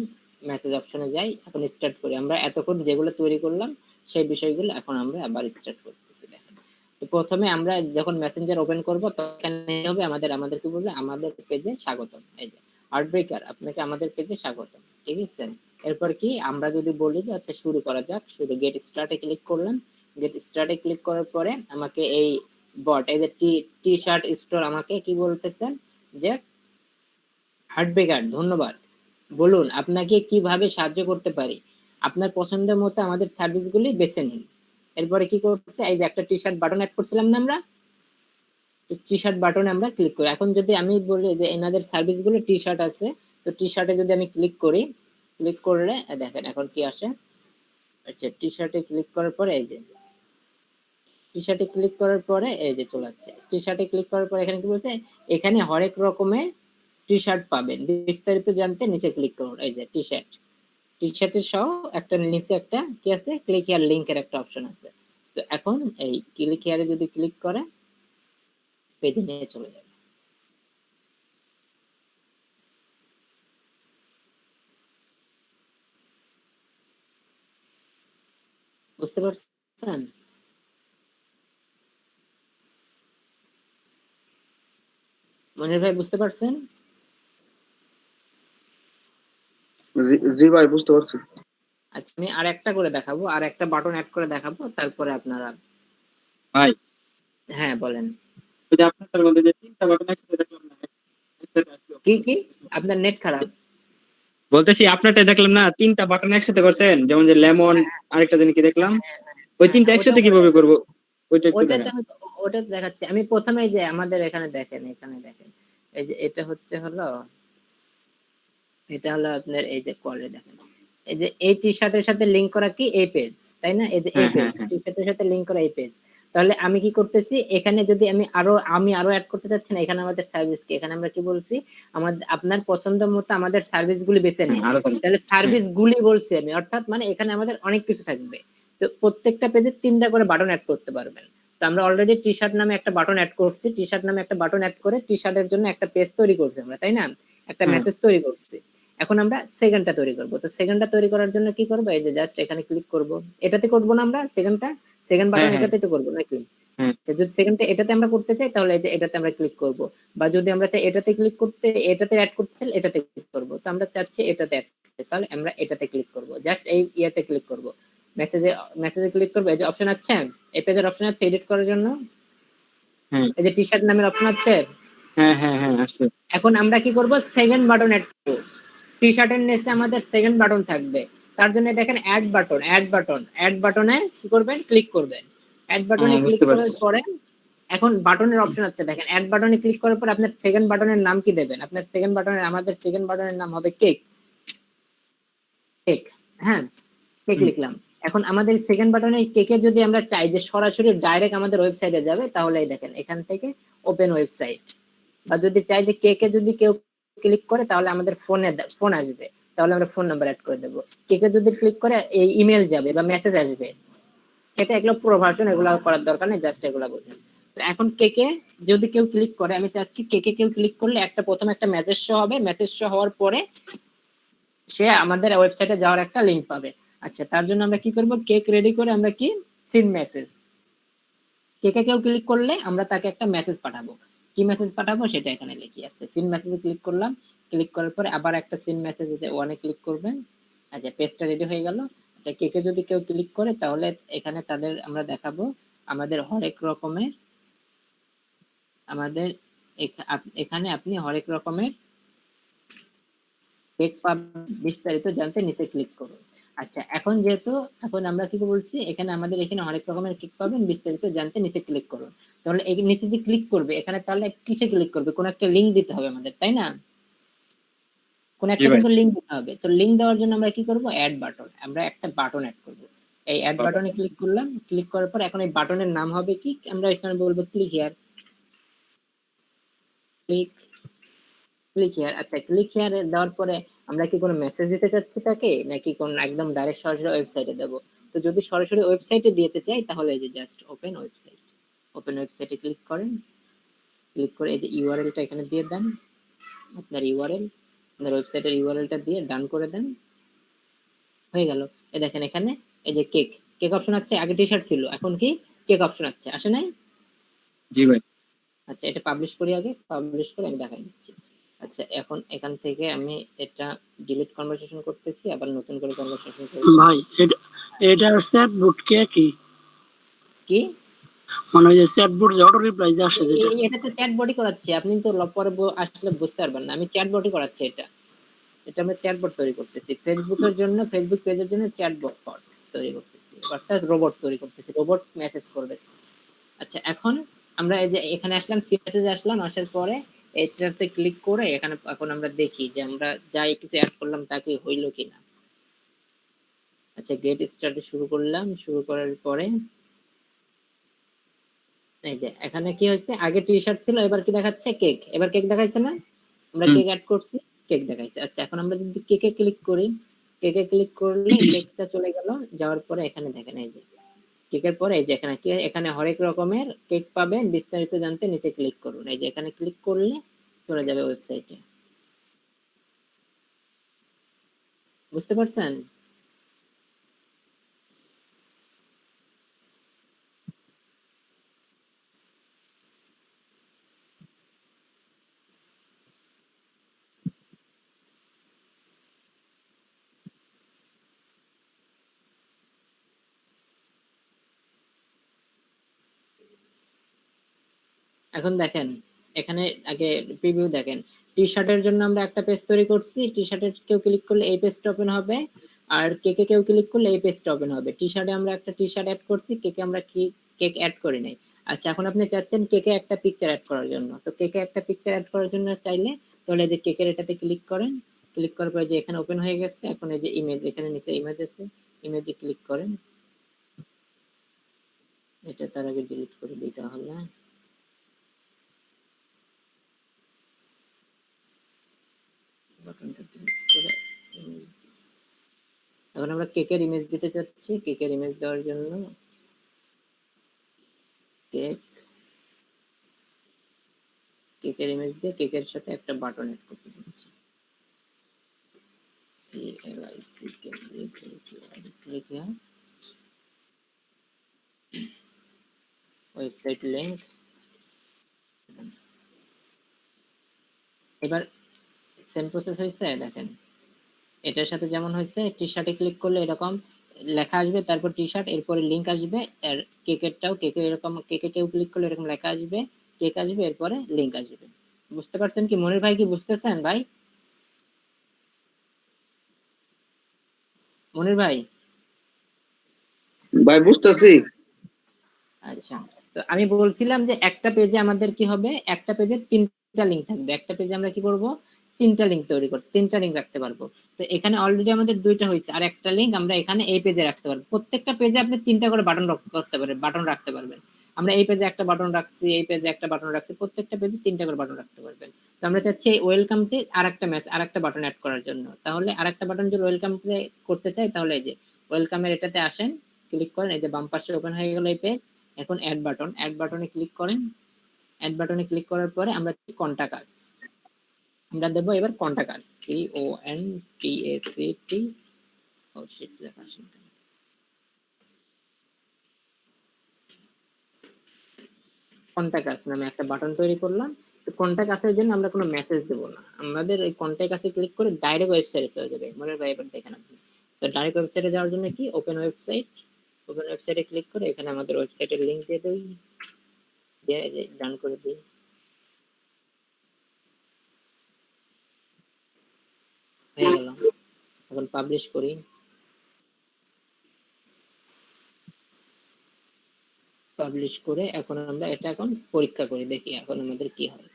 মেসেজ অপশনে যাই, এখন স্টার্ট করি। আমরা এতক্ষণ যেগুলো তৈরি করলাম সেই বিষয়গুলো এখন আমরা আবার স্টার্ট করতেছি। দেখেন, তো প্রথমে আমরা যখন মেসেঞ্জার ওপেন করব তখন হবে আমাদের কি বলবে, আমাদের পেজে স্বাগতম। এই যে হার্টব্রেকার, আপনাকে আমাদের পেজে স্বাগতম, ঠিক আছে। এরপর কি আমরা যদি বলি যে আচ্ছা শুরু করা যাক, শুরু, গেট স্টার্টে ক্লিক করলাম। গেট স্টার্টে ক্লিক করার পরে আমাকে এই বট, এই যে টি শার্ট স্টোর আমাকে কি বলতেছেন, যে হার্টব্রেকার ধন্যবাদ, বলুন আপনাকে কিভাবে সাহায্য করতে পারি, আপনার পছন্দের মতো আমাদের সার্ভিসগুলি বেছে নিন। এরপরে কি করছে, এই যে একটা টি শার্ট বাটন অ্যাড করছিলাম না আমরা, টি শার্ট বাটনে আমরা ক্লিক করি। এখন যদি আমি বলি যে এনাদের সার্ভিস গুলো টি শার্ট আছে, তো টি শার্টে যদি আমি ক্লিক করি, ক্লিক করলে দেখেন এখন কি আসে। আচ্ছা, টি শার্টে ক্লিক করার পরে এই যে টি শার্টে ক্লিক করার পরে এই যে চলে যাচ্ছে। টি শার্টে ক্লিক করার পরে এখানে কি বলছে, এখানে হরেক রকমের টি শার্ট পাবেন, বিস্তারিত জানতে নিচে ক্লিক করুন। এই যে টি শার্ট, টি শার্টের সহ একটা নিচে একটা কি আছে, ক্লিক হিয়ার লিংকের একটা অপশন আছে। তো এখন এই ক্লিক হিয়ারে যদি ক্লিক করে পেজে নিয়ে চলে যাবে। বুঝতে পারছেন? মনির ভাই বুঝতে পারছেন? জি ভাই বুঝতে পারছি। আচ্ছা, আমি আর একটা করে দেখাবো, আর একটা বাটন অ্যাড করে দেখাবো, তারপরে আপনারা। ভাই হ্যাঁ বলেন। ওই যে আপনার মধ্যে যে তিনটা বাটন একসাথে দেখলাম না, একসাথে আসলো। কি কি আপনার নেট খারাপ? বলতেছি আপনারটা দেখলাম না, তিনটা বাটন একসাথে করছেন, যেমন যে লেমন, আরেকটা জানি কি দেখলাম, ওই তিনটা একসাথে কিভাবে করবো ওইটা একটু ওইটা দেখান। ওটা দেখাচ্ছি আমি। প্রথমে যে আমাদের এখানে দেখেন, এখানে দেখেন, এই যে এটা হচ্ছে হলো, এটা হলো আপনার এই যে কলে দেখেন, এই যে এই টি শার্টের সাথে লিংক করা কি এই পেজ, তাই না? এই যে এই পেজ টি শার্টের সাথে লিংক করা এই পেজ। তাহলে আমি কি করতেছি, এখানে যদি আমি আরো অ্যাড করতে চাচ্ছি না, এখানে আমাদের সার্ভিস কি, এখানে আমরা কি বলছি, আমাদের আপনার পছন্দ মতো আমাদের সার্ভিস গুলি বেছে নিন। তাহলে সার্ভিস গুলি বলছি আমি, অর্থাৎ মানে এখানে আমাদের অনেক কিছু থাকবে। তো প্রত্যেকটা পেজে 3টা করে বাটন অ্যাড করতে পারবেন। তো আমরা অলরেডি টি শার্ট নামে একটা বাটন অ্যাড করছি, টি শার্ট নামে একটা বাটন অ্যাড করে টি শার্টের জন্য একটা পেজ তৈরি করছি আমরা, তাই না? একটা মেসেজ তৈরি করছি। এখন আমরা সেকেন্ডটা তৈরি করব। তো সেকেন্ডটা তৈরি করার জন্য কি করব, এই যে জাস্ট এখানে ক্লিক করব। এটাতে করব না আমরা সেকেন্ড বাটন এটাতে তো করব নাকি? যদি সেকেন্ডটা এটাতে আমরা করতে চাই তাহলে এই যে এটাতে আমরা ক্লিক করব, বা যদি আমরা চাই এটাতে ক্লিক করতে, এটাতে অ্যাড করতে চাই এটাতে ক্লিক করব। তো আমরা চাচ্ছি এটাতে অ্যাড করতে, তাহলে আমরা এটাতে ক্লিক করব, জাস্ট এই ইয়াতে ক্লিক করব, মেসেজে ক্লিক করব। এই যে অপশন আছে, এই পেজের অপশন আছে এডিট করার জন্য, এই যে টি শার্ট নামের অপশন আছে। হ্যাঁ আসছে। এখন আমরা কি করব, সেকেন্ড বাটন অ্যাড করব। টি শার্টের নিচে আমাদের সেকেন্ড বাটন থাকবে, তার জন্য দেখেন অ্যাড বাটনে কি করবেন, ক্লিক করবেন। অ্যাড বাটনে ক্লিক করার পরে এখন বাটনের অপশন আছে দেখেন, অ্যাড বাটনে ক্লিক করার পর আপনার সেকেন্ড বাটনের নাম কি দেবেন, আপনার সেকেন্ড বাটনের, আমাদের সেকেন্ড বাটনের নাম হবে কেক। হ্যাঁ, কেক লিখলাম। এখন আমাদের সেকেন্ড বাটনে কেকে যদি আমরা চাই যে সরাসরি ডাইরেক্ট আমাদের ওয়েবসাইটে যাবে, তাহলে এই দেখেন এখান থেকে ওপেন ওয়েবসাইট, বা যদি চাই যে কেকে যদি কেউ ক্লিক করে তাহলে আমাদের ফোন আসবে, তাহলে আমরা ফোন নাম্বার অ্যাড করে দেবো। কেকে যদি ক্লিক করে এই ইমেল যাবে বা মেসেজ আসবে। এটা এগুলো পুরো ভার্সন, এগুলো করার দরকার নেই, জাস্ট এগুলো বোঝেন। তো এখন কেকে যদি কেউ ক্লিক করে, আমি চাচ্ছি কেকে কেউ ক্লিক করলে প্রথমে একটা মেসেজ শো হবে, মেসেজ শো হওয়ার পরে সে আমাদের ওয়েবসাইটে যাওয়ার একটা লিংক পাবে। আচ্ছা, তার জন্য আমরা কি করব, কেক রেডি করে আমরা কি সিন মেসেজ, কেকে কেউ ক্লিক করলে আমরা তাকে একটা মেসেজ পাঠাবো। কি মেসেজ পাঠাবো সেটা এখানে লিখি। আচ্ছা, সিন মেসেজে ক্লিক করলাম, ক্লিক করার পরে আবার একটা সিন মেসেজ ওয়ানে ক্লিক করবেন। আচ্ছা, পেজটা রেডি হয়ে গেল। আচ্ছা, কেকে যদি কেউ ক্লিক করে তাহলে এখানে তাদের আমরা দেখাবো আমাদের হরেক রকমের, আমাদের এখানে আপনি হরেক রকমের কেক পাবেন, বিস্তারিত জানতে নিচে ক্লিক করুন। আচ্ছা, এখন যেহেতু এখন আমরা কি বলছি, এখানে আমাদের এখানে অনেক রকমের কেক পাবেন, বিস্তারিত জানতে নিচে ক্লিক করুন। তাহলে এই নিচে যে ক্লিক করবে এখানে, তাহলে কিসে ক্লিক করবে, কোন একটা লিংক দিতে হবে আমাদের, তাই না? কোন একটা কিন্তু লিংক দিতে হবে। তো লিংক দেওয়ার জন্য আমরা কি করব, অ্যাড বাটন, আমরা একটা বাটন অ্যাড করব। এই অ্যাড বাটনে ক্লিক করলাম, ক্লিক করার পর এখন এই বাটনের নাম হবে কি, আমরা এখানে বলবো ক্লিক হিয়ার, ক্লিক হিয়ার। আচ্ছা, ক্লিক হিয়ার দেওয়ার পরে আমরা কি কোনো মেসেজ দিতে চাচ্ছি তাকে, নাকি কোন একদম ডাইরেক্ট সরাসরি ওয়েবসাইটে দেবো? তো যদি সরাসরি ওয়েবসাইটে দিতে চাই তাহলে এই যে জাস্ট ওপেন ওয়েবসাইটে ক্লিক করেন, ক্লিক করে এই যে ইউআরএলটা এখানে দিয়ে দেন, আপনার ইউআরএল, আপনার ওয়েবসাইটের ইউআরএলটা দিয়ে ডান করে দেন, হয়ে গেল। এই দেখেন এখানে এই যে কেক অপশন আছে, আগে টি শার্ট ছিল, এখন কি কেক অপশন আছে, আসে নাই? জি ভাই। আচ্ছা, এটা পাবলিশ করি, আগে পাবলিশ করে আমি দেখাই দিচ্ছি। আচ্ছা, এখন এখান থেকে আমি এটা ডিলিট কনভারসেশন করতেছি, আবার নতুন করে কনভারসেশন করব। ভাই এটা চ্যাটবট কি কি মানে ওই যে চ্যাটবট যে অটো রিপ্লাই যে আসে যেটা, এটা তো চ্যাটবটই করাচ্ছি, আপনি তো পরে আসলে বুঝতে পারবেন না। আমি চ্যাটবটই করাচ্ছি, এটা আমরা চ্যাটবট তৈরি করতেছি ফেসবুকের জন্য, ফেসবুক পেজের জন্য চ্যাটবট তৈরি করতেছি। অর্থাৎ রোবট তৈরি করতেছি, রোবট মেসেজ করবে। আচ্ছা, এখন আমরা এই যে এখানে আসলাম, সিএসএস আসলাম, আসার পরে এটাতে ক্লিক করে এখানে এখন আমরা দেখি যে আমরা যাই কিছু অ্যাড করলাম তা কি হইলো কিনা। আচ্ছা, গেট স্টার্টে শুরু করলাম, শুরু করার পরে এই যে এখানে কি হয়েছে, আগে টি শার্ট ছিল, এবার কি দেখাচ্ছে কেক, এবার কেক দেখাইছে না, আমরা কেক অ্যাড করছি, কেক দেখাইছে। আচ্ছা, এখন আমরা যদি কেকে ক্লিক করি, কেকে ক্লিক করলে কেকটা চলে গেল, যাওয়ার পরে এখানে দেখেন এই যে কেকের পরে এই যে এখানে এখানে হরেক রকমের কেক পাবেন, বিস্তারিত জানতে নিচে ক্লিক করুন। এই যে এখানে ক্লিক করলে চলে যাবে ওয়েবসাইটে, বুঝতে পারছেন? এখন দেখেন এখানে আগে প্রিভিউ দেখেন, টি শার্টের জন্য আমরা একটা পেজ তৈরি করছি, টি শার্টের কেউ ক্লিক করলে এই পেজটা ওপেন হবে, আর কেকে কেউ ক্লিক করলে এই পেজটা ওপেন হবে। টি শার্টে আমরা একটা টি শার্ট অ্যাড করছি, কেকে আমরা কি কেক অ্যাড করি নাই। আচ্ছা, এখন আপনি চাচ্ছেন কেকে একটা পিকচার অ্যাড করার জন্য, তো কেকে একটা পিকচার অ্যাড করার জন্য চাইলে তাহলে যে কেকের এটাতে ক্লিক করেন, ক্লিক করার পরে যে এখানে ওপেন হয়ে গেছে, এখন এই যে ইমেজ, এখানে নিচে ইমেজ আছে, ইমেজে ক্লিক করেন। এটা তার আগে ডিলিট করে দিতে হবে। বাটনটা ক্লিক করে এখন আমরা কেকের ইমেজ দিতে চাচ্ছি, কেকের ইমেজ দেওয়ার জন্য কেক, কেকের ইমেজ দিয়ে কেকের সাথে একটা বাটন অ্যাড করতে চাচ্ছি, ওয়েবসাইট লিংক। এবার সেম প্রসেস হয়েছে, দেখেন এটার সাথে যেমন হয়েছে, টি শার্টে ক্লিক করলে এরকম লেখা আসবে, তারপর টি শার্ট, এরপরে লিংক আসবে, আর কেকেরটাও কেকে এরকম, কেকে কেউ ক্লিক করলে এরকম লেখা আসবে, কেক আসবে, এরপরে লিংক আসবে। বুঝতে পারছেন কি মনির ভাই, কি বুঝতেছেন ভাই? মনির ভাই ভাই বুঝতেছি। আচ্ছা, তো আমি বলছিলাম যে একটা পেজে আমাদের কি হবে, একটা পেজে তিনটা লিংক থাকবে, একটা পেজে আমরা কি করব, তিনটা লিংক তৈরি করব, তিনটা লিংক রাখতে পারবো। তো এখানে অলরেডি আমাদের দুইটা হয়েছে, আর একটা লিংক আমরা এখানে এই পেজে রাখতে পারবো। প্রত্যেকটা পেজে আপনি তিনটা করে বাটন করতে পারবেন, বাটন রাখতে পারবেন। আমরা এই পেজে একটা বাটন রাখছি, এই পেজে একটা বাটন রাখছি, প্রত্যেকটা পেজে তিনটা করে বাটন রাখতে পারবেন। তো আমরা চাচ্ছি এই ওয়েলকামতে আরেকটা আরেকটা বাটন অ্যাড করার জন্য। তাহলে আরেকটা বাটন যদি ওয়েলকামতে করতে চাই, তাহলে এই যে ওয়েলকামের এটাতে আসেন, ক্লিক করেন, এই যে বাম পাশে ওপেন হয়ে গেল এই পেজ। এখন অ্যাড বাটন, অ্যাড বাটনে ক্লিক করেন, অ্যাড বাটনে ক্লিক করার পরে আমরা কন্টাক্ট আস, আমরা দেব এবার কন্টাক্ট আস, CONTACT, ও শিট লেখা আছে, কন্টাক্ট আস নামে একটা বাটন তৈরি করলাম। তো কন্টাক্ট আসের জন্য আমরা কোনো মেসেজ দেব না, আমাদের এই কন্টাক্ট আসে ক্লিক করে ডাইরেক্ট ওয়েবসাইটে চলে যাবে। মনে ভাই এবার দেখেন আপনি, তো ডাইরেক্ট ওয়েবসাইটে যাওয়ার জন্য কি, ওপেন ওয়েবসাইট, ওপেন ওয়েবসাইটে ক্লিক করে এখানে আমাদের ওয়েবসাইটের লিংক দিয়ে দেই, দিয়ে ডান করে দিই। হয়ে গেল, এখন পাবলিশ করি, পাবলিশ করে এখন আমরা এটা এখন পরীক্ষা করি, দেখি এখন আমাদের কি হয়।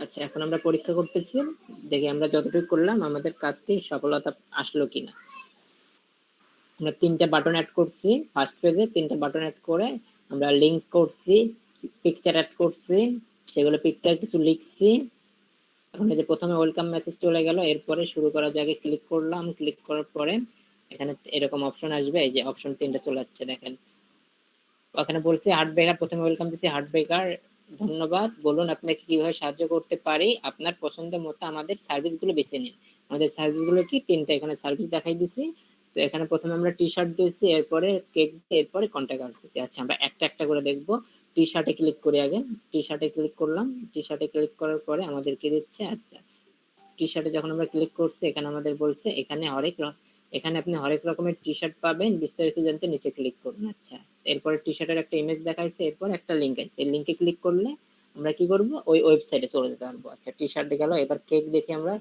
আচ্ছা, এখন আমরা পরীক্ষা করতেছি, দেখি আমরা যতটুকু করলাম আমাদের কাজটি সফলতা আসলো কিনা। আমরা তিনটা বাটন অ্যাড করছি, ফার্স্ট পেজে তিনটা বাটন অ্যাড করে আমরা লিংক করছি, পিকচার অ্যাড করছি, সেগুলো পিকচার কিছু লিখছি। এখন এই যে প্রথমে ওয়েলকাম মেসেজ চলে গেল, এরপরে শুরু করার জায়গায় ক্লিক করলাম, ক্লিক করার পরে এখানে এরকম অপশন আসবে, এই যে অপশন তিনটা চলে যাচ্ছে দেখেন। ওখানে বলছি হার্ট বেকার, প্রথমে ওয়েলকাম দিছি, হার্ট বেকার ধন্যবাদ, বলুন আপনাকে কিভাবে সাহায্য করতে পারি, আপনার পছন্দের মতো আমাদের সার্ভিস গুলো বেছে নিন। আমাদের সার্ভিস গুলো কি, তিনটা এখানে সার্ভিস দেখাই দিছি। তো এখানে প্রথমে আমরা টি শার্ট দিয়েছি, এরপরে কেক, এরপরে কন্টাক্ট আসতেছি। আচ্ছা, আমরা একটা একটা করে দেখবো। টি শার্টে ক্লিক করি আগে, টি শার্টে ক্লিক করলাম, টি শার্টে ক্লিক করার পরে আমাদের কি দিচ্ছে, আচ্ছা টি শার্টে যখন আমরা ক্লিক করছি এখানে আমাদের বলছে এখানে হরেক এখানে আপনি হরেক রকমের টি শার্ট পাবেন, বিস্তারিত জানতে নিচে ক্লিক করুন। আচ্ছা, এরপরে টি শার্টের একটা ইমেজ দেখাইছে, এরপর একটা লিঙ্ক আছে, এই লিঙ্কে ক্লিক করলে আমরা কি করব, ওই ওয়েবসাইটে চলে যেতে পারবো। আচ্ছা, টি শার্টে গেল, এবার কেক দেখি, আমরা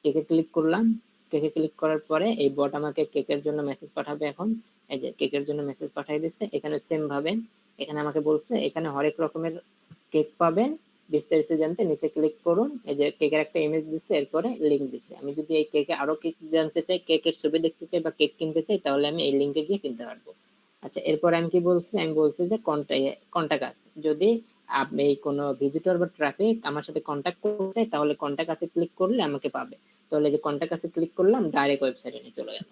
কেকে ক্লিক করলাম। কেকে ক্লিক করার পরে এই বট আমাকে কেকের জন্য মেসেজ পাঠাবে। এখন এই যে কেকের জন্য মেসেজ পাঠিয়ে দিচ্ছে। এখানে সেম ভাবে এখানে আমাকে বলছে এখানে হরেক রকমের কেক পাবেন, বিস্তারিত জানতে নিচে ক্লিক করুন। এই যে কেকের একটা ইমেজ দিচ্ছে, এরপরে লিঙ্ক দিচ্ছে। আমি যদি এই কেকে আরো কেক জানতে চাই, কেকের ছবি দেখতে চাই বা কেক কিনতে চাই, তাহলে আমি এই লিঙ্কে গিয়ে কিনতে পারবো। আচ্ছা, এরপর আমি কি বলছি, আমি বলছি যে কন্টাক্ট আছে, যদি আপনি কোনো ভিজিটর বা ট্রাফিক আমার সাথে কন্টাক্ট করতে চাই, তাহলে কন্টাক্ট আছে ক্লিক করলে আমাকে পাবে। তাহলে যে কন্টাক্ট আছে ক্লিক করলাম, ডাইরেক্ট ওয়েবসাইটে নিয়ে চলে গেল।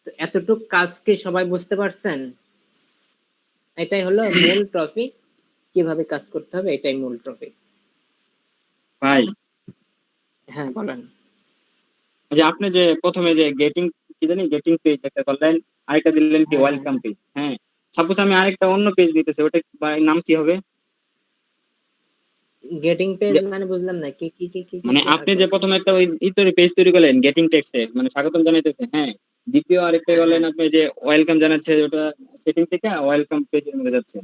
তো এতটুকু কাজ কি সবাই বুঝতে পারছেন? এটাই হলো মূল টপিক, কিভাবে কাজ করতে হবে, এটাই মূল টপিক। ভাই হ্যাঁ, বলেন। যে আপনি যে প্রথমে যে গেটিং কি জানি গেটিং পেজ একটা করলেন, আরেকটা দিলেন কি হ্যাঁ, ওয়েলকাম পেজ। হ্যাঁ, সাপোজ আমি আরেকটা অন্য পেজ নিতেছি, ওটা নাম কি হবে? গেটিং পেজ যে- মানে বুঝলাম না, কি কি কি কি মানে কি আপনি যে প্রথমে একটা ওই পেজ তৈরি করলেন গেটিং টেক্সটের, মানে স্বাগতম জানাইতেছে। হ্যাঁ, দ্বিতীয় আরেকটা করলেন আপনি যে ওয়েলকাম জানাচ্ছে, ওটা সেটিং থেকে ওয়েলকাম পেজের মধ্যে যাচ্ছে।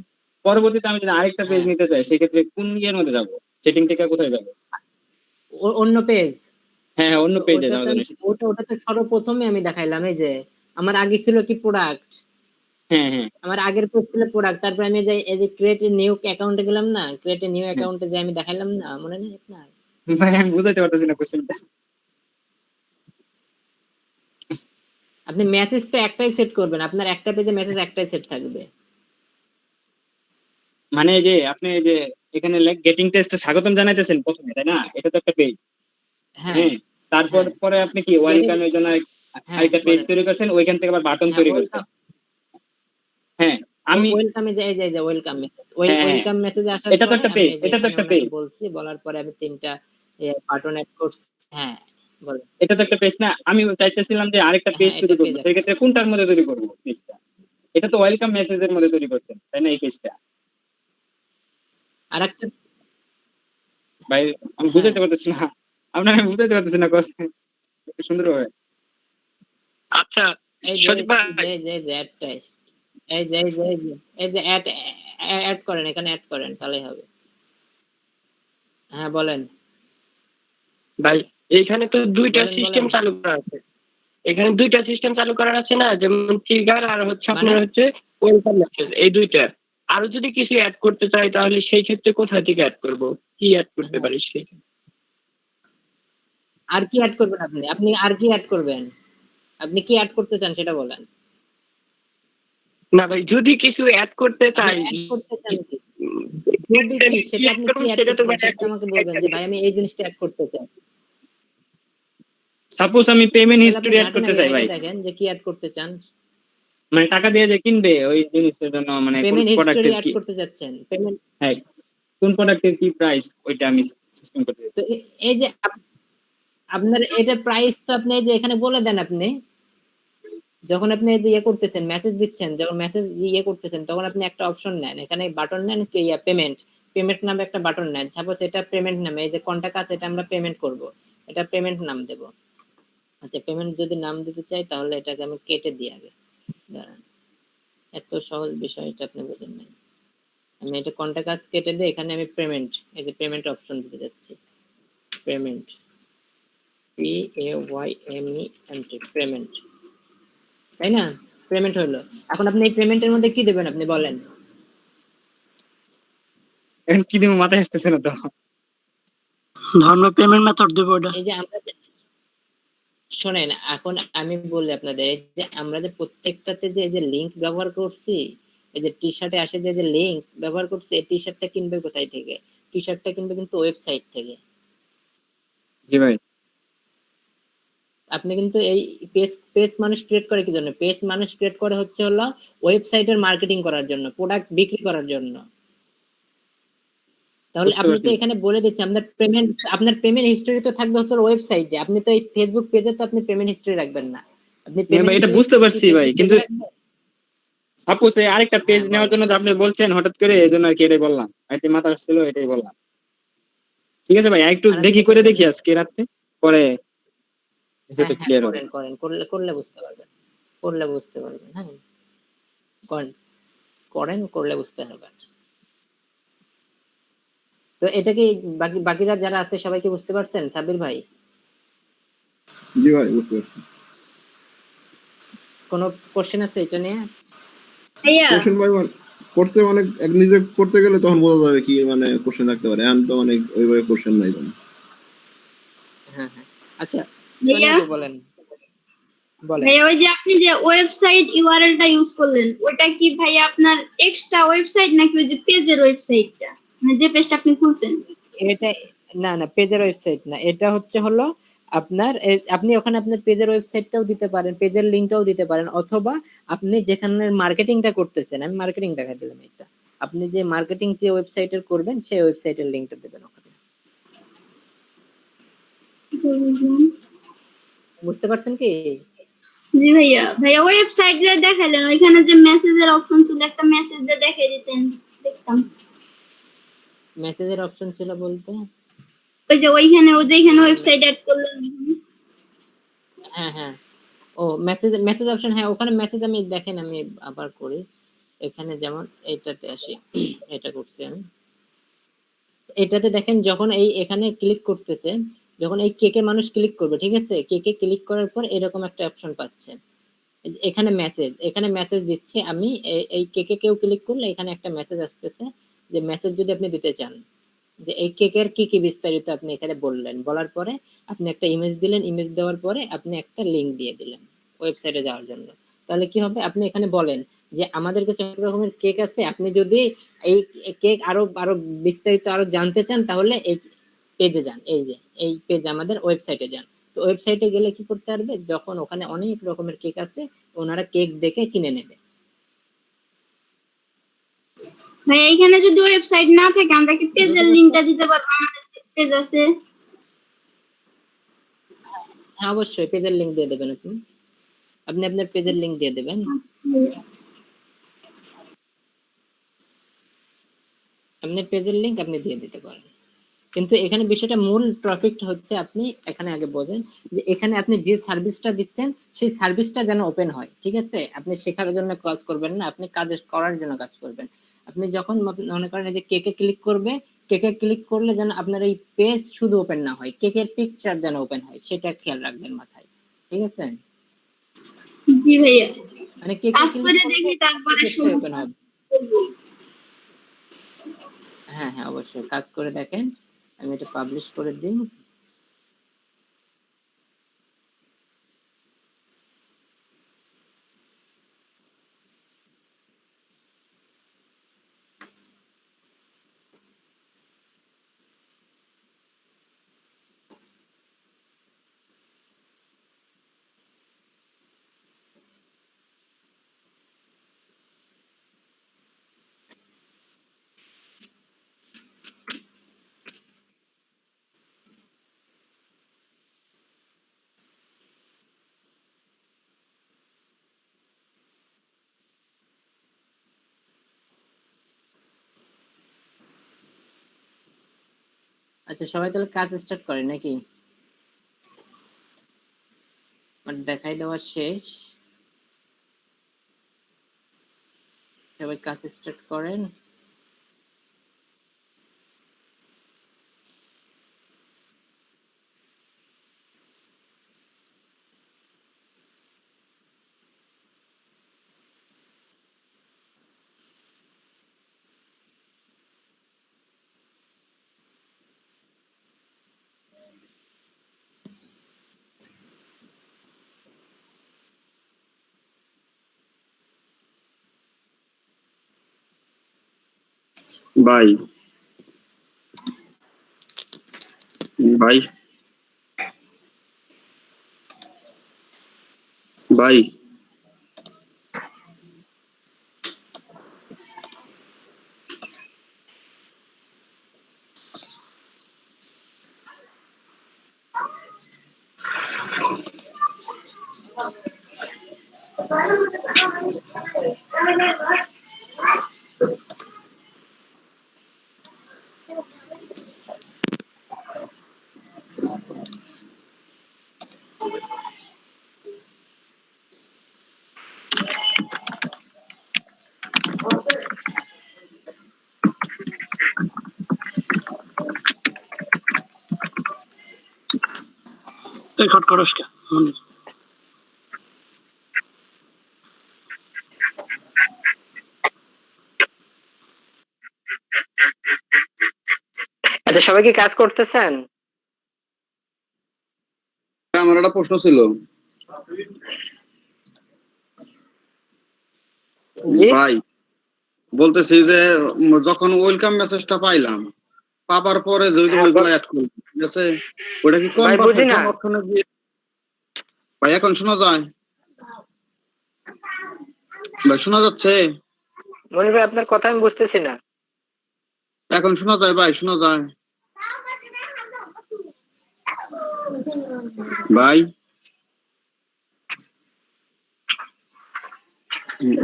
পরবর্তীতে আমি যদি আরেকটা পেজ হ্যাঁ, নিতে চাই, সেক্ষেত্রে কোন ইয়ের মধ্যে যাব? সেটিং থেকে কোথায় যাব? অন্য পেজ। হ্যাঁ হ্যাঁ, অন্য পেজে ওটা যাওয়ার তো জন্য। ওটা তো সর্বপ্রথমে আমি দেখাইলাম। এই যে আমার আগে ছিল কি প্রোডাক্ট, হ্যাঁ হ্যাঁ আমার আগের পেজ ছিল প্রোডাক্ট, তারপর আমি এই যে ক্রিয়েট নিউ অ্যাকাউন্টে গেলাম না, ক্রিয়েট নিউ হ্যাঁ। অ্যাকাউন্টে যে আমি দেখাইলাম না, মনে নেই আপনার? ভাই আমি বুঝাইতে পারতেছি না কোশ্চেনটা। আপনি মেসেজ তো একটাই সেট করবেন, আপনার একটা পেজে মেসেজ একটাই সেট থাকবে। মানে যে আপনি যে এখানে গেটিং টেস্টে স্বাগতম জানাইতেছেন প্রথমে, তাই না? এটা তো একটা পেজ। হ্যাঁ, হ্যাঁ, তারপর হ্যাঁ, পরে আপনি কি গেটিং, ওয়েলকাম এর জন্য হ্যাঁ আরেকটা পেজ বলেন। তৈরি করছেন, ওইখান থেকে আবার বাটন হ্যাঁ, তৈরি করছেন। ওয়েলকাম, হ্যাঁ আমি ওয়েলকামে যে এই যে ওয়েলকাম মেসেজ, হ্যাঁ হ্যাঁ, ওয়েলকাম মেসেজ আসার এটা তো পরে একটা আমি পেজ, এই যে এটা তো এখানে একটা পেজ, ওনাকে বলছি, বলার পরে আমি 3টা বাটন অ্যাড করছি। হ্যাঁ, বলেন। এটা তো একটা পেজ না? আমি চাইতেছিলাম যে আরেকটা পেজ হ্যাঁ, তৈরি এটা করবো, পেজ একটা। সেক্ষেত্রে কোনটার মধ্যে তৈরি করবো পেজটা? এটা তো ওয়েলকাম মেসেজের মধ্যে তৈরি করছেন, তাই না, এই পেজটা? আরেকটা, ভাই আমি হ্যাঁ, বুঝাইতে পারতেছি না, আপনার আমি বুঝাইতে পারতেছি না সুন্দরভাবে। আচ্ছা এই যে সজীব ভাই, এই যে অ্যাড টেক্সট, এই যে অ্যাড করেন, এখানে অ্যাড করেন, তাহলেই হবে। হ্যাঁ, বলেন। ভাই এখানে তো দুইটা বলেন, সিস্টেম বলেন। চালু করা আছে। এখানে দুইটা সিস্টেম চালু করা আছে না, যেমন ট্রিগার আর হচ্ছে আপনার মানে হচ্ছে ওয়েলকাম মেসেজ, এই দুইটা। আরো যদি কিছু অ্যাড করতে চাই তাহলে সেই ক্ষেত্রে কোথা থেকে অ্যাড করব, কি অ্যাড করতে হ্যাঁ, পারি সেই ক্ষেত্রে? আর কি অ্যাড করবেন আপনি? আপনি আর কি অ্যাড করবেন? আপনি কি অ্যাড করতে চান সেটা বলেন। না ভাই, যদি কিছু অ্যাড করতে আপনি চাই, অ্যাড করতে চান কি? উম, যদি কি, সেটা আপনি কি অ্যাড সেটা তো করতে চান ভাই সেটা আমাকে বলবেন, যে ভাই আমি এই জিনিসটা অ্যাড করতে চাই। সাপোজ আমি পেমেন্ট তাহলে আপনি হিস্টোরি অ্যাড বাটনে করতে চাই ভাই, আগে দেখেন যে কি অ্যাড করতে চান। মানে টাকা দিয়ে যে কিনবে ওই জিনিসের জন্য, মানে কোন পেমেন্ট হিস্টোরি প্রোডাক্টের অ্যাড কি, করতে যাচ্ছেন, পেমেন্ট। হ্যাঁ কোন প্রোডাক্টের কি প্রাইস, ওইটা আমি সিস্টেম করতে চাই। তো এই যে আপনার এটা প্রাইস তো আপনি এই যে এখানে বলে দেন। আপনি যখন আপনি এই যে করতেছেন, মেসেজ দিচ্ছেন, যখন মেসেজ করতেছেন, তখন আপনি একটা অপশন নেন, এখানে বাটন নেন কি পেমেন্ট, পেমেন্ট নামে একটা বাটন নেন। সাপোজ এটা পেমেন্ট নামে, এই যে কন্টাক্ট আছে, এটা আমরা পেমেন্ট করব, এটা পেমেন্ট নাম দেব। আচ্ছা, পেমেন্ট যদি নাম দিতে চাই, তাহলে এটাকে আমি কেটে দিই আগে, দাঁড়ান। এত সহজ বিষয় এটা আপনি বুঝেন নাই। আমি এটা কন্টাক্ট আস কেটে দিয়ে এখানে আমি পেমেন্ট, এই যে পেমেন্ট অপশন দিতে যাচ্ছি, পেমেন্ট, PAYMENT, পেমেন্ট, তাই না? পেমেন্ট হলো। এখন আপনি এই পেমেন্টের মধ্যে কি দেবেন আপনি বলেন। এখন কি দিব মাথায় আসতেছে না তো। ধর্ম পেমেন্ট মেথড দেবো ওটা। এই যে আমরা শোনেন, এখন আমি বলি আপনাদের, এই যে আমরা যে প্রত্যেকটাতে যে এই যে লিংক ব্যবহার করছি, এই যে টি শার্টে আসে যে লিংক ব্যবহার করছি, এই টি শার্টটা কিনবে কোথায় থেকে? টি শার্টটা কিনবে কিন্তু ওয়েবসাইট থেকে। জি ভাই, আপনি কিন্তু এই পেজ মানুষ ক্রিয়েট করে কি জন্য? পেজ মানুষ ক্রিয়েট করে হচ্ছে হলো ওয়েবসাইটের মার্কেটিং করার জন্য, প্রোডাক্ট বিক্রি করার জন্য। তাহলে বুঝতে আপনি তো পারছি। এখানে বলে দিচ্ছি, আপনার পেমেন্ট হিস্টরি তো থাকবে হচ্ছে ওয়েবসাইটে। আপনি তো এই ফেসবুক পেজে তো আপনি পেমেন্ট হিস্টরি রাখবেন না। আপনি হ্যাঁ পেমেন্ট ভাই, এটা হিস্টরি বুঝতে পারছি ভাই, ফেসবুক কিন্তু পেজে রাখবেন। সাপোজ আরেকটা পেজ হ্যাঁ, নেওয়ার বলেন। জন্য যে আপনি বলছেন হঠাৎ করে, এই জন্য আর কি এটাই বললাম, এটাই মাথা আসছিল, এটাই বললাম। ঠিক আছে ভাই, একটু আর দেখি একটা করে পেজ দেখি আজকে রাত্রে, পরে বিষয়টা ক্লিয়ার হবে। করেন করেন করলে করলে বুঝতে পারবেন, করলে বুঝতে পারবেন। হ্যাঁ করেন করেন করলে বুঝতে পারবেন। তো এটা কি বাকিরা যারা আছে সবাইকে বুঝতে পারছেন সাবির ভাই? জি ভাই বুঝতে পারছি। কোনো কোশ্চেন আছে এটা নিয়ে? ভাইয়া কোশ্চেন ভাই মানে করতে মানে নিজে করতে গেলে তখন বোঝা যাবে কি মানে কোশ্চেন থাকতে পারে, এখন তো মানে ওইভাবে কোশ্চেন নাই কোনো। হ্যাঁ আচ্ছা ভাইয়া সোনিয়া বলেন বলেন। ভাইয়া ওই যে আপনি যে ওয়েবসাইট ইউআরএলটা ইউজ করলেন ওটা কি ভাইয়া আপনার এক্সট্রা ওয়েবসাইট নাকি ওই যে পেজের ওয়েবসাইটটা, মানে যে পেজটা আপনি খুলছেন? এটা না পেজের ওয়েবসাইট না, এটা হলো আপনার আপনি ওখানে আপনার পেজের ওয়েবসাইটটাও দিতে পারেন, পেজের লিংকটাও দিতে পারেন, অথবা আপনি যেখানে মার্কেটিংটা করতেছেন, আমি মার্কেটিং দেখা দিলাম, এটা আপনি যে মার্কেটিং যে ওয়েবসাইটের করবেন সেই ওয়েবসাইটের লিংকটা দেবেন ওখানে। বুঝতে পারছেন কি? জি ভাইয়া ভাইয়া ওয়েবসাইটে দেখালেন ওইখানে যে মেসেজের অপশন ছিল, একটা মেসেজ দিয়ে দেখাই দিতেন দেখতাম। মেসেজের অপশন ছিল বলতে? ওই যে ওইখানে ও যেখানে ওয়েবসাইট অ্যাড করলেন ওইখানে। হ্যাঁ ও মেসেজ অপশন, হ্যাঁ ওখানে মেসেজ আমি দেখেন আমি আবার করি, এখানে যেমন এইটাতে আসি, এটা করছি আমি, এটাতে দেখেন যখন এখানে ক্লিক করতেছে, যখন এই কেকে মানুষ ক্লিক করবে, ঠিক আছে, কেকে ক্লিক করার পর এরকম একটা অপশন পাচ্ছে, এখানে মেসেজ দিচ্ছে আমি, এই কেকে কেউ ক্লিক করলে এখানে একটা মেসেজ আসতেছে, যে মেসেজ যদি আপনি দিতে চান যে এই কেকের কি কি বিস্তারিত আপনি এখানে বললেন, বলার পরে আপনি একটা ইমেজ দিলেন, ইমেজ দেওয়ার পরে আপনি একটা লিংক দিয়ে দিলেন ওয়েবসাইটে যাওয়ার জন্য। তাহলে কি হবে, আপনি এখানে বলেন যে আমাদের কাছে অনেক রকমের কেক আছে, আপনি যদি এই কেক আরো আরো বিস্তারিত আরো জানতে চান তাহলে এই পেজে যান, এই যে এই পেজ আমাদের ওয়েবসাইটে যান। তো ওয়েবসাইটে গেলে কি করতে পারবে, যখন ওখানে অনেক রকমের কেক আছে ওনারা কেক দেখে কিনে নেবে। ভাইয়া এইখানে যদি ওয়েবসাইট না থাকে আমরা কি পেজের বুঝতে লিংকটা পারছেন? দিতে পারবো? আমাদের পেজ আছে। হ্যাঁ অবশ্যই পেজের লিংক দিয়ে দেবেন, আপনি আপনি আপনার পেজের লিংক দিয়ে দেবেন। আপনার পেজের লিংক আপনি দিয়ে দিতে পারেন, কিন্তু এখানে বিষয়টা মূল টপিক হচ্ছে আপনি এখানে আগে বোঝেন যে এখানে আপনি যে সার্ভিসটা দিচ্ছেন সেই সার্ভিসটা যেন ওপেন হয়, ঠিক আছে? আপনি শেখার জন্য কাজ করবেন না, আপনি কাজ করার জন্য কাজ করবেন। আপনি যখন মনে করেন যে কেকে ক্লিক করবে, কেকে ক্লিক করলে যেন আপনার এই পেজ শুধু ওপেন না হয়, কেকের পিকচার যেন ওপেন হয়, সেটা খেয়াল রাখবেন মাথায়, ঠিক আছে? জি ভাইয়া মানে কেকে কাজ ক্লিক করে করলে দেখি তারপরে পেজটা শুরু ওপেন হবে। করবো। হ্যাঁ অবশ্যই কাজ করে দেখেন, আমি এটা পাবলিশ করে দিই। আচ্ছা সবাই তাহলে কাজ স্টার্ট করেন নাকি? আমার দেখাই দেওয়া শেষ, সবাই কাজ স্টার্ট করেন। ভাই ভাই ভাই তুই খট করস কে মনির? আচ্ছা, সবাই কি কাজ করতেছেন? আমার একটা প্রশ্ন ছিল জি, ভাই, বলতেছি যে যখন ওয়েলকাম মেসেজটা পাইলাম, পাবার পরে যদি হ্যাঁ, ওইগুলো অ্যাড করব, ঠিক আছে, ওটা কি ভাই বুঝি না। কনভারসেশন অপশনে গিয়ে ভাই এখন শোনা যায়? ভাই শোনা যাচ্ছে? মনির ভাই, আপনার কথা আমি বুঝতেছি না। এখন শোনা যায় ভাই? শোনা যায় ভাই?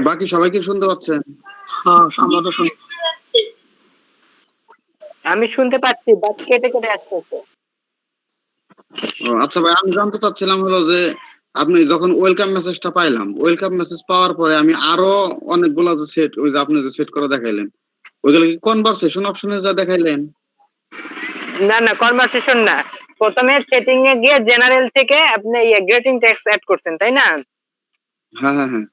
বাকি সবাই কি শুনতে পাচ্ছেন? হ্যাঁ, আমরা তো শুনি। আমি শুনতে পাচ্ছি, বাট কেটে কেটে আসতেছে। ও আচ্ছা ভাই, আমি জানতে চাচ্ছিলাম হলো যে আপনি যখন ওয়েলকাম মেসেজটা পাইলাম, ওয়েলকাম মেসেজ পাওয়ার পরে আমি আরো অনেকগুলো যে সেট, ওই যে আপনি যে সেট করে দেখাইলেন, ওইগুলো কি কনভারসেশন অপশনে যা দেখাইলেন? না না, কনভারসেশন না। প্রথমে সেটিং এ গিয়ে জেনারেল থেকে আপনি গ্রিটিং টেক্সট অ্যাড করছেন, তাই না? হ্যাঁ হ্যাঁ হ্যাঁ।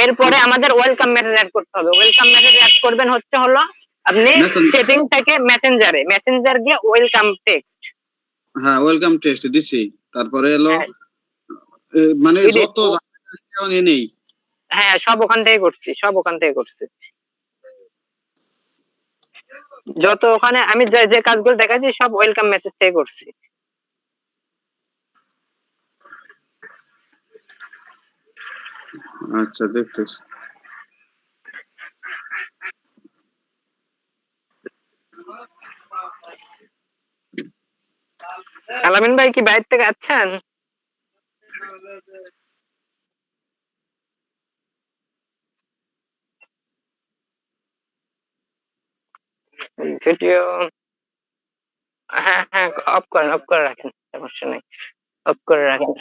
এরপরে আমাদের ওয়েলকাম মেসেজ অ্যাড করতে হবে। ওয়েলকাম মেসেজ অ্যাড করবেন হলো আপনি সেটিং থেকে মেসেঞ্জার গিয়ে ওয়েলকাম টেক্সট। হ্যাঁ, ওয়েলকাম টেক্সট দিছি, তারপরে এলো মানে এডিট। যত নেই। হ্যাঁ, সব ওখান থেকে করছি। যত ওখানে আমি যে যে কাজগুলো দেখাচ্ছি সব ওয়েলকাম মেসেজ থেকে করছি। আচ্ছা, দেখতেছি। আলামিন ভাই কি বাইরে থেকে আছেন? ভিডিও, হ্যাঁ হ্যাঁ, অফ করে রাখেন, সমস্যা নেই, অফ করে রাখেন।